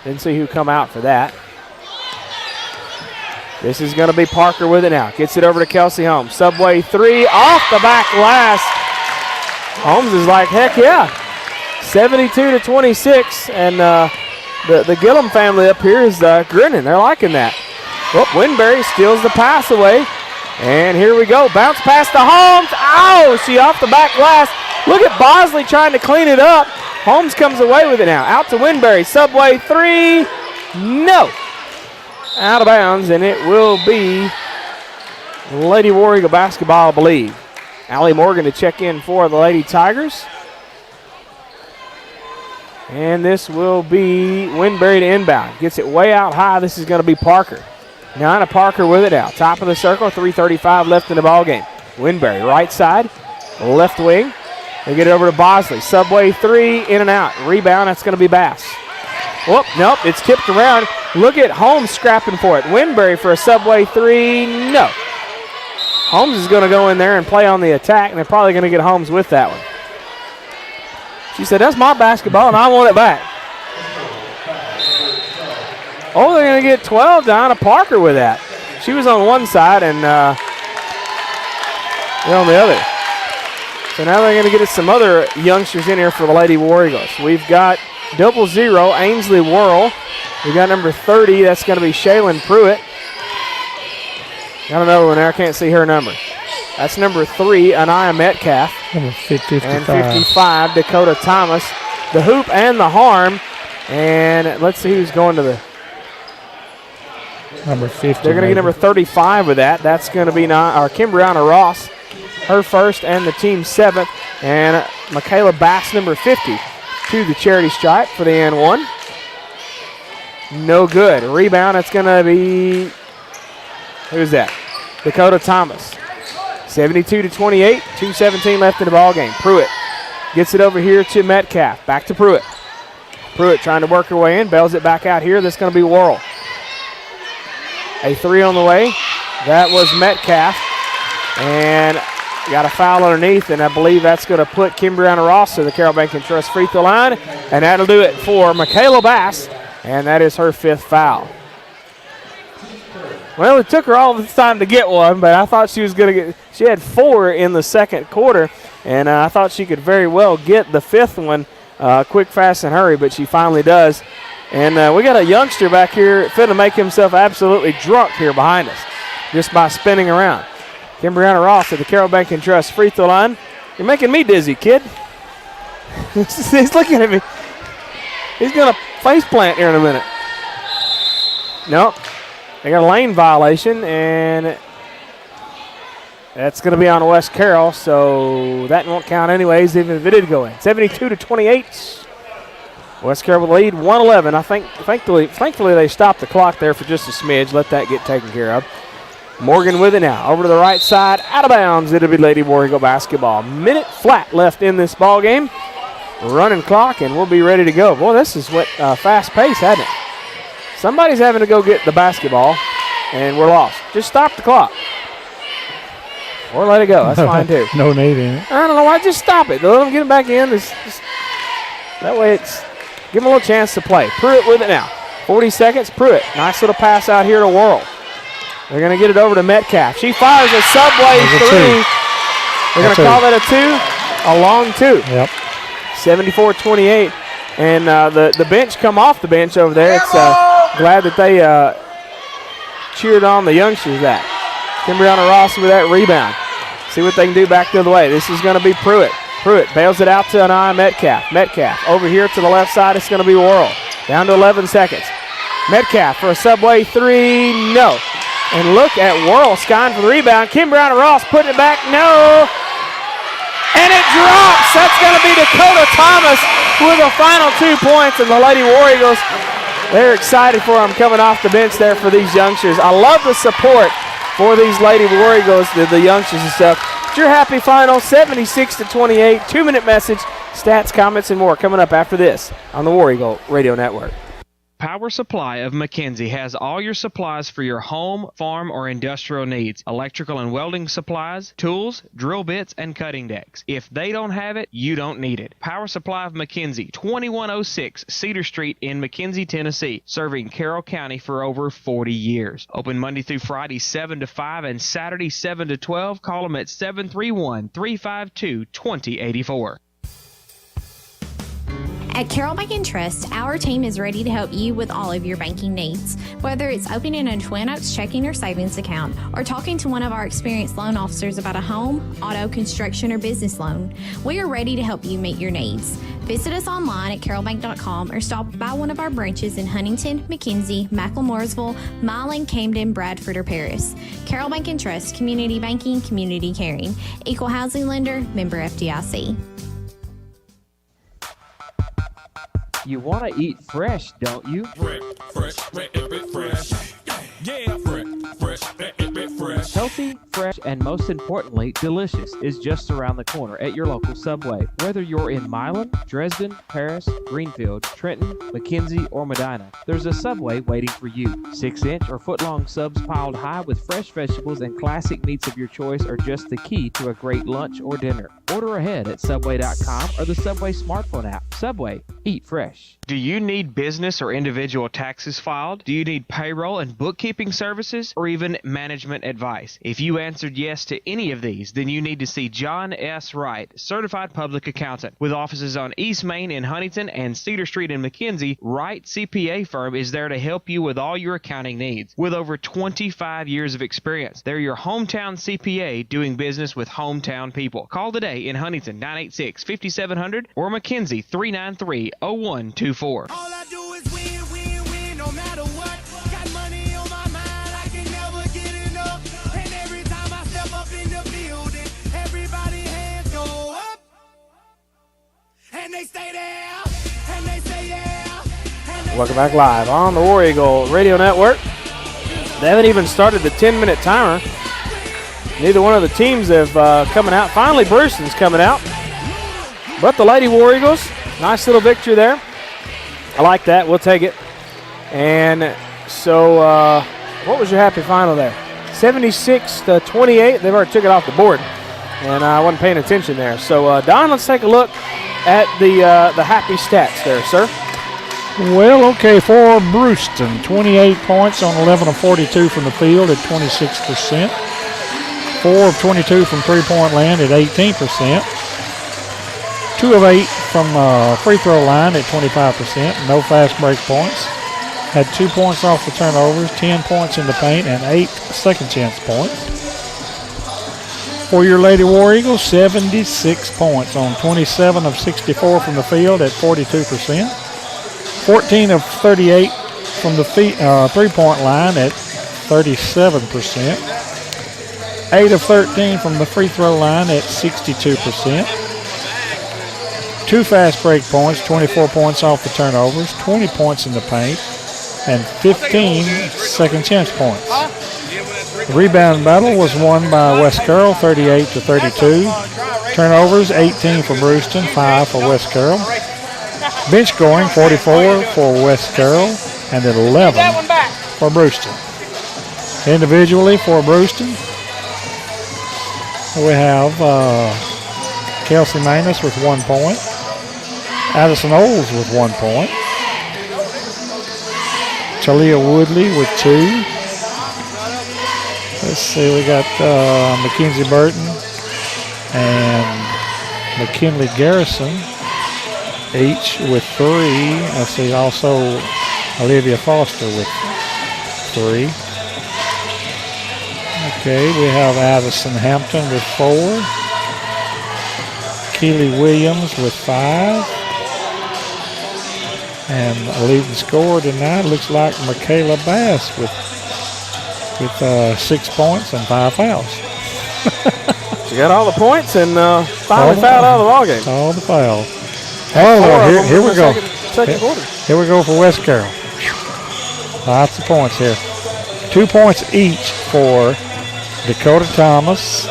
B: Didn't see who come out for that. This is going to be Parker with it now. Gets it over to Kelsey Holmes. Subway 3 off the back glass. Holmes is like, heck yeah. 72-26, and the Gillum family up here is grinning. They're liking that. Well, Winberry steals the pass away. And here we go. Bounce pass to Holmes. Ow! She off the back glass. Look at Bosley trying to clean it up. Holmes comes away with it now. Out to Winberry. Subway 3. No. Out of bounds, and it will be Lady War Eagle basketball, I believe. Allie Morgan to check in for the Lady Tigers. And this will be Winberry to inbound. Gets it way out high. This is going to be Parker. Now Parker with it now. Top of the circle, 3:35 left in the ball game. Winberry, right side, left wing. They get it over to Bosley. Subway 3, in and out. Rebound, that's going to be Bass. Whoop, nope, it's tipped around. Look at Holmes scrapping for it. Winberry for a Subway 3, no. Holmes is going to go in there and play on the attack, and they're probably going to get Holmes with that one. She said, that's my basketball, and I want it back. Oh, they're going to get 12 down to Parker with that. She was on one side and they're on the other. So now they're going to get some other youngsters in here for the Lady War Eagles. We've got 00, Ainsley Worrell. We've got number 30, that's going to be Shaylin Pruitt. Got another one there, I can't see her number. That's number 3, Anaya Metcalf.
C: Number 55.
B: And 55, Dakota Thomas. The hoop and the harm. And let's see who's going to the...
C: Number 50.
B: They're going to get number 35 with that. That's going to be Kimbriana Ross, her first and the team 7th. And Michaela Bass, number 50, to the charity stripe for the N1. No good. Rebound, it's going to be... Who's that? Dakota Thomas. 72-28, 2:17 left in the ball game. Pruitt gets it over here to Metcalf. Back to Pruitt. Pruitt trying to work her way in. Bails it back out here. This is going to be Worrell. A 3 on the way. That was Metcalf. And got a foul underneath, and I believe that's going to put Kimbriana Ross to the Carroll Bank and Trust free throw line. And that'll do it for Michaela Bass. And that is her 5th foul. Well, it took her all this time to get one, but I thought she was going to get – she had 4 in the second quarter, and I thought she could very well get the 5th one quick, fast, and hurry, but she finally does. And we got a youngster back here finna make himself absolutely drunk here behind us just by spinning around. Kimbriana Ross at the Carroll Bank and Trust free throw line. You're making me dizzy, kid. He's looking at me. He's going to face plant here in a minute. Nope. They got a lane violation, and that's going to be on West Carroll, so that won't count anyways, even if it did go in. 72-28. West Carroll will lead 111. I think, thankfully, they stopped the clock there for just a smidge. Let that get taken care of. Morgan with it now. Over to the right side, out of bounds. It'll be Lady War Eagle basketball. Minute flat left in this ball game. Running clock, and we'll be ready to go. Boy, this is what fast pace, hasn't it? Somebody's having to go get the basketball, and we're lost. Just stop the clock. Or let it go. That's fine, too.
C: No need in it.
B: I don't know why. Just stop it. Let them get it back in. That way it's – give them a little chance to play. Pruitt with it now. 40 seconds. Pruitt. Nice little pass out here to Worrell. They're going to get it over to Metcalf. She fires a Subway 3. They're going to call that a 2. A long 2.
C: Yep.
B: 74-28. And the bench come off the bench over there. It's glad that they cheered on the youngsters that. Kimbriana Ross with that rebound. See what they can do back the other way. This is going to be Pruitt. Pruitt bails it out to Anaya Metcalf. Metcalf over here to the left side. It's going to be Worrell. Down to 11 seconds. Metcalf for a Subway 3. No. And look at Worrell skying for the rebound. Kimbriana Ross putting it back. No. And it drops. That's going to be Dakota Thomas with the final 2 points, and the Lady War Eagles, they're excited for them coming off the bench there for these youngsters. I love the support for these Lady War Eagles, the youngsters and stuff. It's your happy final, 76-28, 2-minute message, stats, comments, and more coming up after this on the War Eagle Radio Network.
A: Power Supply of McKenzie has all your supplies for your home, farm, or industrial needs. Electrical and welding supplies, tools, drill bits, and cutting decks. If they don't have it, you don't need it. Power Supply of McKenzie, 2106 Cedar Street in McKenzie, Tennessee, serving Carroll County for over 40 years. Open Monday through Friday 7 to 5 and Saturday 7 to 12. Call them at 731-352-2084.
H: At Carroll Bank & Trust, our team is ready to help you with all of your banking needs. Whether it's opening a Twin Oaks checking or savings account or talking to one of our experienced loan officers about a home, auto, construction, or business loan, we are ready to help you meet your needs. Visit us online at carrollbank.com or stop by one of our branches in Huntington, McKenzie, Macklemooresville, Milan, Camden, Bradford, or Paris. Carroll Bank & Trust, community banking, community caring. Equal housing lender, member FDIC.
A: You want to eat fresh, don't you?
J: Fresh, yeah, fresh,
A: Healthy, fresh, and most importantly, delicious is just around the corner at your local Subway. Whether you're in Milan, Dresden, Paris, Greenfield, Trenton, McKenzie, or Medina, there's a Subway waiting for you. 6-inch or foot-long subs piled high with fresh vegetables and classic meats of your choice are just the key to a great lunch or dinner. Order ahead at Subway.com or the Subway smartphone app. Subway, eat fresh. Do you need business or individual taxes filed? Do you need payroll and bookkeeping services or even management advice? If you answered yes to any of these, then you need to see John S. Wright, Certified Public Accountant. With offices on East Main in Huntington and Cedar Street in McKenzie, Wright CPA Firm is there to help you with all your accounting needs. With over 25 years of experience, they're your hometown CPA doing business with hometown people. Call today in Huntington, 986-5700 or McKenzie, 393-0124.
J: All I do is win, win, win, no matter what. Got money on my mind, I can never get enough. And every time I step up in the building, everybody hands go up. And they stay there, and they say yeah.
B: Welcome back live on the War Eagle Radio Network. They haven't even started the 10-minute timer. Neither one of the teams have coming out. Finally, Bruceton's coming out. But the Lady War Eagles, nice little victory there. I like that. We'll take it. And so what was your happy final there? 76-28. They've already took it off the board. And I wasn't paying attention there. So, Don, let's take a look at the happy stats there, sir.
C: Well, okay, for Bruceton, 28 points on 11 of 42 from the field at 26%. 4 of 22 from three-point land at 18%. 2 of 8 from free throw line at 25%. No fast break points. Had 2 points off the turnovers, 10 points in the paint, and 8 second chance points. For your Lady War Eagles, 76 points on 27 of 64 from the field at 42%. 14 of 38 from the three-point line at 37%. 8 of 13 from the free throw line at 62%. 2 fast break points, 24 points off the turnovers, 20 points in the paint, and 15 second chance points. The rebound battle was won by West Carroll, 38-32. Turnovers, 18 for Bruceton, 5 for West Carroll. Bench scoring, 44 for West Carroll, and 11 for Bruceton. Individually for Bruceton, we have Kelsey Manus with 1 point. Addison Oles with 1 point. Talia Woodley with 2. Let's see, we got Mackenzie Burton and McKinley Garrison each with 3. I see also Olivia Foster with 3. Okay, we have Addison Hampton with 4. Keely Williams with 5. And leading scorer tonight looks like Michaela Bass with 6 points and 5 fouls.
B: She got all the points and finally fouled out of the ball game.
C: All the fouls. Oh, here we go.
B: Second quarter.
C: Here we go for West Carroll. Lots of points here. 2 points each for Dakota Thomas.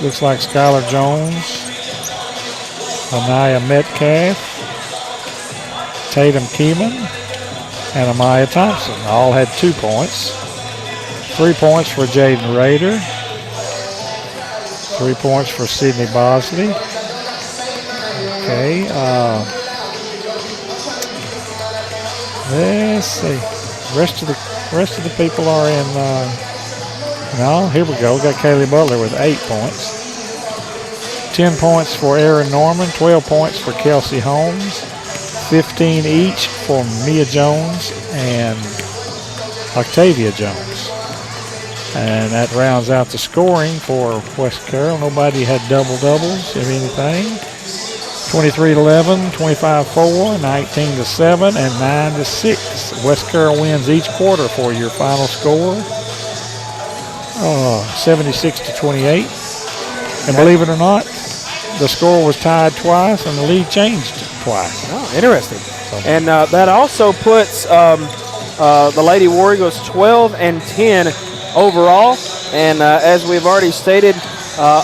C: Looks like Skylar Jones. Anaya Metcalf. Tatum Keeman. And Amaya Thompson. All had 2 points. 3 points for Jaden Rader. 3 points for Sydney Bosley. Okay. Let's see. Rest of the people are in. No, here we go. Got Kaylee Butler with 8 points. 10 points for Aaron Norman. 12 points for Kelsey Holmes. 15 each for Mia Jones and Octavia Jones. And that rounds out the scoring for West Carroll. Nobody had double-doubles, if anything. 23-11, 25-4, 19-7, and 9-6. West Carroll wins each quarter for your final score. 76-28. And believe it or not, the score was tied twice and the lead changed twice.
B: Oh, interesting. And that also puts the Lady War Eagles 12-10 overall. And as we've already stated,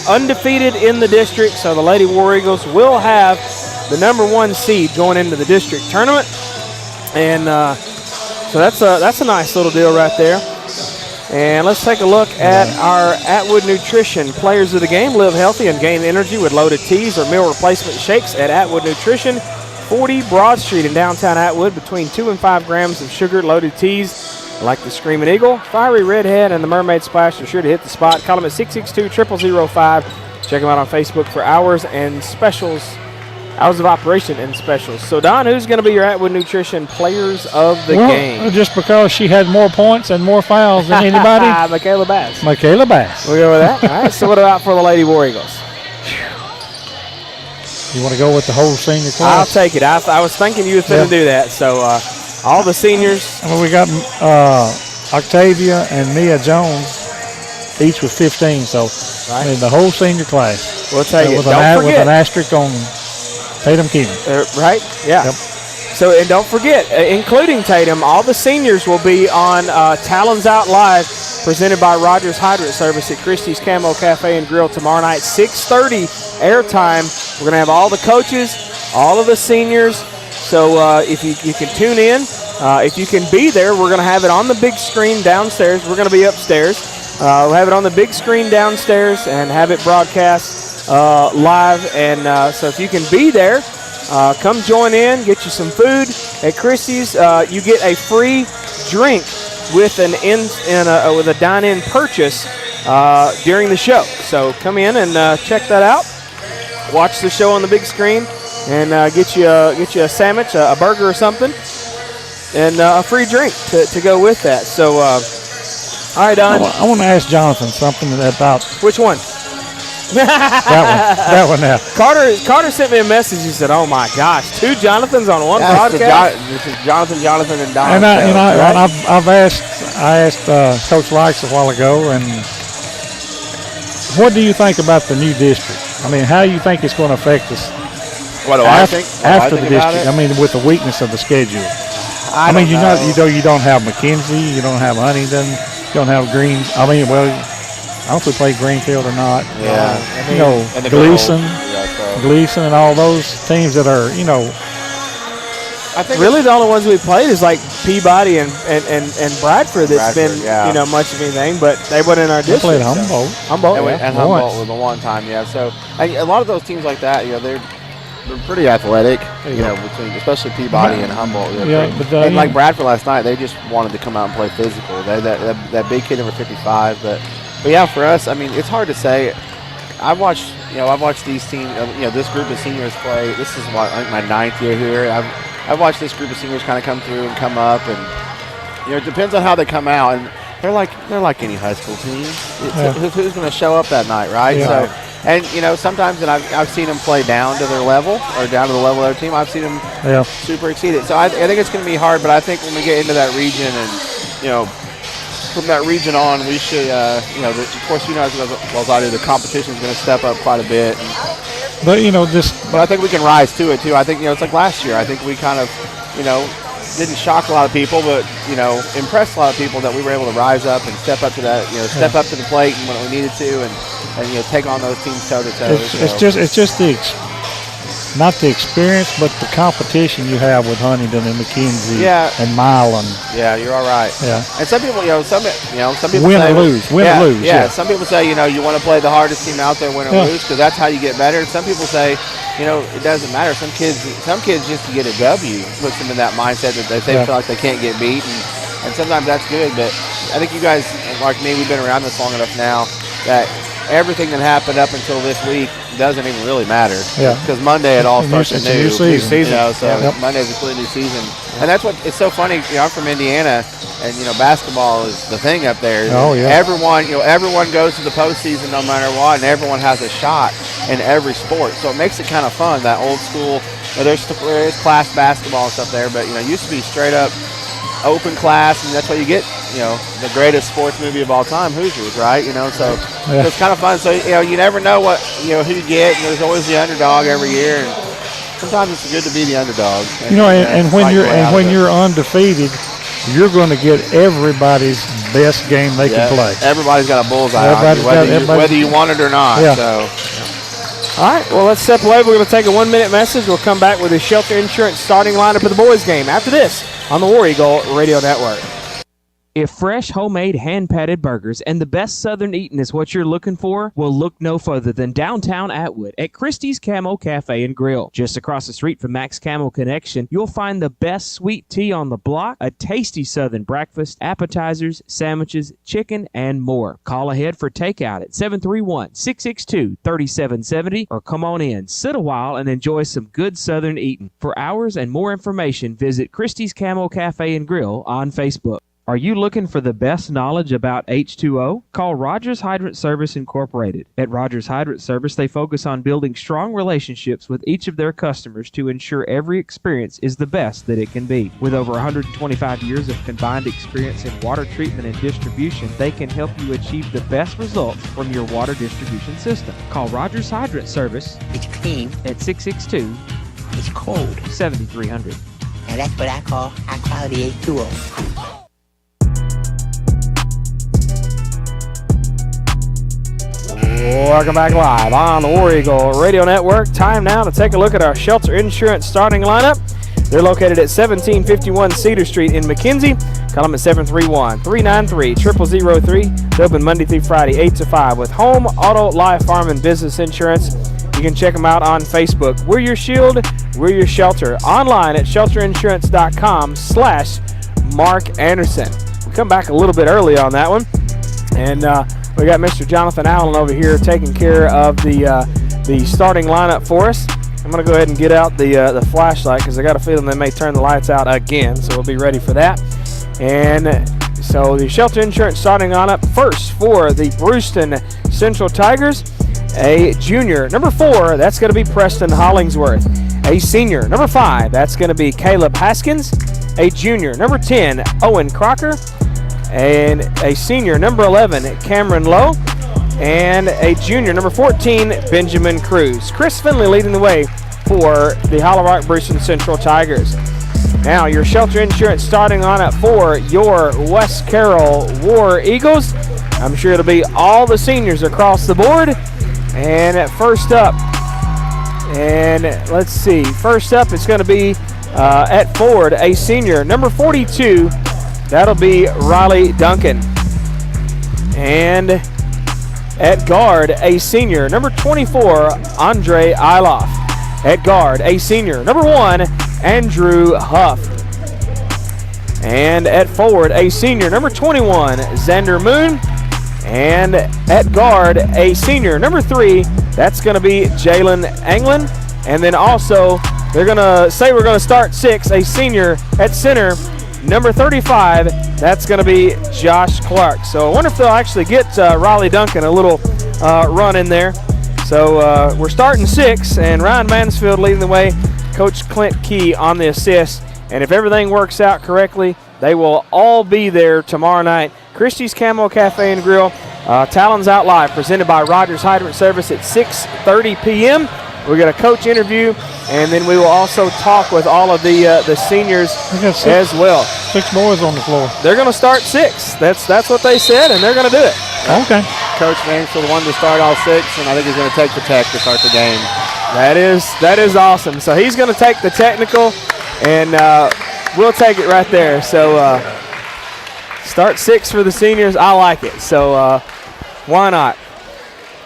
B: undefeated in the district, so the Lady War Eagles will have the number 1 seed going into the district tournament. And so that's a nice little deal right there. And let's take a look at our Atwood Nutrition players of the game. Live healthy and gain energy with loaded teas or meal replacement shakes at Atwood Nutrition. 40 Broad Street in downtown Atwood. Between 2 and 5 grams of sugar loaded teas like the Screaming Eagle, Fiery Redhead, and the Mermaid Splash are sure to hit the spot. Call them at 662-0005. Check them out on Facebook for hours and specials. Hours of operation and specials. So, Don, who's going to be your Atwood Nutrition players of the game?
C: Just because she had more points and more fouls than anybody.
B: Michaela Bass.
C: Michaela Bass.
B: We'll go with that. All right, so what about for the Lady War Eagles?
C: You want to go with the whole senior class?
B: I'll take it. I was thinking you was going to do that. So, all the seniors.
C: I mean, we got Octavia and Mia Jones, each with 15. So, I mean, the whole senior class.
B: We'll take it.
C: With an asterisk on Tatum Keeman.
B: Right? Yeah. Yep. So, and don't forget, including Tatum, all the seniors will be on Talons Out Live, presented by Rogers Hydrant Service at Christie's Camo Cafe and Grill tomorrow night, 6:30 airtime. We're going to have all the coaches, all of the seniors. So if you can tune in, if you can be there, we're going to have it on the big screen downstairs. We're going to be upstairs. We'll have it on the big screen downstairs and have it broadcast live. And so if you can be there, come join in, get you some food at Christie's. You get a free drink with with a dine-in purchase during the show. So come in and check that out. Watch the show on the big screen and get you a sandwich, a burger or something, and a free drink to go with that. So, all right, Don.
C: I want to ask Jonathan something about.
B: Which one?
C: That one now.
B: Carter sent me a message. He said, "Oh my gosh, 2 Jonathans on one broadcast."
T: This is Jonathan, and Don.
C: And I asked Coach Likes a while ago, and what do you think about the new district? I mean, how do you think it's going to affect us?
T: What do I think?
C: After the district, I mean, with the weakness of the schedule. I mean, you don't have McKenzie, you don't have Huntington, you don't have Green. I mean, well, I don't know if we play Greenfield or not.
T: Yeah.
C: And Gleason and all those teams that are,
T: I think
B: really the only ones we played is like Peabody and Bradford that's been much of anything, but they weren't in our district.
C: They played Humboldt.
T: And Humboldt was the one time, yeah. So a lot of those teams like that, they're pretty athletic, between especially Peabody and Humboldt. And like Bradford last night, they just wanted to come out and play physical. That big kid number 55, but yeah, for us, I mean, it's hard to say. I've watched these teams, this group of seniors play. This is I think my 9th year here. I've watched this group of seniors kind of come through and come up, and it depends on how they come out. And they're like any high school team. Who's going to show up that night, right?
C: Yeah.
T: So, and sometimes, and I've seen them play down to their level or down to the level of their team. I've seen them super exceed it. So I think it's going to be hard, but I think when we get into that region and from that region on, we should, of course, as well as I do, the competition is going to step up quite a bit.
C: But,
T: But I think we can rise to it, too. I think, it's like last year. I think we kind of, didn't shock a lot of people, but, impressed a lot of people that we were able to rise up and step up to that, step up to the plate when we needed to and take on those teams toe-to-toe.
C: It's just not the experience, but the competition you have with Huntington and McKenzie and Milan.
T: Yeah, you're all right.
C: Yeah.
T: And some people, some people
C: win
T: say,
C: or lose.
T: Yeah. Some people say, you want to play the hardest team out there, win or lose, because that's how you get better. And some people say, it doesn't matter. Some kids just to get a W puts them in that mindset that they feel like they can't get beat, and sometimes that's good. But I think you guys, like me, we've been around this long enough now that everything that happened up until this week doesn't even really matter.
C: Yeah.
T: Because Monday it all starts a new
C: season.
T: So Monday's a completely new season. And that's what it's so funny. I'm from Indiana, and basketball is the thing up there.
C: Oh yeah.
T: Everyone goes to the postseason no matter what, and everyone has a shot in every sport. So it makes it kind of fun. That old school. There's class basketball and stuff there, but it used to be straight up open class, and that's what you get. The greatest sports movie of all time, Hoosiers, right? So it's kind of fun. So you never know who you get, and there's always the underdog every year, and sometimes it's good to be the underdog.
C: And when you're undefeated, you're going to get everybody's best game they can play.
T: Everybody's got a bullseye on you, whether you want it or not.
C: Yeah.
T: So.
B: All right, well, let's step away. We're going to take a 1-minute message. We'll come back with the Shelter Insurance starting lineup of the boys' game after this on the War Eagle Radio Network.
A: If fresh, homemade, hand-patted burgers and the best Southern eating is what you're looking for, well, look no further than downtown Atwood at Christie's Camo Cafe and Grill. Just across the street from Max Camo Connection, you'll find the best sweet tea on the block, a tasty Southern breakfast, appetizers, sandwiches, chicken, and more. Call ahead for takeout at 731-662-3770 or come on in, sit a while, and enjoy some good Southern eating. For hours and more information, visit Christie's Camo Cafe and Grill on Facebook. Are you looking for the best knowledge about H2O? Call Rogers Hydrant Service Incorporated. At Rogers Hydrant Service, they focus on building strong relationships with each of their customers to ensure every experience is the best that it can be. With over 125 years of combined experience in water treatment and distribution, they can help you achieve the best results from your water distribution system. Call Rogers Hydrant Service.
I: It's clean.
A: At 662.
I: It's cold.
A: 7300.
I: And that's what I call high-quality H2O.
B: Welcome back live on the War Eagle Radio Network. Time now to take a look at our Shelter Insurance starting lineup. They're located at 1751 Cedar Street in McKenzie. Call them at 731-393-0003. They're open Monday through Friday, 8 to 5 with home, auto, life, farm, and business insurance. You can check them out on Facebook. We're your shield, we're your shelter. Online at shelterinsurance.com/Mark Anderson. We come back a little bit early on that one. And we got Mr. Jonathan Allen over here taking care of the starting lineup for us. I'm going to go ahead and get out the flashlight because I got a feeling they may turn the lights out again, so we'll be ready for that. And so the Shelter Insurance starting lineup first for the Bruceton Central Tigers. A junior, number 4, that's going to be Preston Hollingsworth. A senior, number 5, that's going to be Caleb Haskins. A junior, number 10, Owen Crocker. And a senior, number 11, Cameron Lowe. And a junior, number 14, Benjamin Cruz. Chris Finley leading the way for the Hollow Rock Bruceton Central Tigers. Now your Shelter Insurance starting on at 4, your West Carroll War Eagles. I'm sure it'll be all the seniors across the board. And at first up, and let's see, first up it's going to be at forward, a senior, number 42, that'll be Riley Duncan. And at guard, a senior, number 24, Andre Iloff. At guard, a senior, number 1, Andrew Huff. And at forward, a senior, number 21, Xander Moon. And at guard, a senior, number 3, that's going to be Jalen Anglin. And then also, they're going to say we're going to start 6, a senior at center, number 35, that's going to be Josh Clark. So I wonder if they'll actually get Riley Duncan a little run in there. So we're starting 6, and Ryan Mansfield leading the way. Coach Clint Key on the assist. And if everything works out correctly, they will all be there tomorrow night. Christie's Camo Cafe and Grill. Talons Out Live, presented by Rogers Hydrant Service at 6:30 p.m. We're going to coach interview, and then we will also talk with all of the seniors as well.
C: 6 boys on the floor.
B: They're going to start 6. That's what they said, and they're going to do it.
C: Okay.
T: Coach Mansfield wanted to start all 6, and I think he's going to take the tech to start the game.
B: That is awesome. So he's going to take the technical, and we'll take it right there. So start 6 for the seniors. I like it. So why not?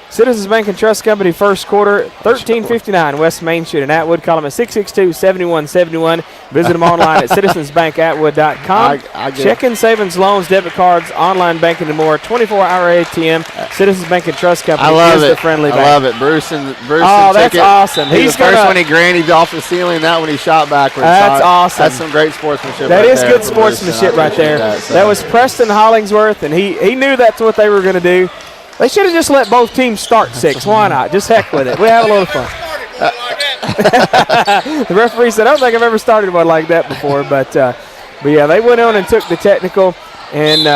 B: Citizens Bank and Trust Company first quarter, 13:59 West Main Street in Atwood. Call them at 662-7171. Visit them online at citizensbankatwood.com. Checking, savings, loans, debit cards, online banking, and more. 24-hour ATM. Citizens Bank and Trust Company is the friendly bank.
T: I love it. Bruceton.
B: Oh, that's awesome.
T: He's the first one he grannied off the ceiling. That one he shot backwards.
B: That's awesome.
T: That's some great sportsmanship.
B: That
T: right
B: is
T: there
B: good
T: for
B: sportsmanship
T: Bruceton.
B: right there. That was Preston Hollingsworth, and he knew that's what they were going to do. They should have just let both teams start 6. Why not? Just heck with it. We have a little fun. The referee said, I don't think I've ever started one like that before. But yeah, they went on and took the technical. And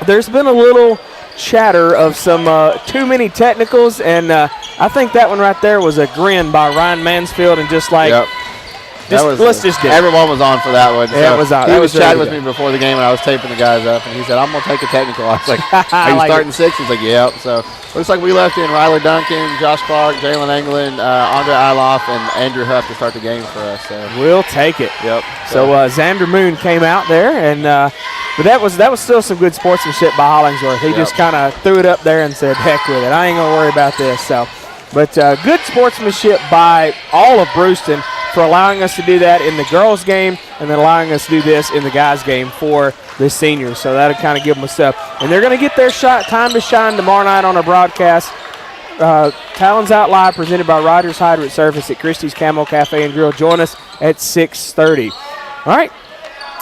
B: there's been a little chatter of some too many technicals. And I think that one right there was a grin by Ryan Mansfield and just like, let's just get it.
T: Everyone was on for that one.
B: Yeah, it was on.
T: He was chatting with me before the game when I was taping the guys up, and he said, I'm going to take a technical. I was like, are you starting 6? He's like, yep. So looks like we left in Riley Duncan, Josh Clark, Jalen England, Andre Iloff, and Andrew Huff to start the game for us. So
B: we'll take it.
T: Yep.
B: So Xander Moon came out there, and but that was still some good sportsmanship by Hollingsworth. He just kind of threw it up there and said, heck with it. I ain't going to worry about this. So, but good sportsmanship by all of Bruceton for allowing us to do that in the girls' game and then allowing us to do this in the guys' game for the seniors. So that'll kind of give them a step. And they're going to get their time to shine tomorrow night on our broadcast. Talons Out Live, presented by Rogers Hydrant Service at Christie's Camo Cafe and Grill. Join us at 6:30. All right,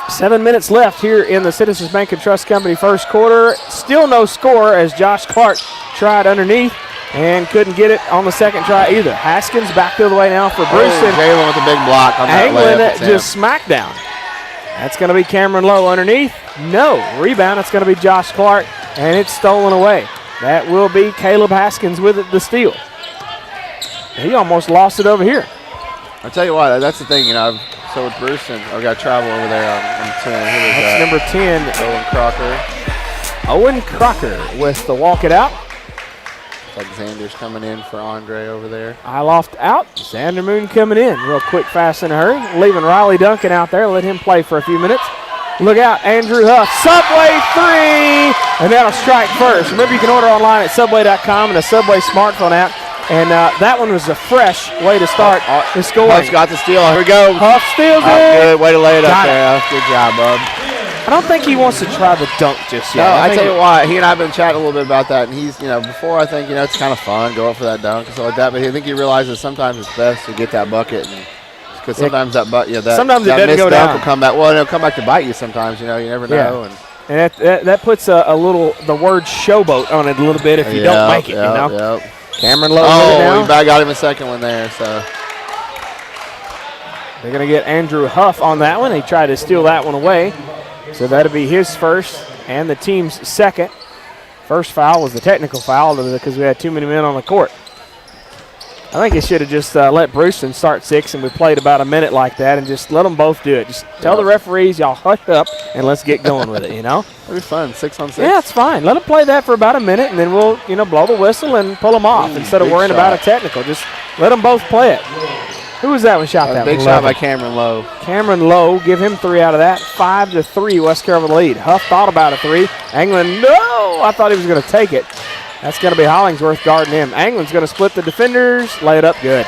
B: 7 minutes left here in the Citizens Bank and Trust Company first quarter. Still no score as Josh Clark tried underneath and couldn't get it on the second try either. Haskins back the other way now for Bruceton.
T: Jalen with a big block on that layup.
B: Just smack down. That's going to be Cameron Lowe underneath. No. Rebound. It's going to be Josh Clark, and it's stolen away. That will be Caleb Haskins with it, the steal. He almost lost it over here.
T: I'll tell you what, that's the thing, so with Bruceton, I've got to travel over there on 10.
B: That's number 10.
T: Owen Crocker.
B: Owen Crocker with the walk it out.
T: Alexander's coming in for Andre over there.
B: Iloft out. Xander Moon coming in real quick, fast, in a hurry. Leaving Riley Duncan out there. Let him play for a few minutes. Look out, Andrew Huff. Subway 3, and that'll strike first. Remember, you can order online at Subway.com and a Subway smartphone app. And that one was a fresh way to start the scoring.
T: Huff's got the steal. Here we go.
B: Huff steals it.
T: Good way to lay it up there. Good job, bub.
B: I don't think he wants to try the dunk just yet.
T: No, I tell you what, he and I have been chatting a little bit about that, and he's, before I think, it's kind of fun, go up for that dunk and stuff like that, but I think he realizes sometimes it's best to get that bucket, because sometimes that
B: sometimes it doesn't go down.
T: Will come back. Well, it'll come back to bite you sometimes, you never know.
B: And that puts the word showboat on it a little bit if you don't make it,
T: Yep.
B: Cameron Lowe.
T: We got him a second one there, so.
B: They're going to get Andrew Huff on that one. He tried to steal that one away. So that'll be his first and the team's second. First foul was the technical foul because we had too many men on the court. I think it should have just let Bruceton start 6, and we played about a minute like that and just let them both do it. Just tell the referees, y'all hush up, and let's get going with it, It'll
T: be fun, 6-on-6.
B: Yeah, it's fine. Let them play that for about a minute, and then we'll, blow the whistle and pull them off instead of worrying about a technical. Just let them both play it. Who was that one shot that
T: big shot by Cameron Lowe.
B: Cameron Lowe, give him 3 out of that. 5-3, West Carroll with the lead. Huff thought about a 3. England, no! I thought he was going to take it. That's going to be Hollingsworth guarding him. England's going to split the defenders, lay it up good.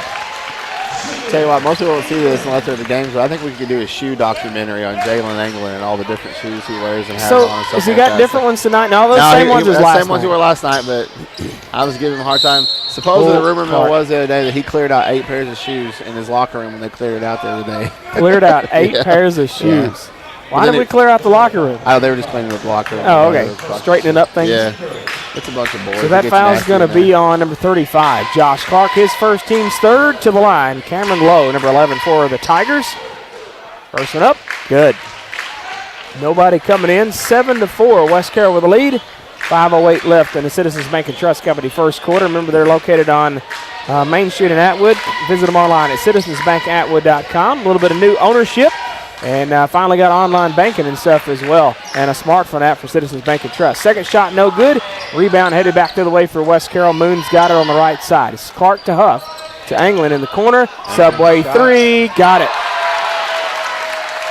T: Tell you what, most people don't see this unless they're at the games, but I think we could do a shoe documentary on Jalen England and all the different shoes he wears and has on. And
B: has he got different ones tonight? No, those same ones as last night.
T: Same ones he wore last night, but I was giving him a hard time. Supposedly the rumor mill was the other day that he cleared out 8 pairs of shoes in his locker room when they cleared it out the other day.
B: Cleared out 8 pairs of shoes. Why did we clear out the locker room?
T: Oh, they were just cleaning up the locker room.
B: Oh, okay. Straightening up things?
T: Yeah. It's a bunch of boys.
B: So that foul's going to be on number 35. Josh Clark, his first, team's third to the line. Cameron Lowe, number 11 for the Tigers. First one up. Good. Nobody coming in. 7-4. West Carroll with a lead. 5:08 left in the Citizens Bank and Trust Company first quarter. Remember, they're located on Main Street in Atwood. Visit them online at citizensbankatwood.com. A little bit of new ownership. And finally got online banking and stuff as well. And a smartphone app for Citizens Bank and Trust. Second shot, no good. Rebound headed back the other way for West Carroll. Moon's got it on the right side. It's Clark to Huff to Anglin in the corner. Subway three. Got it.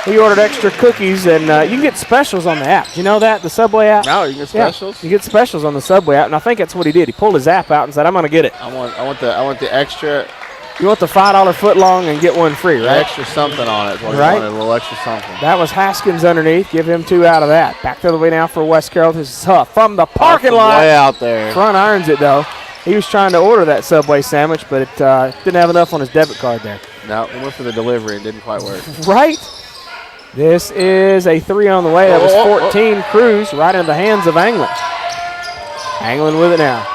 B: He ordered extra cookies, and you can get specials on the app. Do you know that, the Subway app?
T: No, you can get specials?
B: Yeah, you get specials on the Subway app, and I think that's what he did. He pulled his app out and said, I'm going to get it.
T: I want the extra.
B: You want the $5 foot long and get one free, right?
T: Extra something on it.
B: Right.
T: Wanted, a little extra something.
B: That was Haskins underneath. Give him 2 out of that. Back the other way now for West Carroll. This is Huff from the parking lot.
T: Way out there.
B: Front irons it, though. He was trying to order that Subway sandwich, but it didn't have enough on his debit card there.
T: No, he went for the delivery and didn't quite work.
B: Right. This is a 3 on the way. That was 14. Cruz right into the hands of Anglin. Anglin with it now.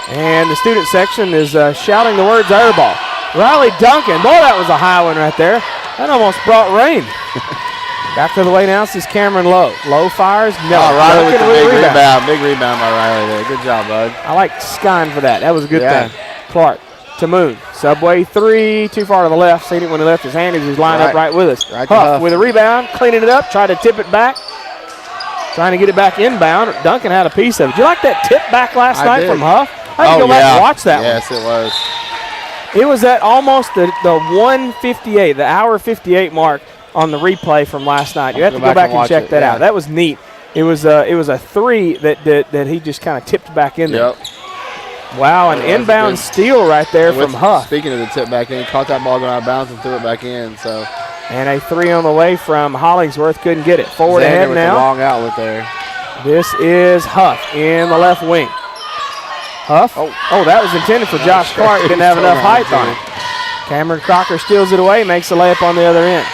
B: And the student section is shouting the words air ball. Riley Duncan. Boy, that was a high one right there. That almost brought rain. Back to the way now. This is Cameron Lowe. Lowe fires. No.
T: Riley with the big rebound. Big rebound by Riley there. Good job, bud.
B: I like Skine for that. That was a good thing. Clark to Moon. Subway three. Too far to the left. Seen it when he left his hand. He's lined up right with us. Huff with a rebound. Cleaning it up. Tried to tip it back. Trying to get it back inbound. Duncan had a piece of it. Did you like that tip back last night from Huff? I had to go back and watch that one.
T: Yes, it was.
B: It was at almost the 1:58, the hour 58 mark on the replay from last night. You have to go back and check that out. That was neat. It was a 3 that he just kind of tipped back in there. Wow, an inbound steal right there from Huff.
T: Speaking of the tip back in, he caught that ball going out of bounds and threw it back in. So.
B: And a 3 on the way from Hollingsworth. Couldn't get it. Forward
T: Xander
B: ahead
T: with
B: now.
T: The long outlet there.
B: This is Huff in the left wing. Huff. Oh, that was intended for Josh Clark. Didn't have enough height on it. Cameron Crocker steals it away, makes a layup on the other end.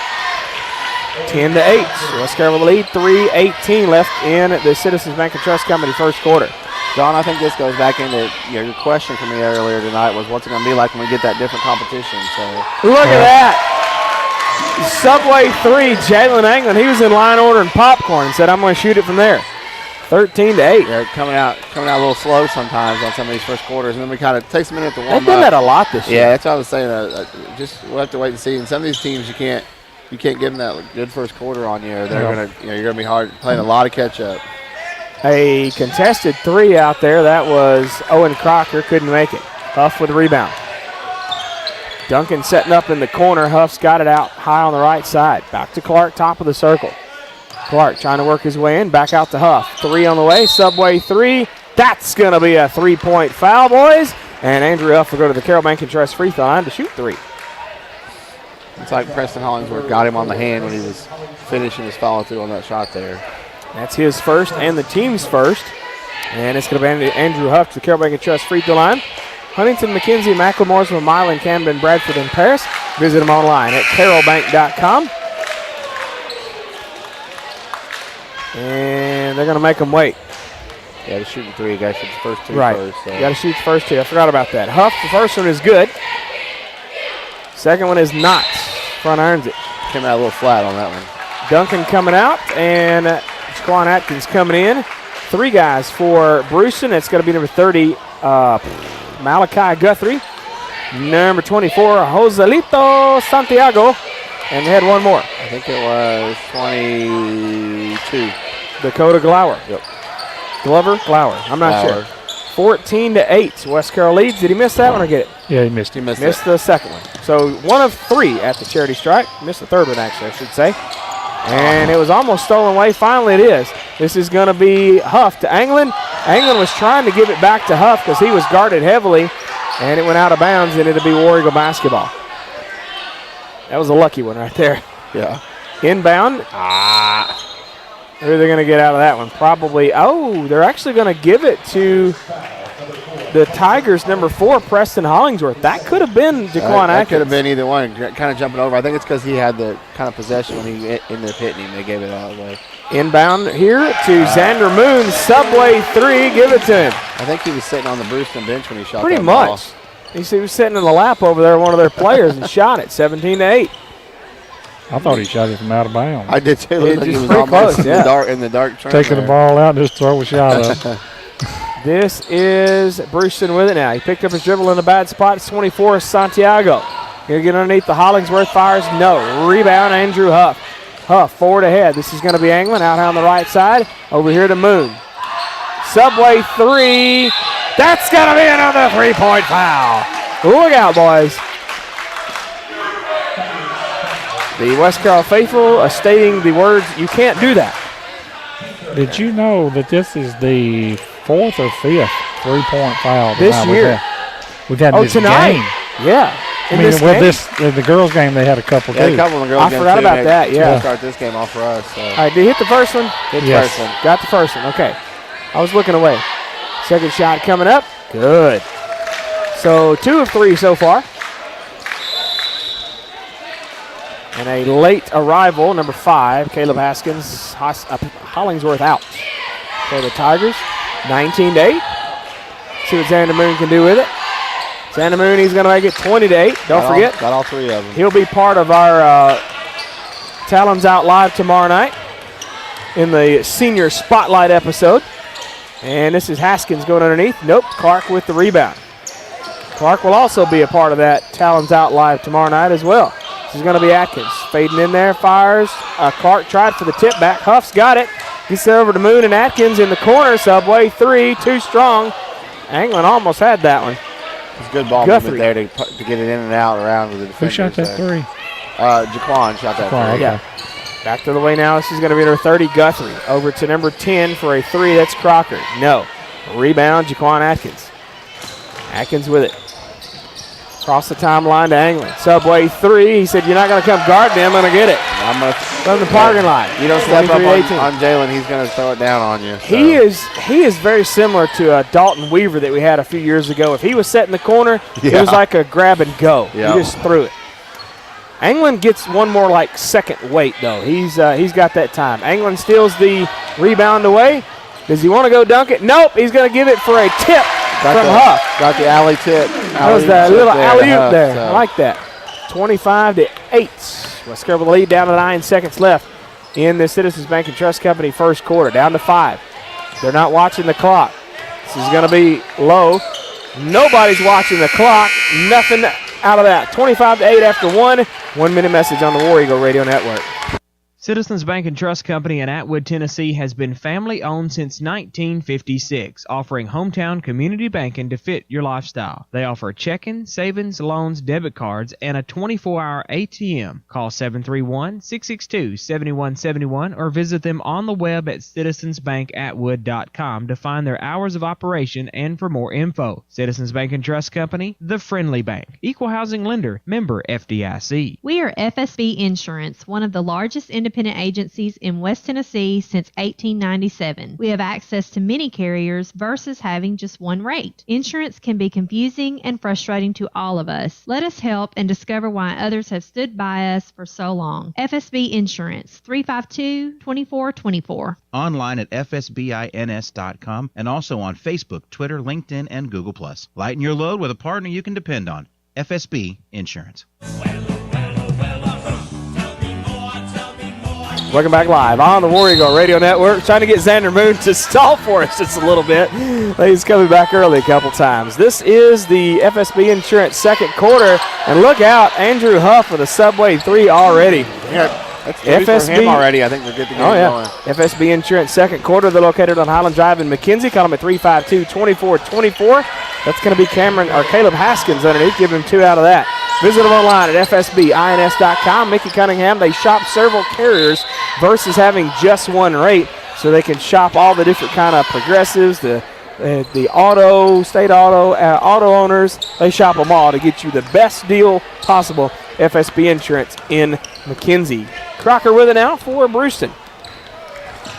B: 10-8. West Carroll with the lead. 3:18 left in the Citizens Bank and Trust Company first quarter.
T: John, I think this goes back into your question for me earlier tonight was what's it going to be like when we get that different competition. So
B: look at that. Subway 3, Jalen Anglin. He was in line ordering popcorn and said, I'm going to shoot it from there. 13-8.
T: Yeah, coming out a little slow sometimes on some of these first quarters, and then we kind of takes a minute to warm up.
B: They've done that a lot this year.
T: Yeah, that's what I was saying. Just we'll have to wait and see. And some of these teams you can't give them that good first quarter on you. Or they're you're gonna be hard playing a lot of catch up.
B: A contested 3 out there. That was Owen Crocker. Couldn't make it. Huff with the rebound. Duncan setting up in the corner. Huff's got it out high on the right side. Back to Clark, top of the circle. Clark trying to work his way in. Back out to Huff. 3 on the way. Subway 3. That's going to be a 3-point foul, boys. And Andrew Huff will go to the Carroll Bank and Trust free throw line to shoot 3.
T: It's like Preston Hollingsworth got him on the hand when he was finishing his follow through on that shot there.
B: That's his first and the team's first. And it's going to be Andrew Huff to the Carroll Bank and Trust free throw line. Huntington, McKenzie, Macklemore, from Milan, Camden, Bradford, and Paris. Visit them online at carrollbank.com. And they're going to make them wait.
T: Yeah, they're shooting 3. You guys shoot the first 2
B: right.
T: first. So.
B: You got to shoot the first 2. I forgot about that. Huff, the first one is good. Second one is not. Front irons it.
T: Came out a little flat on that one.
B: Duncan coming out, and Jaquan Atkins coming in. 3 guys for Bruceton. It's going to be number 30, Malachi Guthrie. Number 24, Joselito Santiago. And they had one more.
T: I think it was 22.
B: Dakota Glower.
T: Yep.
B: Glover? Glower. I'm not sure. 14-8. West Carroll leads. Did he miss that one or get it?
C: Yeah, he missed it.
B: Missed the second one. So 1 of 3 at the charity stripe. Missed the third one, actually, I should say. And it was almost stolen away. Finally, it is. This is going to be Huff to Anglin. Anglin was trying to give it back to Huff because he was guarded heavily, and it went out of bounds, and it'll be War Eagle basketball. That was a lucky one right there.
T: Yeah.
B: Inbound. Who are they going to get out of that one? Probably, they're actually going to give it to the Tigers, number 4, Preston Hollingsworth. That could have been Jaquan Atkins.
T: That could have been either one, kind of jumping over. I think it's because he had the kind of possession when he ended up hitting him. They gave it all away.
B: Inbound here to Xander Moon. Subway 3. Give it to him.
T: I think he was sitting on the Bruceton bench when he shot
B: Pretty
T: that
B: much.
T: ball.
B: He was sitting in the lap over there, one of their players, and shot it. 17-8.
C: I thought he shot it from out of bounds.
T: I did too.
B: It
T: He
B: was
T: was
B: pretty
T: almost
B: close,
T: in the dark trim
C: Taking
T: there.
C: the ball out, just throw a shot up.
B: This is Bruceton with it now. He picked up his dribble in a bad spot. It's 24, Santiago. Gonna get underneath the Hollingsworth, fires, no. Rebound, Andrew Huff. Huff forward ahead. This is gonna be Anglin out on the right side. Over here to Moon. Subway 3. That's gonna be another 3-point foul. Look out, boys. The West Carroll faithful stating the words, "You can't do that."
C: Did you know that this is the 4th or 5th 3-point foul
B: this year?
C: We've had this
B: tonight.
C: game.
B: Yeah.
C: I mean, the girls' game, they had a couple
T: Yeah,
C: too.
T: a couple in the girls'
B: I
T: game
B: forgot
T: too.
B: about that, yeah.
T: Start this game off for us. So.
B: All right, did he hit the first one?
T: Hit the
C: Yes.
T: first one.
B: Got the first one, okay. I was looking away. Second shot coming up. Good. So 2 of 3 so far. And a late arrival, number 5, Caleb Haskins, Hollingsworth out for the Tigers. 19-8. See what Xander Moon can do with it. Xander Moon, he's going to make it 20-8. Don't forget.
T: Got all 3 of them.
B: He'll be part of our Talons Out Live tomorrow night in the senior spotlight episode. And this is Haskins going underneath. Nope, Clark with the rebound. Clark will also be a part of that Talons Out Live tomorrow night as well. This is going to be Atkins. Fading in there, fires. Clark tried for the tip back. Huff's got it. Gets it over to Moon and Atkins in the corner. Subway 3, too strong. Anglin almost had that one.
T: It's good ball movement there to get it in and out around with the
C: Who
T: defenders.
C: shot that 3?
T: Jaquan shot that 3.
C: Okay.
B: Yeah. Back to the way now. This is going to be number 30, Guthrie. Over to number 10 for a 3. That's Crocker. No. Rebound, Jaquan Atkins. Atkins with it. Across the timeline to Anglin. Subway 3. He said, "You're not going to come guard me. I'm going to get it." From the parking lot.
T: You don't step up
B: 23-18.
T: on Jalen, he's going to throw it down on you. So.
B: He is very similar to Dalton Weaver that we had a few years ago. If he was set in the corner, it was like a grab and go.
T: Yeah.
B: He just threw it. Anglin gets one more like second weight though. He's got that time. Anglin steals the rebound away. Does he want to go dunk it? Nope. He's going to give it for a tip from Huff.
T: Got the alley tip.
B: That was that little alley-oop there.
T: So.
B: I like that. 25-8. West Carroll lead down to 9 seconds left in the Citizens Bank and Trust Company first quarter. Down to 5. They're not watching the clock. This is going to be low. Nobody's watching the clock. Nothing out of that. 25-8 after 1. 1 minute message on the War Eagle Radio Network. Citizens Bank and Trust Company in Atwood, Tennessee has been family-owned since 1956, offering hometown community banking to fit your lifestyle. They offer checking, savings, loans, debit cards, and a 24-hour ATM. Call 731-662-7171 or visit them on the web at citizensbankatwood.com to find their hours of operation and for more info. Citizens Bank and Trust Company, the friendly bank. Equal housing lender, member FDIC.
S: We are FSB Insurance, one of the largest independent agencies in West Tennessee since 1897. We have access to many carriers versus having just one rate. Insurance can be confusing and frustrating to all of us. Let us help and discover why others have stood by us for so long. FSB Insurance, 352-2424.
K: Online at fsbins.com and also on Facebook, Twitter, LinkedIn, and Google+. Lighten your load with a partner you can depend on. FSB Insurance.
B: Welcome back live on the War Eagle Radio Network. Trying to get Xander Moon to stall for us just a little bit. He's coming back early a couple times. This is the FSB Insurance second quarter. And look out, Andrew Huff with a Subway 3 already.
T: Yeah, that's three for him already. I think we're good to get going.
B: FSB Insurance second quarter. They're located on Highland Drive in McKenzie. Call them at 352-2424. That's going to be Caleb Haskins underneath. Give him 2 out of that. Visit them online at fsbins.com. Mickey Cunningham, they shop several carriers versus having just one rate, so they can shop all the different kind of progressives, the auto, state auto, auto owners. They shop them all to get you the best deal possible. FSB Insurance in McKenzie. Crocker with it now for Bruceton.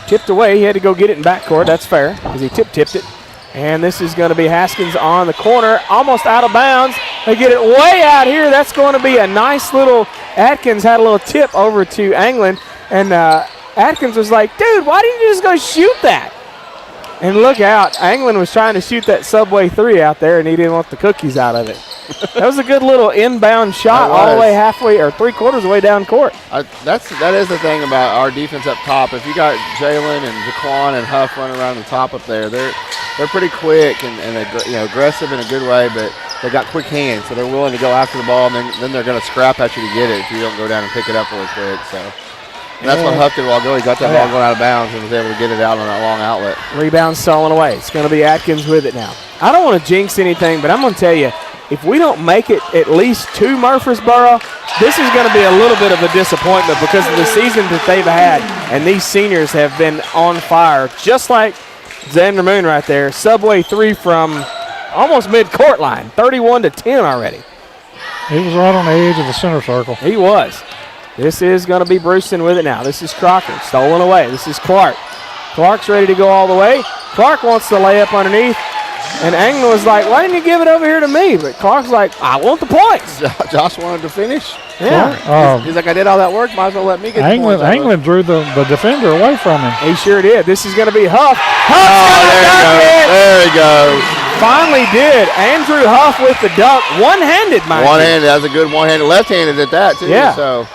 B: Tipped away. He had to go get it in backcourt. That's fair because he tipped it. And this is going to be Haskins on the corner, almost out of bounds. They get it way out here. That's going to be a nice little, Atkins had a little tip over to Anglin. And Atkins was like, dude, why didn't you just go shoot that? And look out, Anglin was trying to shoot that Subway 3 out there, and he didn't want the cookies out of it. That was a good little inbound shot all the way halfway or 3/4 of the way down court.
T: That is the thing about our defense up top. If you got Jalen and Jaquan and Huff running around the top up there, they're pretty quick and aggressive in a good way, but they got quick hands, so they're willing to go after the ball, and then they're going to scrap at you to get it if you don't go down and pick it up really quick. So. And that's what Huff did a while ago. He got that ball going out of bounds and was able to get it out on that long outlet.
B: Rebound stolen away. It's going to be Atkins with it now. I don't want to jinx anything, but I'm going to tell you, if we don't make it at least to Murfreesboro, this is going to be a little bit of a disappointment because of the season that they've had, and these seniors have been on fire, just like Xander Moon right there. Subway 3 from almost mid-court line, 31-10 already.
C: He was right on the edge of the center circle.
B: He was. This is going to be Bruceton with it now. This is Crocker, stolen away. This is Clark. Clark's ready to go all the way. Clark wants to lay up underneath, and Anglin was like, why didn't you give it over here to me? But Clark's like, I want the points.
T: Josh wanted to finish.
B: Yeah.
T: He's like, I did all that work, might as well let me get the points.
C: Anglin drew the defender away from him.
B: He sure did. This is going to be Huff.
T: There he goes.
B: Finally did. Andrew Huff with the dunk. One-handed, mind you.
T: One-handed. That was a good one-handed. Left-handed at that, too.
B: Yeah.
T: So.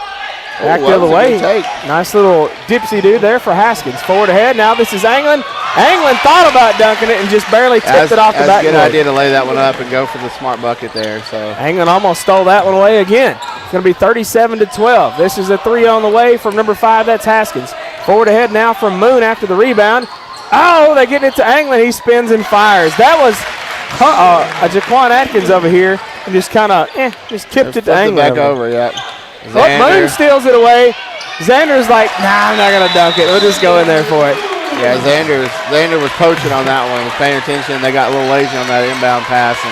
B: Back the other way. Nice little dipsy do there for Haskins. Forward ahead. Now this is Anglin. Anglin thought about dunking it and just barely tipped it off the back.
T: Good idea to lay that one up and go for the smart bucket there. So
B: Anglin almost stole that one away again. It's going to be 37-12. This is a 3 on the way from number 5. That's Haskins. Forward ahead now from Moon after the rebound. Oh, they get it to Anglin. He spins and fires. That was a Jaquan Atkins over here and just kind of just tipped it to Anglin.
T: Back over, yeah.
B: Moon steals it away. Xander's like, nah, I'm not going to dunk it. We'll just go in there for it.
T: Yeah, Xander was poaching on that one, was paying attention. They got a little lazy on that inbound pass, and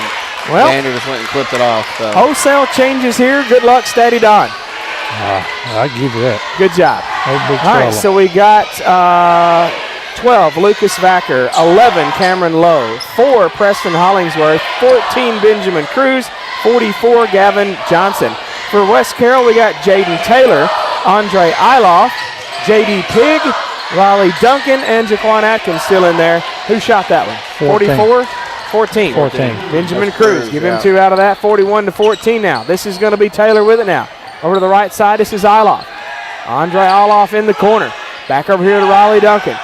T: Xander just went and clipped it off. So.
B: Wholesale changes here. Good luck, Steady Don.
C: I give you that.
B: Good job.
C: All
B: right, so we got 12, Lucas Vacker, 11, Cameron Lowe, 4, Preston Hollingsworth, 14, Benjamin Cruz, 44, Gavin Johnson. For West Carroll, we got Jaden Taylor, Andre Iloff, J.D. Pig, Riley Duncan, and Jaquan Atkins still in there. Who shot that one? 44? 14. Benjamin Cruz. Give him 2 out of that. 41-14 now. This is going to be Taylor with it now. Over to the right side, this is Iloff. Andre Iloff in the corner. Back over here to Riley Duncan.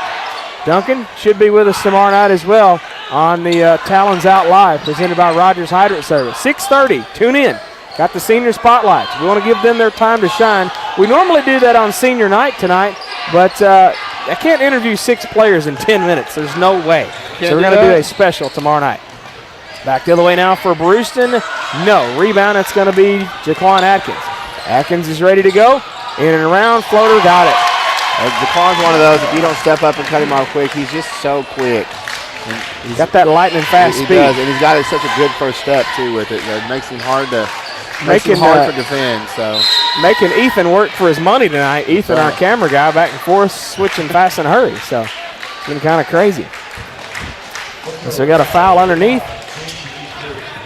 B: Duncan should be with us tomorrow night as well on the Talons Out Live, presented by Rogers Hydrant Service. 6:30. Tune in. Got the senior spotlights. We want to give them their time to shine. We normally do that on senior night tonight, but I can't interview 6 players in 10 minutes. There's no way. So we're going to do a special tomorrow night. Back the other way now for Bruceton. No. Rebound, it's going to be Jaquan Atkins. Atkins is ready to go. In and around. Floater, got it.
T: Jaquan's one of those, if you don't step up and cut him off quick, he's just so quick.
B: He's got that lightning fast speed.
T: He does, and he's got such a good first step, too, with it. It makes him hard to... Making hard for defense, so
B: making Ethan work for his money tonight. Ethan, our camera guy, back and forth, switching fast and hurry. So it's been kind of crazy. So we got a foul underneath.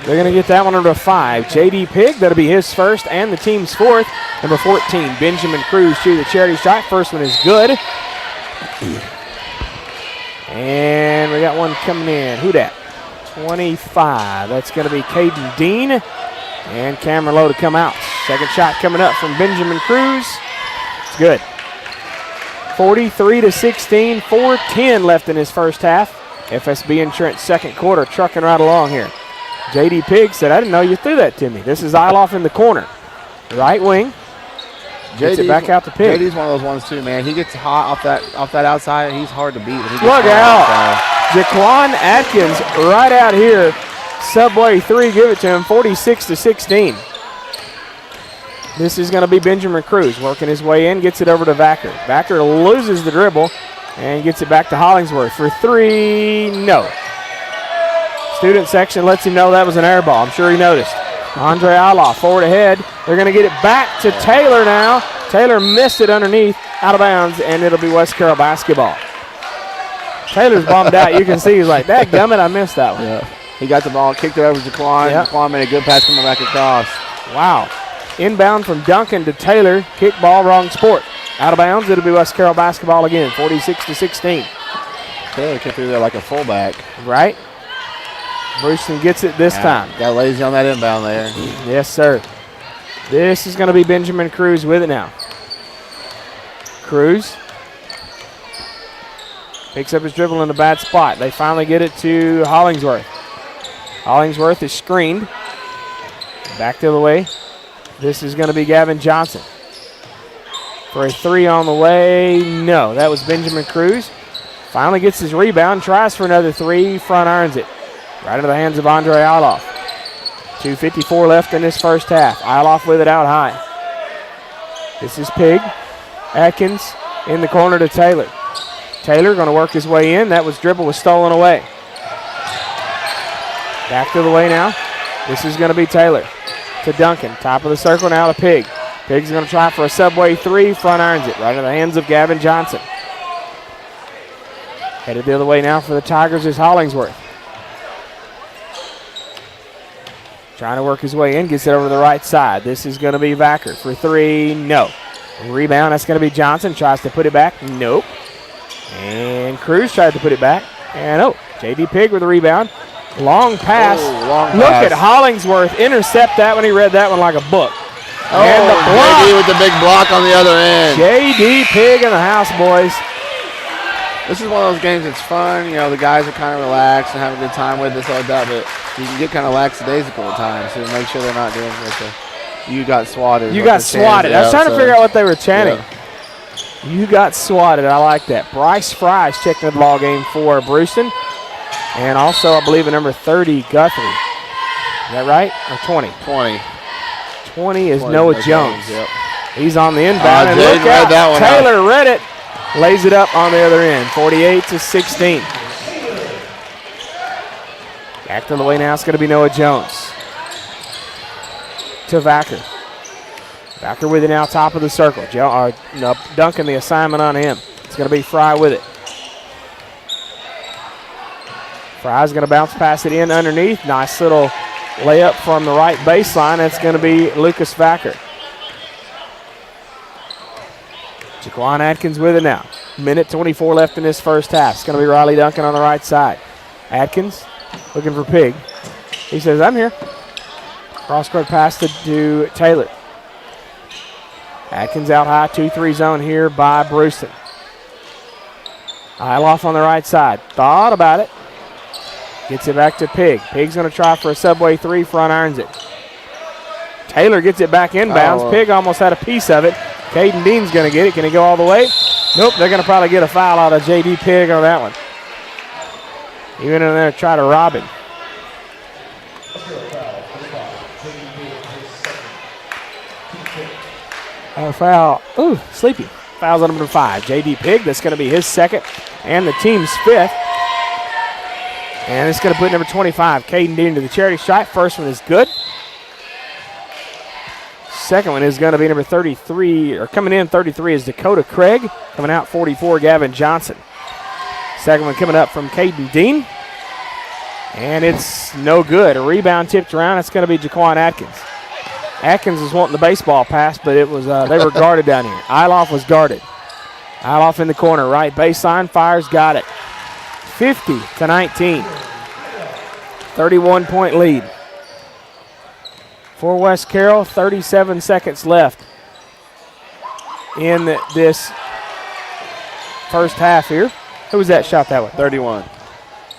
B: They're going to get that one under 5. J.D. Pig, that'll be his first and the team's 4th. Number 14, Benjamin Cruz, to the charity shot. First one is good. And we got one coming in. Who that? 25. That's going to be Caden Dean. And Cameron Lowe to come out. Second shot coming up from Benjamin Cruz. It's good. 43-16, 4:10 left in his first half. FSB Insurance second quarter trucking right along here. J.D. Pig said, I didn't know you threw that to me. This is Iloff in the corner. Right wing. Gets it back out to Pig.
T: J.D.'s one of those ones too, man. He gets hot off that outside. He's hard to beat.
B: Look out. Jaquan Atkins right out here. Subway 3, give it to him, 46-16. This is going to be Benjamin Cruz working his way in, gets it over to Vacker. Vacker loses the dribble and gets it back to Hollingsworth for 3. No. Student section lets him know that was an air ball. I'm sure he noticed. Andre Iloff forward ahead. They're going to get it back to Taylor now. Taylor missed it underneath, out of bounds, and it'll be West Carroll basketball. Taylor's bummed out. You can see he's like, dadgummit, I missed that one.
T: Yeah. He got the ball, kicked it over to Jaquan. Yep. Jaquan made a good pass coming back across.
B: Wow. Inbound from Duncan to Taylor. Kick ball, wrong sport. Out of bounds, it'll be West Carroll basketball again, 46-16.
T: Taylor came through there like a fullback.
B: Right. Bruceton gets it this time.
T: Got lazy on that inbound there.
B: Yes, sir. This is going to be Benjamin Cruz with it now. Cruz picks up his dribble in a bad spot. They finally get it to Hollingsworth. Hollingsworth is screened. Back the other way. This is going to be Gavin Johnson. For a three on the way. No, that was Benjamin Cruz. Finally gets his rebound. Tries for another three. Front irons it. Right into the hands of Andre Eiloff. 2:54 left in this first half. Eiloff with it out high. This is Pig. Atkins in the corner to Taylor. Taylor going to work his way in. That dribble was stolen away. Back to the way now. This is going to be Taylor to Duncan. Top of the circle now to Pig. Pig's going to try for a subway three. Front irons it right into the hands of Gavin Johnson. Headed the other way now for the Tigers is Hollingsworth. Trying to work his way in. Gets it over to the right side. This is going to be Vacker for three. No. Rebound. That's going to be Johnson. Tries to put it back. Nope. And Cruz tried to put it back. And J.D. Pig with the rebound. Long pass. Look at Hollingsworth intercept that one. He read that one like a book. And the block.
T: J.D. with the big block on the other end.
B: J.D. Pig in the house, boys.
T: This is one of those games that's fun. You know, the guys are kind of relaxed and having a good time with this, like that, but you can get kind of lackadaisical at times, so make sure they're not doing you got swatted.
B: You got swatted. I was trying to figure out what they were chanting. Yeah. You got swatted. I like that. Bryce Fry is checking the ball game for Bruceton. And also, I believe, a number 30, Guthrie. Is that right? Or 20? 20 is Noah Jones.
T: Yep.
B: He's on the inbound. And look out, Taylor read it. Lays it up on the other end, 48-16. Back to the way now, it's going to be Noah Jones. To Vacker. Vacker with it now, top of the circle. Duncan, the assignment on him. It's going to be Fry with it. Fry's going to bounce pass it in underneath. Nice little layup from the right baseline. That's going to be Lucas Vacker. Jaquan Atkins with it now. Minute 24 left in this first half. It's going to be Riley Duncan on the right side. Atkins looking for Pig. He says, I'm here. Cross-court pass to Taylor. Atkins out high, 2-3 zone here by Bruceton. Eiloff on the right side. Thought about it. Gets it back to Pig. Pig's going to try for a subway three. Front irons it. Taylor gets it back inbounds. Pig almost had a piece of it. Caden Dean's going to get it. Can he go all the way? Nope, they're going to probably get a foul out of J.D. Pig on that one. He went in there to try to rob him. Foul. Ooh, sleepy. Foul's on number 5. J.D. Pig. That's going to be his second and the team's 5th. And it's going to put number 25, Caden Dean, to the charity stripe. First one is good. Second one is going to be number 33, or coming in 33 is Dakota Craig. Coming out 44, Gavin Johnson. Second one coming up from Caden Dean. And it's no good. A rebound tipped around. It's going to be Jaquan Atkins. Atkins was wanting the baseball pass, but it was they were guarded down here. Eiloff was guarded. Eiloff in the corner, right baseline, fires, got it. 50-19. 31-point lead. For West Carroll, 37 seconds left in this first half here. Who was that shot that way?
T: 31.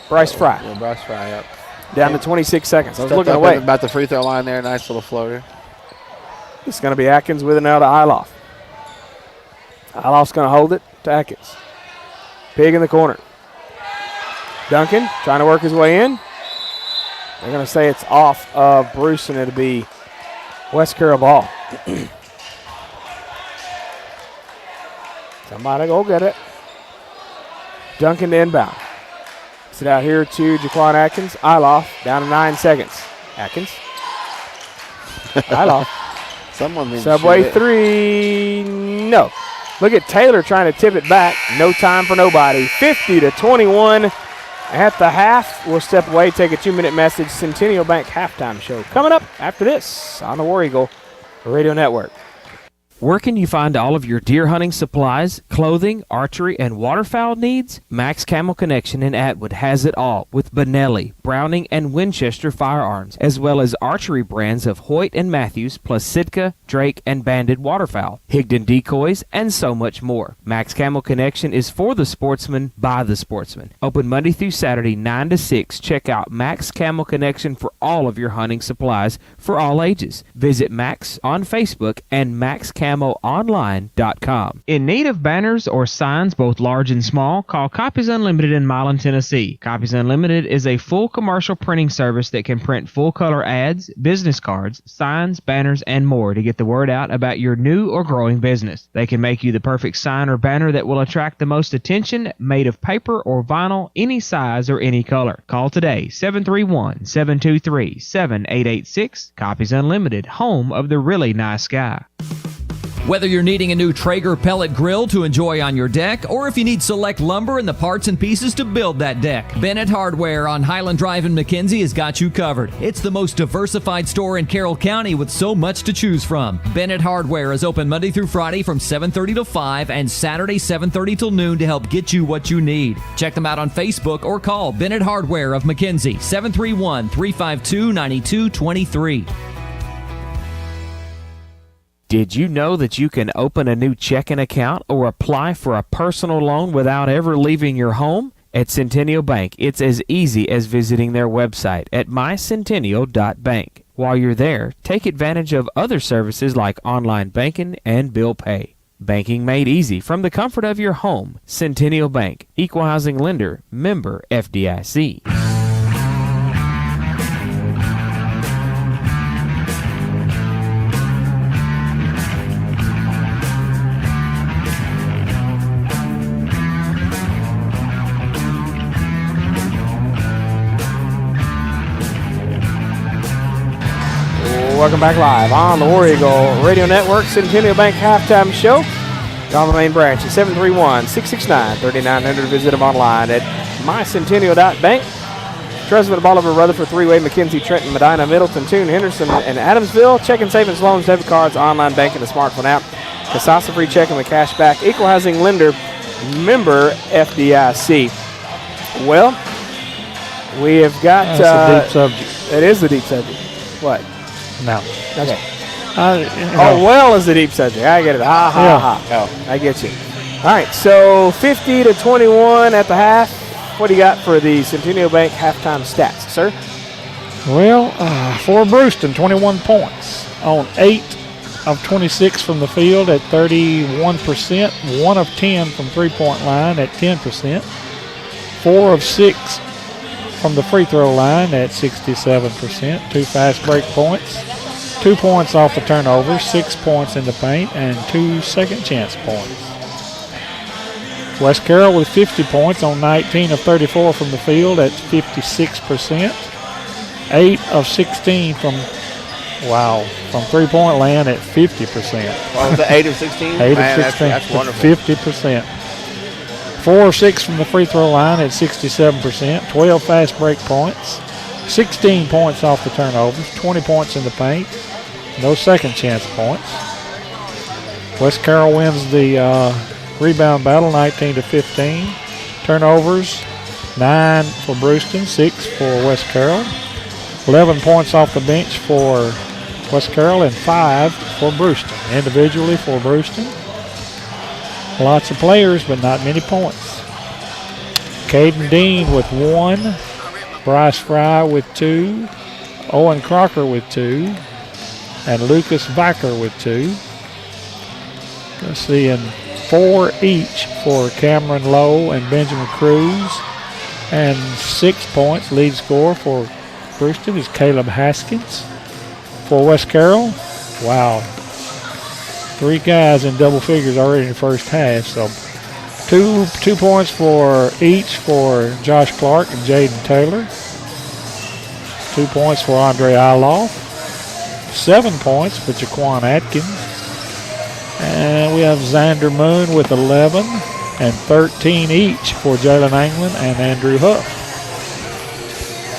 B: Bryce Fry.
T: Yeah, Bryce Fry, yep.
B: Down to 26 seconds. I was
T: Stepped
B: looking
T: up
B: away.
T: about the free throw line there. Nice little floater.
B: It's going to be Atkins with it now to Eiloff. Eiloff's going to hold it to Atkins. Pig in the corner. Duncan trying to work his way in. They're going to say it's off of Bruceton. It'll be West Carroll ball. Somebody go get it. Duncan to inbound. Sit out here to Jaquan Atkins. Eiloff down to 9 seconds. Atkins. Eiloff.
T: Someone needs
B: Subway
T: to shoot it.
B: three. No. Look at Taylor trying to tip it back. No time for nobody. 50-21 at the half. We'll step away, take a 2-minute message. Centennial Bank halftime show coming up after this on the War Eagle Radio Network.
A: Where can you find all of your deer hunting supplies, clothing, archery, and waterfowl needs? Max Camel Connection in Atwood has it all with Benelli, Browning, and Winchester firearms, as well as archery brands of Hoyt and Matthews, plus Sitka, Drake, and Banded waterfowl, Higdon decoys, and so much more. Max Camel Connection is for the sportsman, by the sportsman. Open Monday through Saturday, 9 to 6. Check out Max Camel Connection for all of your hunting supplies for all ages. Visit Max on Facebook and MaxCamoOnline.com. In need of banners or signs, both large and small, call Copies Unlimited in Milan, Tennessee. Copies Unlimited is a full commercial printing service that can print full-color ads, business cards, signs, banners, and more to get the word out about your new or growing business. They can make you the perfect sign or banner that will attract the most attention, made of paper or vinyl, any size or any color. Call today, 731-723-7886. Copies Unlimited, home of the really nice guy.
R: Whether you're needing a new Traeger pellet grill to enjoy on your deck, or if you need select lumber and the parts and pieces to build that deck, Bennett Hardware on Highland Drive in McKenzie has got you covered. It's the most diversified store in Carroll County with so much to choose from. Bennett Hardware is open Monday through Friday from 7:30 to 5 and Saturday 7:30 till noon to help get you what you need. Check them out on Facebook or call Bennett Hardware of McKenzie, 731-352-9223.
A: Did you know that you can open a new checking account or apply for a personal loan without ever leaving your home? At Centennial Bank, it's as easy as visiting their website at mycentennial.bank. While you're there, take advantage of other services like online banking and bill pay. Banking made easy from the comfort of your home. Centennial Bank, Equal Housing Lender, member FDIC.
B: Welcome back live on the War Eagle Radio Network Centennial Bank Halftime Show. Donald Main Branch at 731-669-3900. Visit them online at mycentennial.bank. Trustman, Bolivar, Rutherford, Three-Way, McKenzie, Trenton, Medina, Middleton, Toone, Henderson, and Adamsville. Checking, savings, loans, debit cards, online banking, the smartphone app. Casasa free checking with cash back. Equal Housing Lender, member FDIC. Well, we have got...
C: That's a deep subject.
B: It is a deep subject. What?
C: No.
B: Okay. Well is the deep subject. I get it. Ha. Oh, I get you. All right, so 50-21 at the half. What do you got for the Centennial Bank halftime stats, sir?
C: Well, for Bruceton, 21 points on 8 of 26 from the field at 31%, 1 of 10 from three-point line at 10%, 4 of 6 from the free throw line at 67%, 2 fast break points, 2 points off the turnover, 6 points in the paint, and 2 second chance points. West Carroll with 50 points on 19 of 34 from the field at 56%, 8 of 16 from three-point land at 50%.
T: What was it, 8 of 16?
C: 8 of 16,
T: that's wonderful.
C: 50%. 4 of 6 from the free throw line at 67%, 12 fast break points, 16 points off the turnovers, 20 points in the paint, no second chance points. West Carroll wins the rebound battle 19-15. Turnovers 9 for Bruceton, 6 for West Carroll. 11 points off the bench for West Carroll and 5 for Bruceton. Individually for Bruceton, lots of players but not many points. Caden Dean with 1, Bryce Fry with 2, Owen Crocker with 2, and Lucas Vicker with 2. Let's see, and 4 each for Cameron Lowe and Benjamin Cruz. And 6 points, lead scorer for Bruceton is Caleb Haskins. For West Carroll, wow, 3 guys in double figures already in the first half. So 2 points for each for Josh Clark and Jaden Taylor. 2 points for Andre Iloff. 7 points for Jaquan Atkins. And we have Xander Moon with 11 and 13 each for Jalen Anglin and Andrew Huff.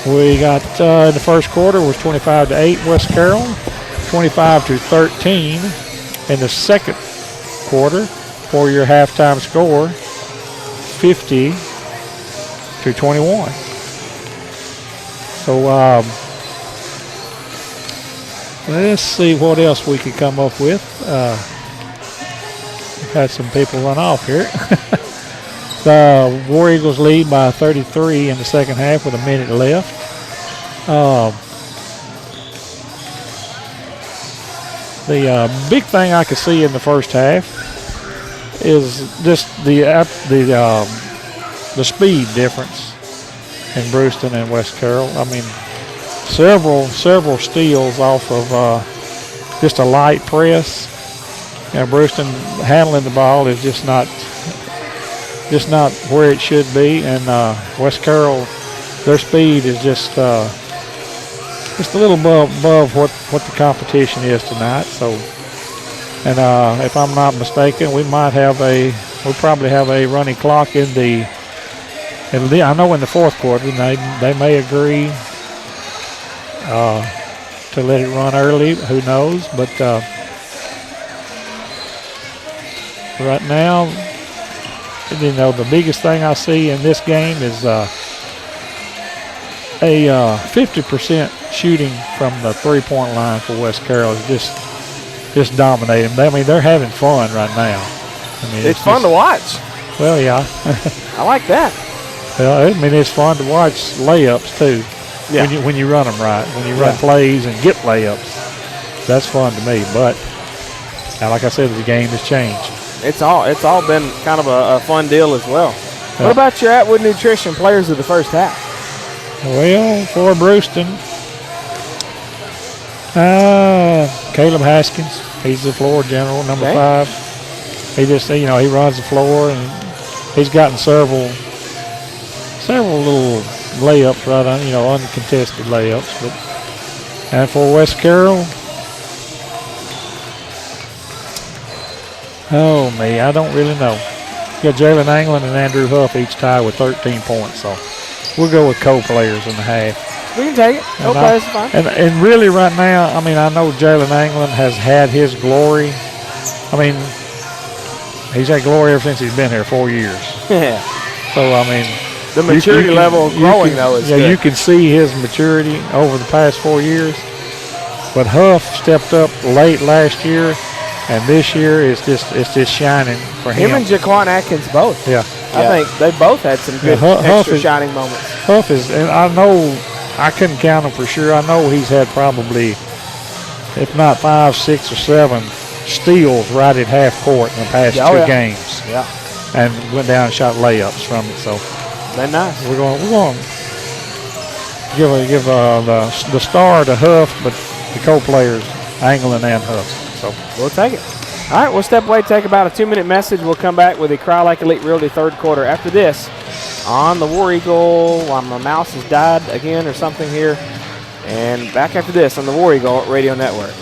C: We got in the first quarter was 25-8 West Carroll, 25-13 in the second quarter for your halftime score, 50-21. So let's see what else we can come up with. We've had some people run off here. The War Eagles lead by 33 in the second half with a minute left. The big thing I could see in the first half is just the speed difference in Bruceton and West Carroll. I mean, several steals off of just a light press. Bruceton handling the ball is just not where it should be, and West Carroll, their speed is just a little above what the competition is tonight. So, and if I'm not mistaken, we probably have a running clock in the. I know in the fourth quarter they may agree to let it run early. Who knows? But right now, the biggest thing I see in this game is a 50% shooting from the three-point line for West Carroll is just dominating. I mean, they're having fun right now. I mean,
B: it's fun to watch.
C: Well, yeah.
B: I like that.
C: Well, I mean, it's fun to watch layups too.
B: Yeah.
C: When you run them right, when you run plays and get layups, that's fun to me. But like I said, the game has changed.
B: It's all been kind of a fun deal as well. Yeah. What about your Atwood Nutrition players of the first half?
C: Well, for Bruceton, Caleb Haskins, he's the floor general, number 5. He just, he runs the floor, and he's gotten several little layups right on, uncontested layups. And for West Carroll, oh, me, I don't really know. You got Jalen Anglin and Andrew Huff each tied with 13 points, so we'll go with co-players in the half.
B: We can take it. Co-players is fine.
C: And really right now, I mean, I know Jalen Anglin has had his glory. I mean, he's had glory ever since he's been here, 4 years.
B: Yeah.
C: So, I mean,
B: the maturity level growing, though, is good.
C: You can see his maturity over the past 4 years. But Huff stepped up late last year. And this year it's just shining for him.
B: Him and Jaquan Atkins both.
C: Yeah.
B: I think they both had some good extra shining moments.
C: Huff is, and I know, I couldn't count him for sure. I know he's had probably, if not 5, 6, or 7 steals right at half court in the past 2 games.
B: Yeah.
C: And went down and shot layups from it. So
B: they're nice.
C: We're going to give the star to Huff, but the co-players, Anglin and Huff. So
B: we'll take it. All right, we'll step away, take about a 2-minute message. We'll come back with the Cry Like Elite Realty third quarter after this on the War Eagle. My mouse has died again or something here. And back after this on the War Eagle Radio Network.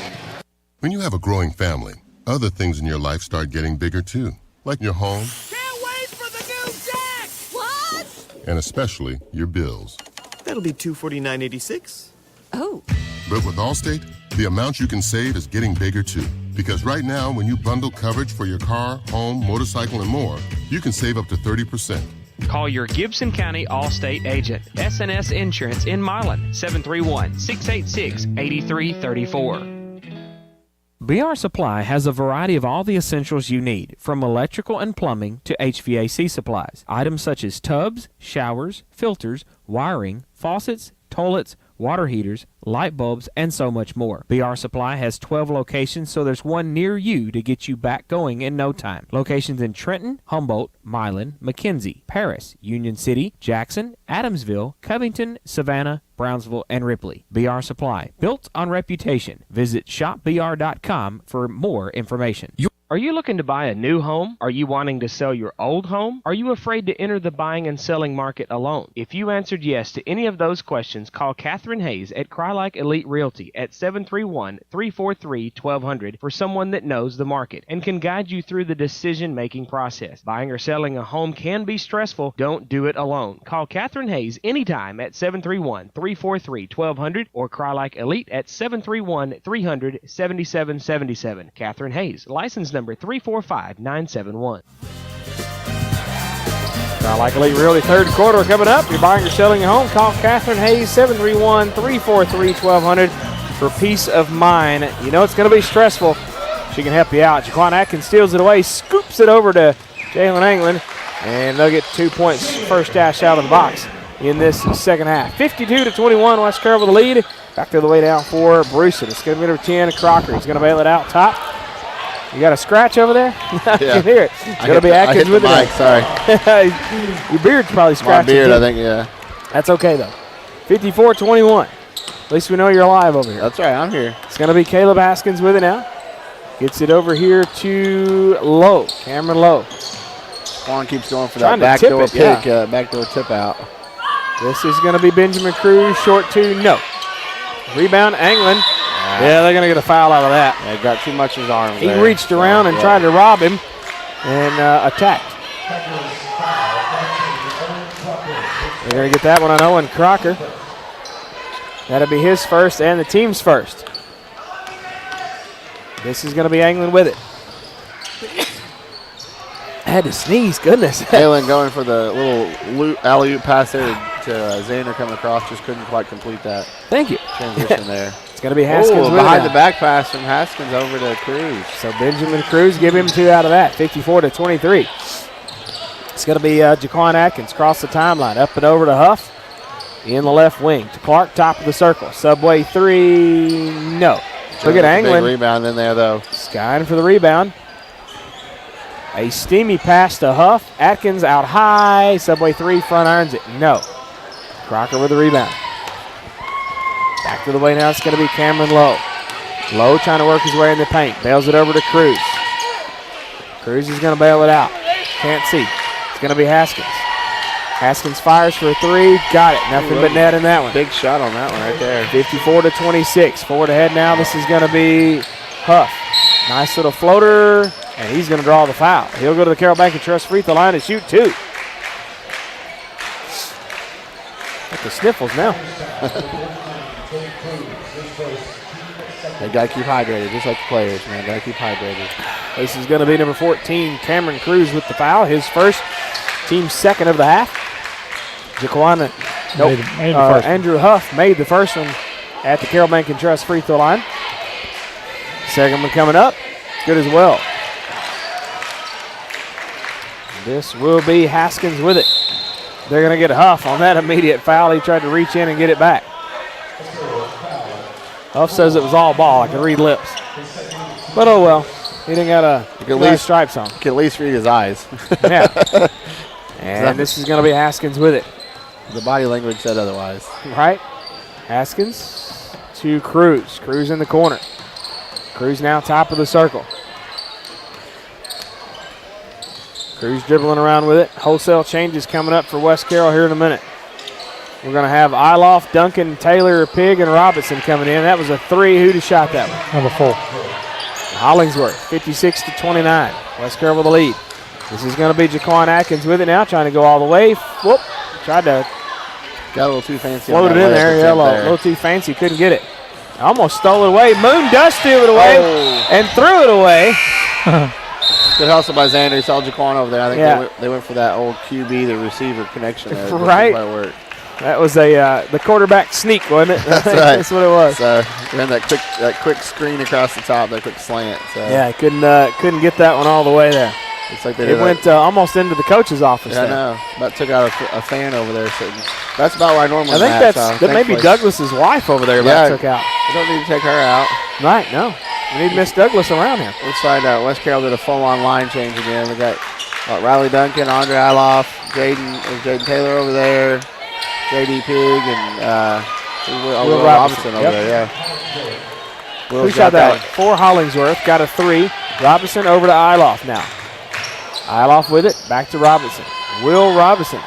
L: When you have a growing family, other things in your life start getting bigger too, like your home.
J: Can't wait for the new deck! What?
L: And especially your bills.
M: That'll be $249.86.
L: Oh. But with Allstate, the amount you can save is getting bigger too. Because right now, when you bundle coverage for your car, home, motorcycle, and more, you can save up to 30%.
A: Call your Gibson County Allstate agent, SNS Insurance in Milan, 731-686-8334. BR Supply has a variety of all the essentials you need, from electrical and plumbing to HVAC supplies. Items such as tubs, showers, filters, wiring, faucets, toilets, water heaters, light bulbs, and so much more. BR Supply has 12 locations, so there's one near you to get you back going in no time. Locations in Trenton, Humboldt, Milan, McKenzie, Paris, Union City, Jackson, Adamsville, Covington, Savannah, Brownsville, and Ripley. BR Supply, built on reputation. Visit shopbr.com for more information. Are you looking to buy a new home? Are you wanting to sell your old home? Are you afraid to enter the buying and selling market alone? If you answered yes to any of those questions, call Catherine Hayes at Crylike Elite Realty at 731-343-1200 for someone that knows the market and can guide you through the decision-making process. Buying or selling a home can be stressful. Don't do it alone. Call Catherine Hayes anytime at 731-343-1200 or Crylike Elite at 731-300-7777. Catherine Hayes, license number 345971.
B: Like Elite Realty, third quarter coming up. You're buying or selling a home. Call Catherine Hayes, 731-343-1200 for peace of mind. You know it's going to be stressful. She can help you out. Jaquan Atkins steals it away, scoops it over to Jalen Anglin, and they'll get 2 points first dash out of the box in this second half. 52-21, West Carroll with the lead. Back to the way down for Bruceton. It's going to be number 10, Crocker. He's going to bail it out top. You got a scratch over there? I can hear it. It's going to be Atkins with it.
T: Sorry.
B: Your beard's probably scratched.
T: My beard, I think, yeah.
B: That's okay, though. 54-21. At least we know you're alive over here.
T: That's right, I'm here.
B: It's going to be Caleb Haskins with it now. Gets it over here to Lowe, Cameron Lowe.
T: Juan keeps going for that backdoor pick, backdoor tip out.
B: This is going to be Benjamin Cruz, short two, no. Rebound, Anglin. Yeah, they're going to get a foul out of that.
T: Yeah, got too much in his arms.
B: He reached around and tried to rob him and attacked. They're going to get that one on Owen Crocker. That'll be his first and the team's first. This is going to be Anglin with it. I had to sneeze, goodness.
T: Jalen going for the little alley-oop pass there to Xander coming across, just couldn't quite complete that.
B: Thank you.
T: Transition there.
B: It's going to be Haskins with
T: behind the back pass from Haskins over to Cruz.
B: So Benjamin Cruz, give him 2 out of that, 54-23. It's going to be Jaquan Atkins across the timeline, up and over to Huff in the left wing. To Clark, top of the circle. Subway 3, no. Look at Anglin.
T: Big rebound in there, though.
B: Skying for the rebound. A steamy pass to Huff. Atkins out high. Subway 3, front irons it. No. Crocker with the rebound. Back to the way now. It's going to be Cameron Lowe. Lowe trying to work his way in the paint. Bails it over to Cruz. Cruz is going to bail it out. Can't see. It's going to be Haskins. Haskins fires for a 3. Got it. Nothing but net in that one.
T: Big shot on that one right there.
B: 54-26. Forward ahead now. This is going to be Huff. Nice little floater. And he's going to draw the foul. He'll go to the Carroll Bank and Trust free throw line and shoot 2. Got the sniffles now.
T: They got to keep hydrated, just like the players, man. Got to keep hydrated.
B: This is going to be number 14, Cameron Cruz with the foul. His first, team second of the half. Jaquan, Andrew Huff made the first one at the Carroll Bank and Trust free throw line. Second one coming up, good as well. This will be Haskins with it. They're going to get Huff on that immediate foul. He tried to reach in and get it back. Huff says it was all ball. I can read lips. But oh well. He didn't got stripes on.
T: You can at least read his eyes.
B: Yeah. And this is going to be Haskins with it.
T: The body language said otherwise.
B: Right. Haskins to Cruz. Cruz in the corner. Cruz now top of the circle. Cruz dribbling around with it. Wholesale changes coming up for West Carroll here in a minute. We're going to have Iloff, Duncan, Taylor, Pig, and Robinson coming in. That was a 3. Who'd have shot that one?
C: Number 4.
B: Hollingsworth, 56-29. West Carroll with the lead. This is going to be Jaquan Atkins with it now, trying to go all the way. Whoop. Tried to
T: got a little too fancy.
B: Float it in there. Yeah, a little too fancy. Couldn't get it. Almost stole it away. Moon does steal it away and threw it away.
T: Good hustle by Xander. He saw Jaquan over there. I think they went for that old QB, the receiver connection there.
B: Right. That was the quarterback sneak, wasn't it?
T: That's right.
B: That's what it was.
T: So ran that quick screen across the top, that quick slant. So.
B: Yeah, couldn't get that one all the way there.
T: It's like
B: it went almost into the coach's office.
T: Yeah,
B: there.
T: I know. About took out a fan over there sitting. That's about where I normally.
B: I think that may be Douglas's wife over there.
T: Yeah,
B: took out.
T: We don't need to take her out.
B: Right. No. We need Miss Douglas around here.
T: Let's find out. West Carroll did a full-on line change again. We got Riley Duncan, Andre Iloff, Jaden Taylor over there, J.D. Pig, and Will Robinson over there. Yeah.
B: Who shot that one? 4 Hollingsworth got a 3. Robinson over to Iloff now. Iloff with it, back to Robinson. Will Robinson.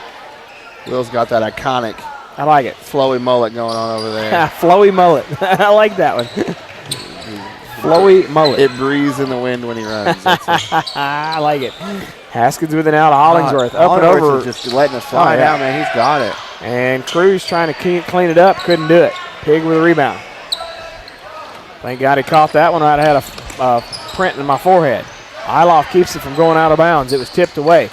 T: Will's got that iconic,
B: I like it,
T: flowy mullet going on over there.
B: flowy mullet. I like that one. Flowy mullet.
T: It breathes in the wind when he runs.
B: I like it. Haskins with it now to Hollingsworth. Up and over.
T: Is just letting it fly down, man. He's got it.
B: And Cruz trying to clean it up. Couldn't do it. Pig with a rebound. Thank God he caught that one. I'd have had a print in my forehead. Iloff keeps it from going out of bounds. It was tipped away.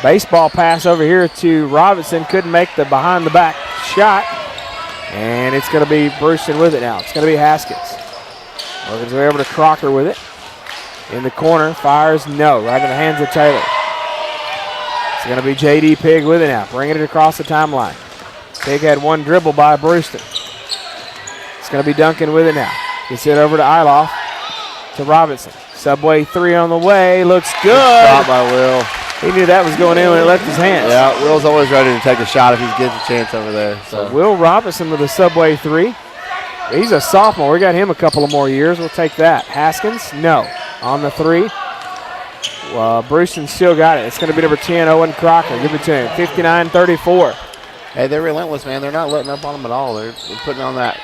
B: Baseball pass over here to Robinson. Couldn't make the behind-the-back shot. And it's going to be Bruceton with it now. It's going to be Haskins. Working his way over to Crocker with it. In the corner, fires, no. Right in the hands of Taylor. It's going to be J.D. Pig with it now. Bringing it across the timeline. Pig had one dribble by Bruceton. It's going to be Duncan with it now. Gets it over to Iloff. To Robinson. Subway 3 on the way. Looks good.
T: Shot by Will.
B: He knew that was going in when it left his hands.
T: Yeah, Will's always ready to take a shot if he gets a chance over there.
B: So Will Robinson with a Subway 3. He's a sophomore. We got him a couple of more years. We'll take that. Haskins, no. On the 3. Bruceton still got it. It's going to be number 10, Owen Crocker. Give it to him. 59-34.
T: Hey, they're relentless, man. They're not letting up on them at all. They're putting on that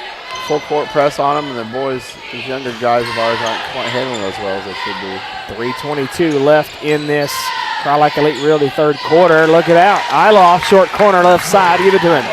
T: full court press on them, and the boys, these younger guys of ours, aren't quite handling as well as they should be.
B: 3:22 left in this Cry Like Elite Realty third quarter. Look it out. Iloff, short corner left side. Give it to him.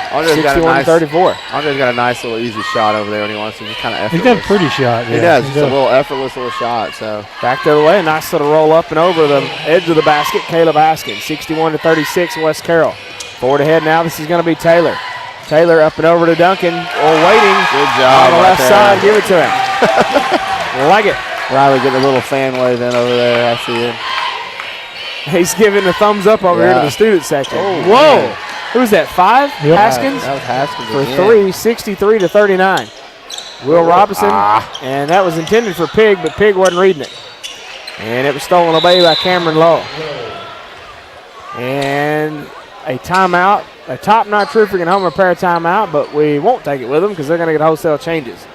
B: 61-34.
T: Andre's got a nice little easy shot over there when he wants to. Just kind of effortless.
C: He's got a pretty shot. Yeah.
T: He does. Just a little effortless little shot. So
B: back the other way. Nice little roll up and over the edge of the basket. Caleb Haskins. 61-36 West Carroll. Forward ahead now. This is going to be Taylor. Taylor up and over to Duncan. Waiting.
T: Good job.
B: On the left side. Give it to him. Like it.
T: Riley getting a little fan wave in over there. I see it.
B: He's giving a thumbs up over here to the student section.
T: Oh,
B: whoa.
T: Man.
B: Who was that? 5?
T: Yep.
B: Haskins?
T: That was Haskins
B: for
T: again.
B: 3, 63-39. Will Robinson. And that was intended for Pig, but Pig wasn't reading it. And it was stolen away by Cameron Lowe. And a timeout. A top-notch roofing and home repair timeout, but we won't take it with them because they're going to get wholesale changes.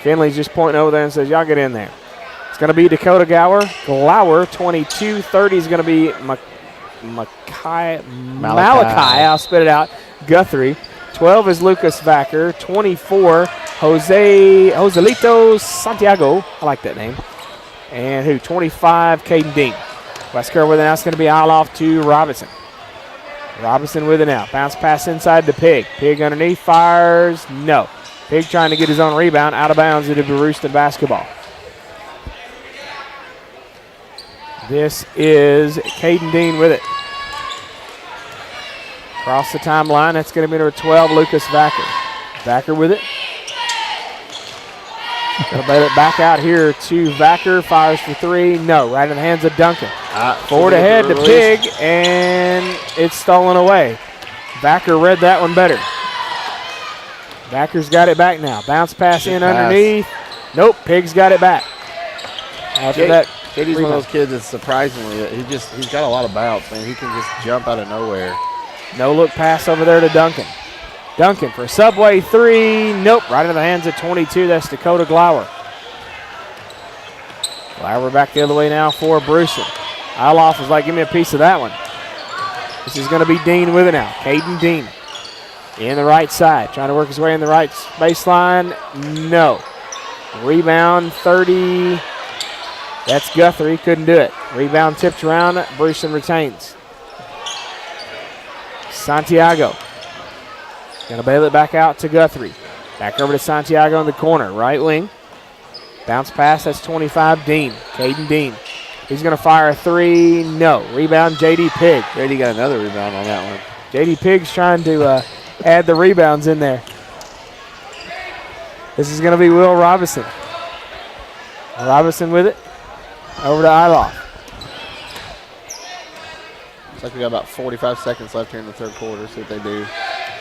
B: Finley's just pointing over there and says, y'all get in there. It's going to be Dakota Gower. 22-30 is going to be Malachi. I'll spit it out. Guthrie. 12 is Lucas Vacker. 24, Joselito Santiago. I like that name. And 25, Caden Dean. West Carroll with it now. It's going to be Iloff to Robinson. Robinson with it now. Bounce pass inside to Pig. Pig underneath. Fires. No. Pig trying to get his own rebound. Out of bounds into Bruceton basketball. This is Caden Dean with it. Across the timeline. That's going to be number 12, Lucas Vacker. Vacker with it. Going to bail it back out here to Vacker. Fires for 3. No. Right in the hands of Duncan. Forward ahead to Pig, and it's stolen away. Vacker read that one better. Vacker's got it back now. Bounce pass in underneath. Nope, Pig's got it back. After that,
T: Katie's one of those kids that surprisingly, he's got a lot of bounce, man. He can just jump out of nowhere.
B: No look pass over there to Duncan. Duncan for Subway 3. Nope, right in the hands of 22. That's Dakota Glower. Glower back the other way now for Bruceton. Iloff is like, give me a piece of that one. This is going to be Dean with it now. Caden Dean in the right side. Trying to work his way in the right baseline. No. Rebound 30. That's Guthrie. Couldn't do it. Rebound tipped around. Bruceton retains. Santiago. Going to bail it back out to Guthrie. Back over to Santiago in the corner. Right wing. Bounce pass. That's 25. Dean. Caden Dean. He's going to fire a 3. No. Rebound, J.D. Pig.
T: J.D. got another rebound on that one.
B: J.D. Pig's trying to add the rebounds in there. This is going to be Will Robinson. Robinson with it. Over to Iloff.
T: Looks like we got about 45 seconds left here in the third quarter. See what they do.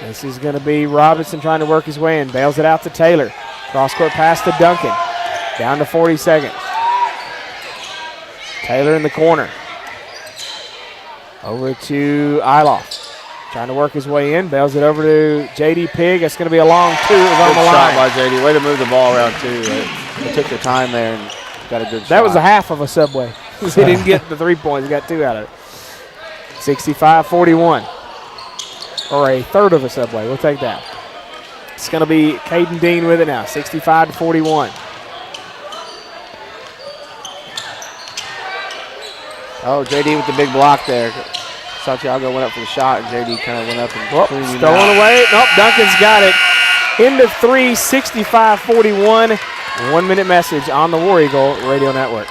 B: This is going to be Robinson trying to work his way in. Bails it out to Taylor. Cross-court pass to Duncan. Down to 40 seconds. Taylor in the corner. Over to Iloff. Trying to work his way in. Bails it over to J.D. Pig. That's going to be a long 2. It was on the line.
T: Shot by J.D. Way to move the ball around, too. They took their time there and got a good shot.
B: That was a half of a Subway. He didn't get the 3 points. He got 2 out of it. 65-41. Or a third of a Subway. We'll take that. It's going to be Caden Dean with it now, 65-41.
T: Oh, JD with the big block there. Santiago went up for the shot, and JD kind of went up and cleaned him
B: stolen
T: out.
B: away. Nope, Duncan's got it. Into 3, 65-41. 1 minute message on the War Eagle Radio Network.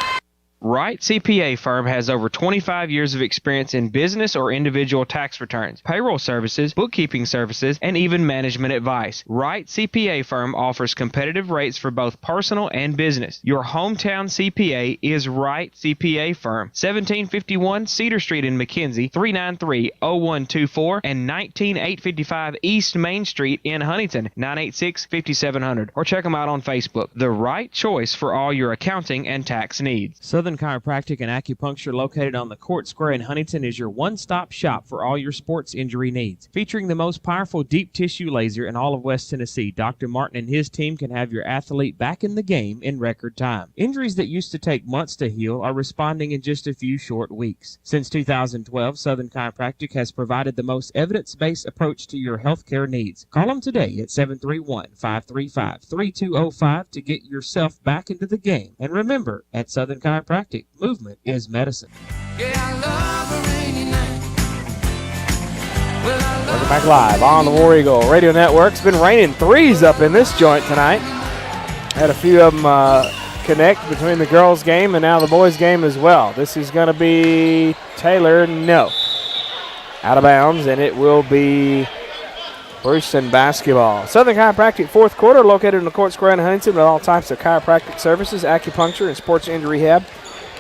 A: Wright CPA firm has over 25 years of experience in business or individual tax returns, payroll services, bookkeeping services, and even management advice. Wright CPA firm offers competitive rates for both personal and business. Your hometown CPA is Wright CPA firm, 1751 Cedar Street in McKenzie, 393-0124, and 19855 East Main Street in Huntington, 986-5700. Or check them out on Facebook. The right choice for all your accounting and tax needs. Southern Chiropractic and Acupuncture, located on the Court Square in Huntington, is your one-stop shop for all your sports injury needs. Featuring the most powerful deep tissue laser in all of West Tennessee, Dr. Martin and his team can have your athlete back in the game in record time. Injuries that used to take months to heal are responding in just a few short weeks. Since 2012, Southern Chiropractic has provided the most evidence-based approach to your healthcare needs. Call them today at 731-535-3205 to get yourself back into the game. And remember, at Southern Chiropractic, movement is medicine.
B: Welcome back live on the War Eagle Radio Network. It's been raining threes up in this joint tonight. Had a few of them connect between the girls' game and now the boys' game as well. This is going to be Taylor, no. Out of bounds, and it will be Bruceton basketball. Southern Chiropractic fourth quarter, located in the Court Square in Huntington with all types of chiropractic services, acupuncture, and sports injury rehab.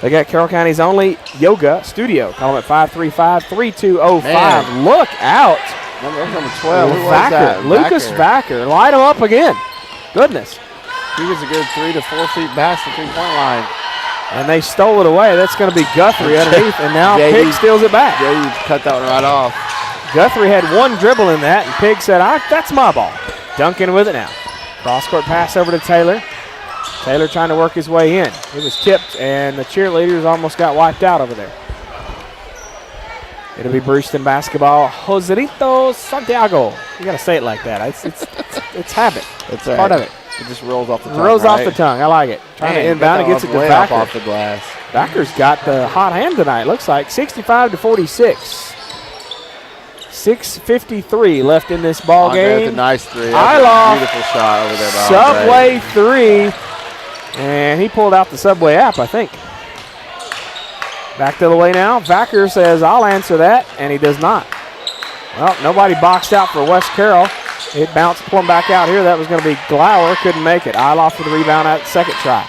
B: They got Carroll County's only yoga studio. Call them at 535-3205.
T: Man.
B: Look out.
T: Number 12. Who was that?
B: Lucas Vacker. Light him up again. Goodness.
T: He was a good 3 to 4 feet past the three-point line.
B: And they stole it away. That's going to be Guthrie underneath, and now Pig steals it back.
T: Yeah, you cut that one right off.
B: Guthrie had one dribble in that, and Pig said, that's my ball. Duncan with it now. Cross-court pass over to Taylor. Taylor trying to work his way in. It was tipped, and the cheerleaders almost got wiped out over there. It'll be Bruceton basketball. Joserito Santiago. You got to say it like that. It's habit. It's part of it.
T: It just rolls off the tongue.
B: Rolls off the tongue. I like it. Trying to inbound. It gets it to Backer.
T: Off the glass.
B: Backer's got the hot hand tonight. Looks like 65-46. 6:53 left in this ball game.
T: That's a nice three.
B: Beautiful
T: shot over there by
B: Subway three. And he pulled out the Subway app, I think. Back the other way now. Vacker says, I'll answer that, and he does not. Well, nobody boxed out for West Carroll. It bounced plumb back out here. That was going to be Glauer. Couldn't make it. Eiloff with the rebound at the second try.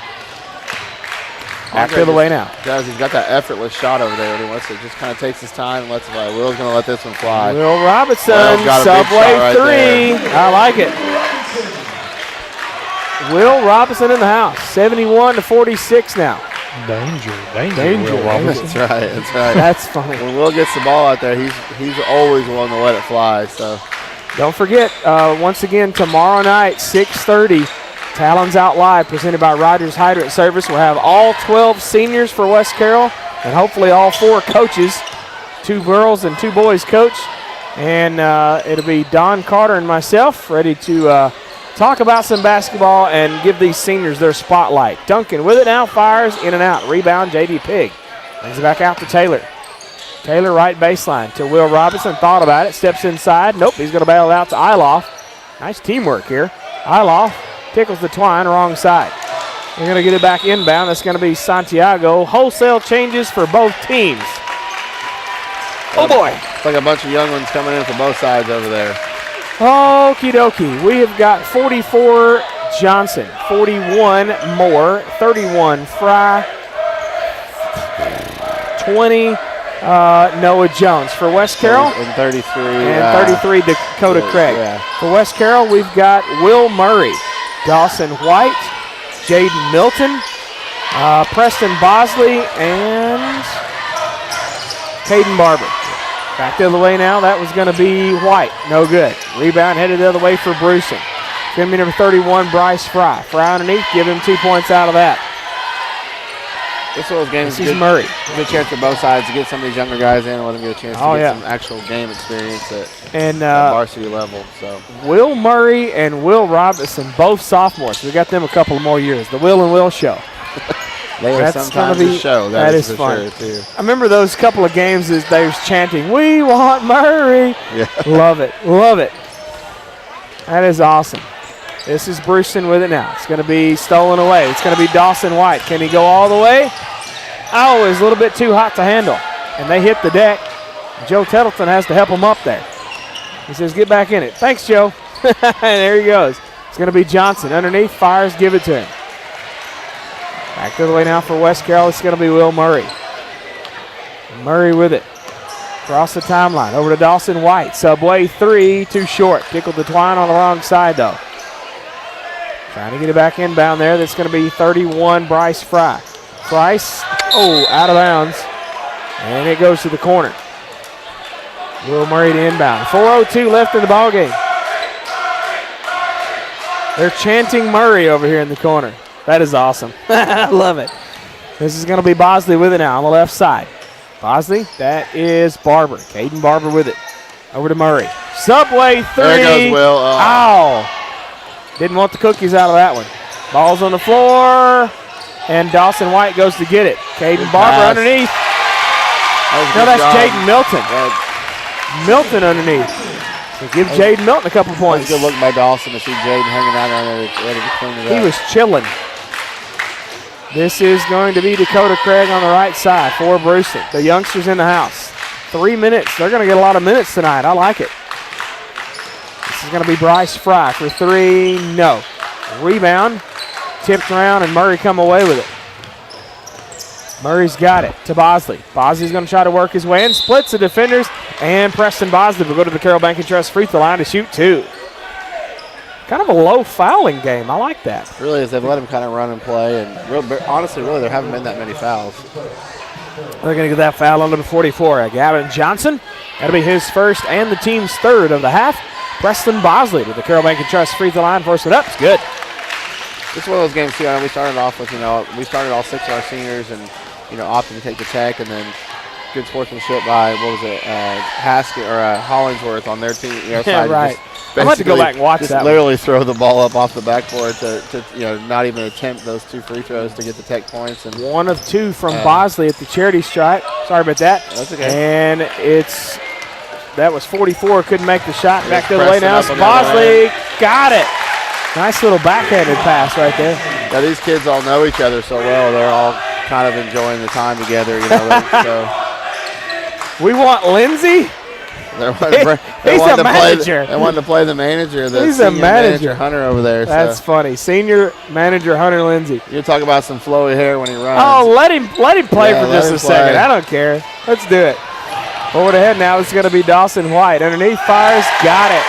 B: Back the other way now.
T: He's got that effortless shot over there. He wants to just kind of takes his time and lets it fly. Will's going to let this one fly.
B: Will Robinson, Subway three. I like it. Will Robinson in the house. 71-46 now.
C: Danger.
B: Will Robinson.
T: That's right.
B: That's funny.
T: When Will gets the ball out there, he's always willing to let it fly. So
B: don't forget, once again, tomorrow night, 6:30, Talons Out Live, presented by Rogers Hydrant Service. We'll have all 12 seniors for West Carroll, and hopefully all 4 coaches, 2 girls and 2 boys coach. And it'll be Don Carter and myself ready to talk about some basketball and give these seniors their spotlight. Duncan with it now, fires in and out. Rebound, J.D. Pig. Brings it back out to Taylor. Taylor right baseline to Will Robinson. Thought about it, steps inside. Nope, he's going to bail it out to Eiloff. Nice teamwork here. Eiloff tickles the twine, wrong side. They're going to get it back inbound. That's going to be Santiago. Wholesale changes for both teams. Oh, boy.
T: It's like a bunch of young ones coming in from both sides over there.
B: Okie dokie. We have got 44 Johnson, 41 Moore, 31 Fry, 20 Noah Jones. For West Carroll,
T: and 33.
B: And 33 Dakota Craig.
T: Yeah.
B: For West Carroll, we've got Will Murray, Dawson White, Jaden Milton, Preston Bosley, and Caden Barber. Back the other way now. That was going to be White. No good. Rebound headed the other way for Bruceton. It's going to be number 31, Bryce Fry. Fry underneath. Give him 2 points out of that.
T: This one of those games.
B: This is Murray.
T: Good chance for both sides to get some of these younger guys in and let them get a chance to get some actual game experience at varsity level. So
B: Will Murray and Will Robinson, both sophomores. We got them a couple more years. The Will and Will show.
T: They are sometimes a show.
B: That is fun.
T: Sure, too.
B: I remember those couple of games as they was chanting, "We want Murray."
T: Yeah.
B: Love it. Love it. That is awesome. This is Bruceton with it now. It's going to be stolen away. It's going to be Dawson White. Can he go all the way? Oh, it's a little bit too hot to handle. And they hit the deck. Joe Tettleton has to help him up there. He says, get back in it. Thanks, Joe. And there he goes. It's going to be Johnson. Underneath, fires, give it to him. Back the other way now for West Carroll. It's going to be Will Murray. Murray with it. Across the timeline. Over to Dawson White. Subway 3, too short. Tickled the twine on the wrong side, though. Trying to get it back inbound there. That's going to be 31, Bryce Fry. Bryce, out of bounds. And it goes to the corner. Will Murray to inbound. 4:02 left in the ballgame. They're chanting Murray over here in the corner. That is awesome. I love it. This is going to be Bosley with it now on the left side. Bosley, that is Barber. Caden Barber with it. Over to Murray. Subway 3.
T: There goes Will.
B: Ow. Didn't want the cookies out of that one. Ball's on the floor. And Dawson White goes to get it. Caden Barber underneath. No, that's Jaden Milton. Milton underneath. So give Jaden Milton a couple points.
T: Good look by Dawson to see Jaden hanging out there ready to clean it up.
B: He was chilling. This is going to be Dakota Craig on the right side for Bruceton. The youngsters in the house. 3 minutes. They're going to get a lot of minutes tonight. I like it. This is going to be Bryce Fry for 3. No. Rebound. Tipped around, and Murray come away with it. Murray's got it to Bosley. Bosley's going to try to work his way in. Splits the defenders, and Preston Bosley will go to the Carroll Bank & Trust free throw line to shoot 2. Kind of a low fouling game. I like that.
T: It really is. They've let him kind of run and play, and honestly, there haven't been that many fouls.
B: They're going to get that foul on number 44. Gavin Johnson. That'll be his first and the team's third of the half. Preston Bosley with the Carroll Bank & Trust free throw line. First one up. It's good.
T: It's one of those games, too. I know we started off with, we started all 6 of our seniors and, opted to take the tech, and then good sportsmanship by, Haskett or Hollingsworth on their team.
B: Yeah, right. I'm about to go back and watch that.
T: Literally throw the ball up off the backboard to not even attempt those 2 free throws to get the tech points. And
B: 1 of 2 from Bosley at the charity stripe. Sorry about that.
T: That's okay.
B: And that was 44. Couldn't make the shot. Back the other way now. Bosley got it. Nice little backhanded pass right there.
T: Yeah, these kids all know each other so well. They're all kind of enjoying the time together.
B: We want Lindsay.
T: He's
B: a manager.
T: They wanted to play the manager.
B: He's a manager.
T: Hunter over there.
B: That's funny. Senior manager Hunter Lindsay.
T: You're talking about some flowy hair when he runs.
B: Oh, let him play for just a second. I don't care. Let's do it. Forward ahead now. It's going to be Dawson White. Underneath, fires. Got it.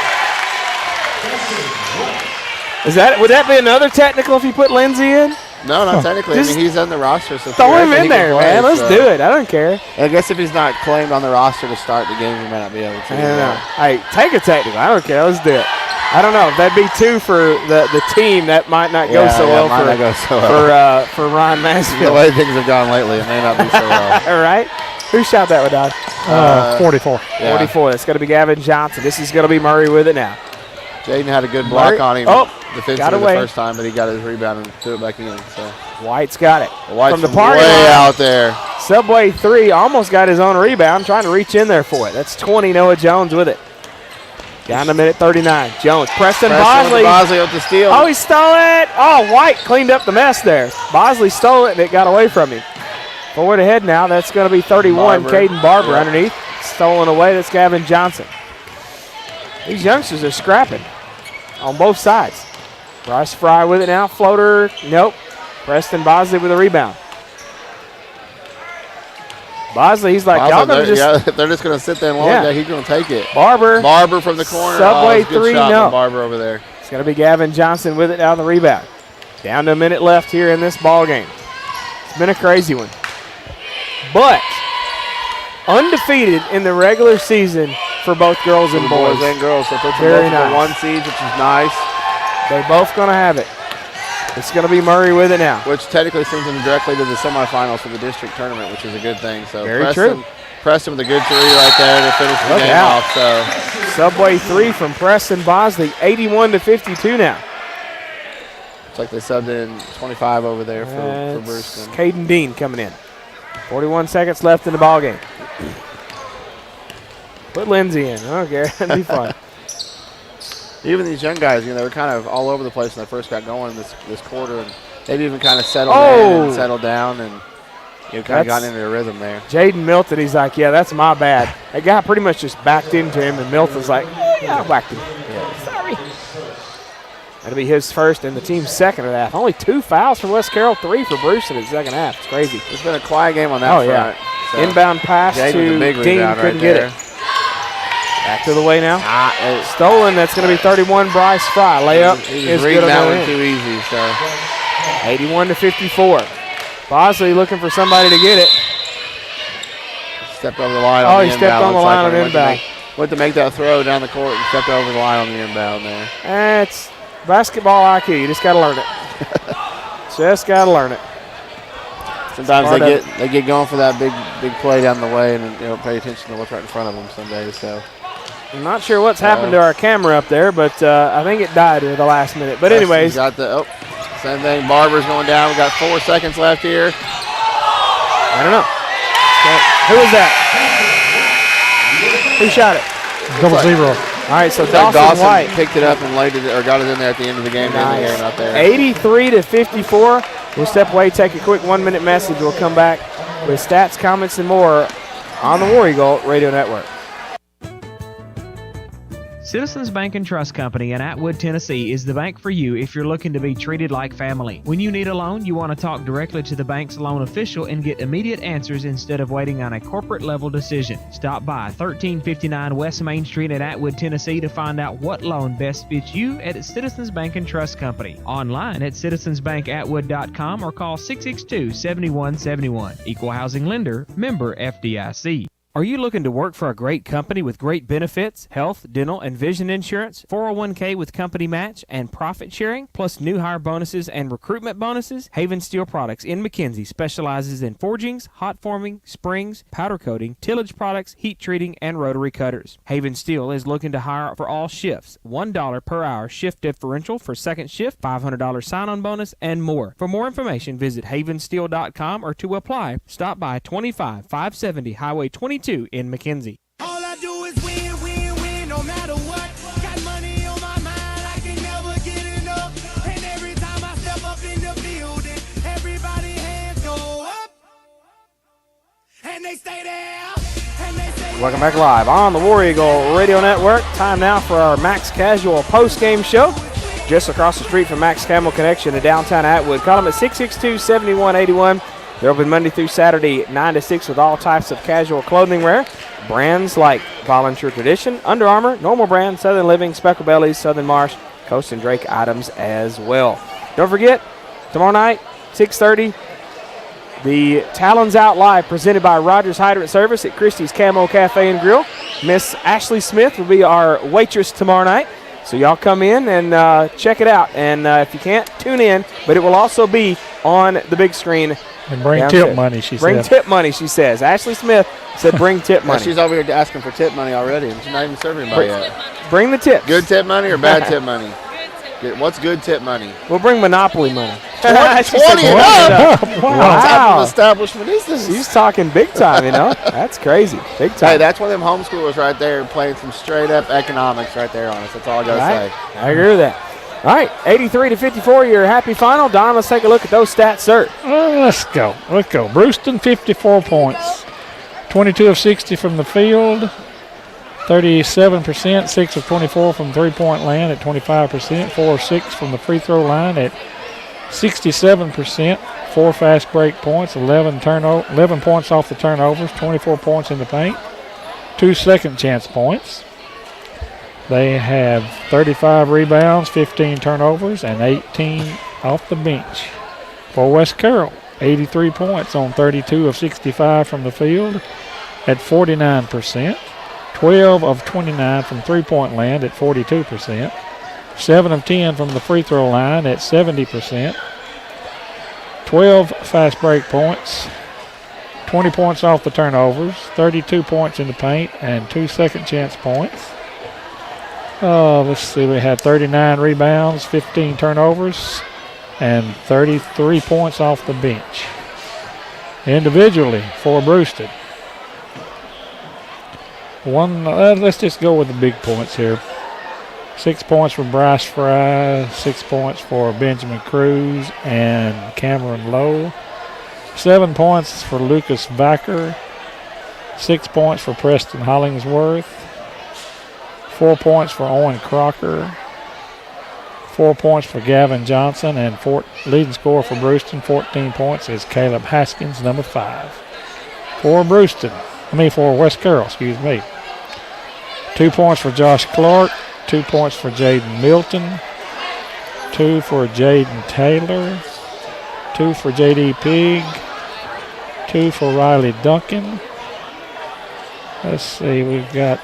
B: Would that be another technical if you put Lindsay in?
T: No, not technically. I mean, he's on the roster. So
B: throw him in there, man. Let's do it. I don't care.
T: I guess if he's not claimed on the roster to start the game, he might not be able to.
B: I don't know. Hey, take a technical. I don't care. Let's do it. I don't know. If that'd be 2 for the team, that might not go so well for Ryan Mansfield.
T: The way things have gone lately, it may not be so well.
B: All right. Who shot that one, Don?
C: 44.
B: Yeah. 44. That's going to be Gavin Johnson. This is going to be Murray with it now.
T: Jaden had a good block on him defensively the
B: away.
T: first time, but he got his rebound and threw it back in. So
B: White's got it.
T: White's
B: from the party
T: way
B: line.
T: Out there.
B: Subway 3 almost got his own rebound, trying to reach in there for it. That's 20. Noah Jones with it. Down to minute 39. Jones. Preston Bosley.
T: Bosley with the steal.
B: Oh, he stole it. Oh, White cleaned up the mess there. Bosley stole it, and it got away from him. Forward ahead now. That's going to be 31. Caden Barber underneath. Stolen away. That's Gavin Johnson. These youngsters are scrapping on both sides. Bryce Fry with it now. Floater. Nope. Preston Bosley with a rebound. Bosley, he's like, y'all gonna just...
T: if they're just going to sit there and long, he's going to take it.
B: Barber
T: from the corner.
B: Subway
T: good
B: 3,
T: shot
B: no.
T: from Barber over there.
B: It's going to be Gavin Johnson with it down the rebound. Down to a minute left here in this ball game. It's been a crazy one. But undefeated in the regular season for both girls and boys.
T: And girls. So puts
B: Very
T: them both
B: nice.
T: in the 1 seed, which is nice.
B: They're both going to have it. It's going to be Murray with it now.
T: Which technically sends them directly to the semifinals for the district tournament, which is a good thing. So
B: Very true.
T: Preston with a good 3 right there to finish the game off. So
B: Subway 3 from Preston Bosley, 81-52 now.
T: Looks like they subbed in 25 over there for Bruceton.
B: Caden Dean coming in. 41 seconds left in the ball game. Put Lindsay in. Okay, that'd be fun.
T: Even these young guys, they were kind of all over the place when they first got going this quarter, and they've even kind of settled in and settled down, and kind of gotten into their rhythm there.
B: Jaden Milton, he's like, yeah, that's my bad. That guy pretty much just backed into him, and Milton's like, yeah, I whacked him. Yeah. Sorry. That'll be his first and the team's second of the half. Only 2 fouls for West Carroll, 3 for Bruceton in the second half. It's crazy.
T: It's been a quiet game on that front.
B: Yeah.
T: So
B: Inbound pass to Dean, couldn't get it. Back to the way now. Stolen. That's going to be 31. Bryce Fry. Layup is good on
T: that one
B: in.
T: too easy. So
B: 81-54. Bosley looking for somebody to get it.
T: Stepped over the line.
B: Oh, he stepped on the line on inbound.
T: Went to make that throw down the court and stepped over the line on the inbound there.
B: It's basketball IQ. You just got to learn it. Just got to learn it.
T: Sometimes they get going for that big play down the way and they don't pay attention to what's right in front of them some days. So.
B: I'm not sure what's happened to our camera up there, but I think it died at the last minute. But anyways.
T: Got the, same thing. Barber's going down. We got 4 seconds left here.
B: I don't know. Who was that? Who shot it?
C: Double zero.
B: All right, so Dawson White
T: picked it up and laid it, or got it in there at the end of the game.
B: Nice.
T: Out there.
B: 83-54. We'll step away, take a quick 1-minute message. We'll come back with stats, comments, and more on the War Eagle Radio Network.
A: Citizens Bank and Trust Company in Atwood, Tennessee is the bank for you if you're looking to be treated like family. When you need a loan, you want to talk directly to the bank's loan official and get immediate answers instead of waiting on a corporate level decision. Stop by 1359 West Main Street in Atwood, Tennessee to find out what loan best fits you at Citizens Bank and Trust Company. Online at citizensbankatwood.com or call 662-7171. Equal housing lender, member FDIC. Are you looking to work for a great company with great benefits, health, dental, and vision insurance, 401k with company match, and profit sharing, plus new hire bonuses and recruitment bonuses? Haven Steel Products in McKenzie specializes in forgings, hot forming, springs, powder coating, tillage products, heat treating, and rotary cutters. Haven Steel is looking to hire for all shifts, $1 per hour shift differential for second shift, $500 sign-on bonus, and more. For more information, visit havensteel.com or to apply, stop by 25570 Highway 22 in McKenzie.
J: All I do is win, win, win, no matter what. Got money on my mind, I can never get enough. And every time I step up in the building, everybody hands go up. And they stay there. And they stay
B: Welcome back live on the War Eagle Radio Network. Time now for our Max Casual post-game show. Just across the street from Max Camel Connection in downtown Atwood. Call them at 662-7181. They're open Monday through Saturday, 9 to 6, with all types of casual clothing wear. Brands like Volunteer Tradition, Under Armour, Normal Brand, Southern Living, Speckle Bellies, Southern Marsh, Coast and Drake items as well. Don't forget, tomorrow night, 6:30, the Talons Out Live presented by Rogers Hydrant Service at Christie's Camo Cafe and Grill. Miss Ashley Smith will be our waitress tomorrow night. So y'all come in and check it out. And if you can't, tune in. But it will also be on the big screen.
C: And bring tip money, she says.
B: Bring tip money, she says. Ashley Smith said bring tip money.
T: She's over here asking for tip money already, and she's not even serving anybody yet.
B: Bring the tips.
T: Good tip money or bad tip money? What's good tip money?
B: We'll bring Monopoly money.
T: 20 and up.
B: Wow.
T: What type of establishment is this?
B: She's talking big time, That's crazy. Big time.
T: Hey, that's one of them homeschoolers right there playing some straight-up economics right there on us. That's all I got to say.
B: I agree with that. All right, 83-54, your happy final. Don, let's take a look at those stats, sir.
C: Let's go. Bruceton, 54 points. 22 of 60 from the field. 37%, 6 of 24 from three-point land at 25%. 4 of 6 from the free throw line at 67%. 4 fast break points, 11 points off the turnovers, 24 points in the paint. 2 second chance points. They have 35 rebounds, 15 turnovers, and 18 off the bench. For West Carroll, 83 points on 32 of 65 from the field at 49%. 12 of 29 from three-point land at 42%. 7 of 10 from the free throw line at 70%. 12 fast break points. 20 points off the turnovers. 32 points in the paint and 2 second chance points. Let's see, we had 39 rebounds, 15 turnovers, and 33 points off the bench. Individually for Bruceton. Let's just go with the big points here. 6 points for Bryce Fry, 6 points for Benjamin Cruz and Cameron Lowe. 7 points for Lucas Backer. 6 points for Preston Hollingsworth. 4 points for Owen Crocker. 4 points for Gavin Johnson, and leading scorer for Bruceton, 14 points, is Caleb Haskins, number 5. For West Carroll, 2 points for Josh Clark, 2 points for Jaden Milton, 2 for Jaden Taylor, 2 for J.D. Pig, 2 for Riley Duncan. Let's see, we've got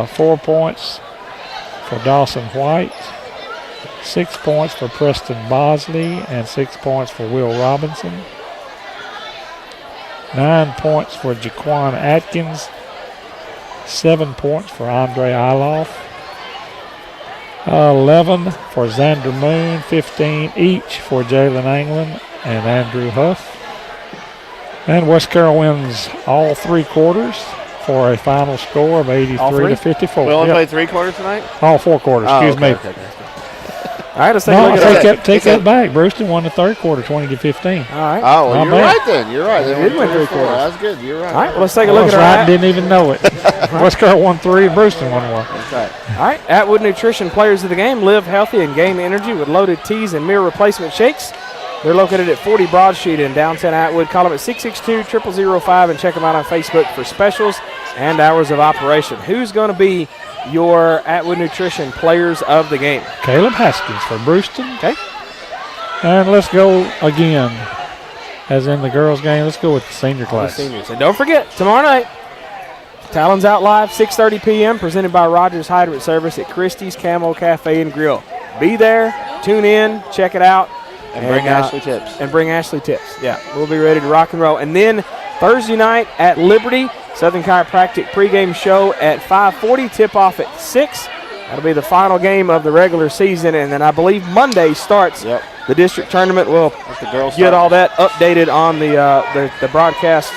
C: 4 points for Dawson White, 6 points for Preston Bosley, and 6 points for Will Robinson. 9 points for Jaquan Atkins, 7 points for Andre Iloff, 11 for Xander Moon, 15 each for Jalen Anglin and Andrew Huff. And West Carroll wins all 3 quarters for a final score of 83-54.
T: We only played 3 quarters tonight?
C: All 4 quarters, excuse me.
T: Okay.
B: All right, let's take a look at that.
C: Take that back. Bruceton won the 3rd quarter, 20-15.
B: All right.
T: Oh, well, you're right then. You're right.
B: They did win 3 quarters.
T: That's good. You're right.
B: All right, well, let's take a look at our
C: I didn't even know it. West Carroll won 3, Bruceton won 1.
T: That's right.
B: All right, Atwood Nutrition players of the game. Live healthy and gain energy with loaded teas and meal replacement shakes. They're located at 40 Broad Street in downtown Atwood. Call them at 662-0005 and check them out on Facebook for specials and hours of operation. Who's going to be your Atwood Nutrition players of the game?
C: Caleb Haskins for Bruceton.
B: Okay.
C: And let's go again, as in the girls' game. Let's go with the senior class.
B: The seniors. And don't forget, tomorrow night, Talons Out Live, 6:30 p.m., presented by Rogers Hydrant Service at Christie's Camo Cafe and Grill. Be there, tune in, check it out.
T: And bring Ashley tips.
B: And bring Ashley tips. Yeah, we'll be ready to rock and roll. And then Thursday night at Liberty, Southern Chiropractic pregame show at 5:40, tip-off at 6. That'll be the final game of the regular season. And then I believe Monday starts the district tournament. We'll get all that updated on the broadcast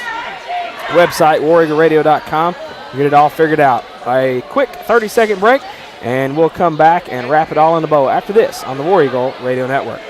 B: website, warriorradio.com. Get it all figured out. A quick 30-second break, and we'll come back and wrap it all in a bow after this on the War Eagle Radio Network.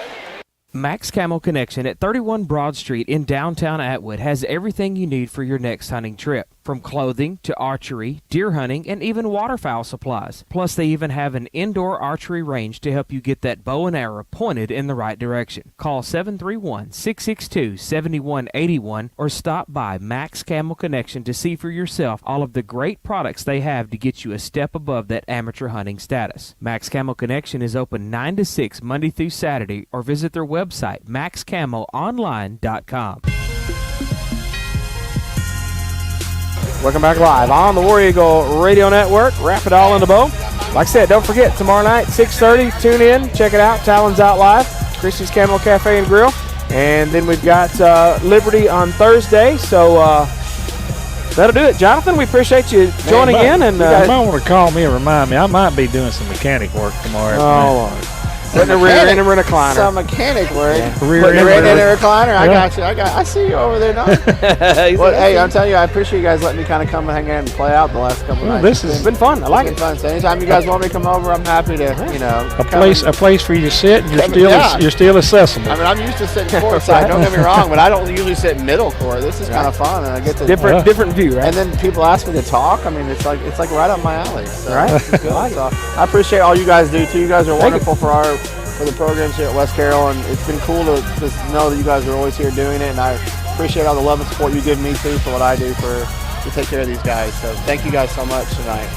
A: Max Camo Connection at 31 Broad Street in downtown Atwood has everything you need for your next hunting trip. From clothing to archery, deer hunting, and even waterfowl supplies. Plus, they even have an indoor archery range to help you get that bow and arrow pointed in the right direction. Call 731-662-7181 or stop by Max Camo Connection to see for yourself all of the great products they have to get you a step above that amateur hunting status. Max Camo Connection is open 9 to 6 Monday through Saturday, or visit their website, maxcamoonline.com.
B: Welcome back live on the War Eagle Radio Network. Wrap it all in a bow. Like I said, don't forget, tomorrow night, 6:30, tune in, check it out, Talons Out Live, Christie's Camo Cafe and Grill. And then we've got Liberty on Thursday, so that'll do it. Jonathan, we appreciate you joining in. And
C: you guys might want to call me and remind me. I might be doing some mechanic work tomorrow afternoon.
B: Putting a rear end in a recliner.
T: Some mechanic work.
C: Yeah.
T: Putting a rear end in a recliner. I got you. I see you over there now. Well, hey, I'm telling you, I appreciate you guys letting me kind of come and hang out and play out the last couple of nights.
C: This has
B: been fun. I like it.
T: Fun. So anytime you guys want me to come over, I'm happy to.
C: A place for you to sit, and you're still accessible.
T: I mean, I'm used to sitting courtside. Don't get me wrong, but I don't usually sit middle court. This is kind of fun, and I get to
B: different view, right?
T: And then people ask me to talk. I mean, it's like right up my alley. So
B: right.
T: This is good. So I appreciate all you guys do too. You guys are wonderful for the programs here at West Carroll, and it's been cool to just know that you guys are always here doing it, and I appreciate all the love and support you give me too for what I do to take care of these guys. So thank you guys so much tonight.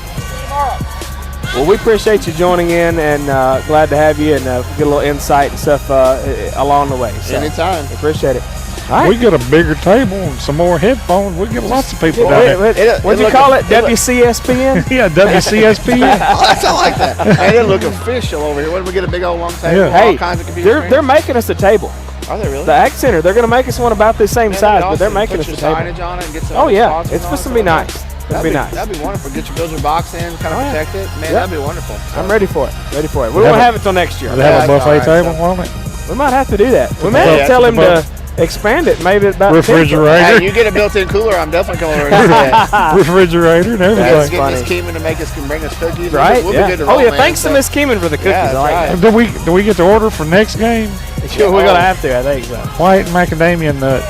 B: Well, we appreciate you joining in, and glad to have you and get a little insight and stuff along the way. So
T: Anytime.
B: Appreciate it. Right.
C: We get a bigger table and some more headphones. We get lots of people down there.
B: What'd you call it? WCSPN?
C: Yeah, WCSPN.
T: Oh, that's not like that. Man, it look official over here. What, we get a big old long table with all kinds of computer
B: they're making us a table.
T: Are they really?
B: The Ag Center, they're going to make us one about this same size, but they're making us a table.
T: Signage on it and get some
B: oh, yeah.
T: sponsors
B: It's
T: on
B: supposed
T: it,
B: to be
T: so
B: nice. It'll be nice.
T: That'd be wonderful. Build your box in, kind of protect it. Man, that'd be wonderful.
B: I'm ready for it. We won't have it till next year.
C: They have a buffet table on it?
B: We might have to do that. We may have to tell him to expand it, maybe about
C: refrigerator.
T: Hey, you get a built-in cooler, I'm definitely coming over and do that.
C: Refrigerator and everything.
T: Let's get Miss Keeman to bring us cookies.
B: Right?
T: We'll be good to roll,
B: thanks to Miss Keeman for the cookies.
T: Yeah,
B: I like
T: that.
C: Do we get to order for next game?
B: We're going to have to, I think so.
C: White macadamia nut.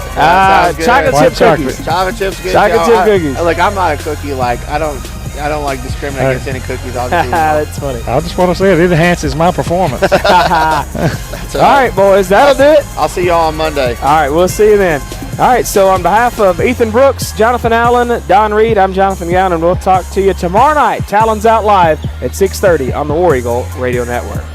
B: Chocolate chip cookies.
T: Chocolate chips good.
B: Chocolate chip cookies.
T: Look, I'm not a cookie, I don't like discriminate against any cookies. I'll just eat them.
B: That's funny.
C: I just want to say it enhances my performance.
B: All right, boys, that'll do it.
T: I'll see y'all on Monday.
B: All right, we'll see you then. All right, so on behalf of Ethan Brooks, Jonathan Allen, Don Reed, I'm Jonathan Gown, and we'll talk to you tomorrow night. Talons Out Live at 6:30 on the War Eagle Radio Network.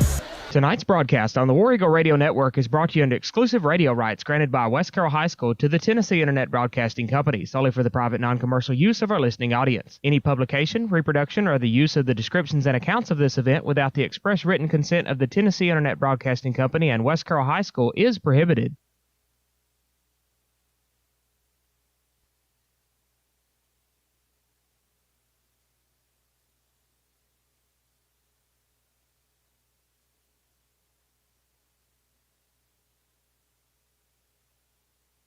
N: Tonight's broadcast on the War Eagle Radio Network is brought to you under exclusive radio rights granted by West Carroll High School to the Tennessee Internet Broadcasting Company, solely for the private non-commercial use of our listening audience. Any publication, reproduction, or the use of the descriptions and accounts of this event without the express written consent of the Tennessee Internet Broadcasting Company and West Carroll High School is prohibited.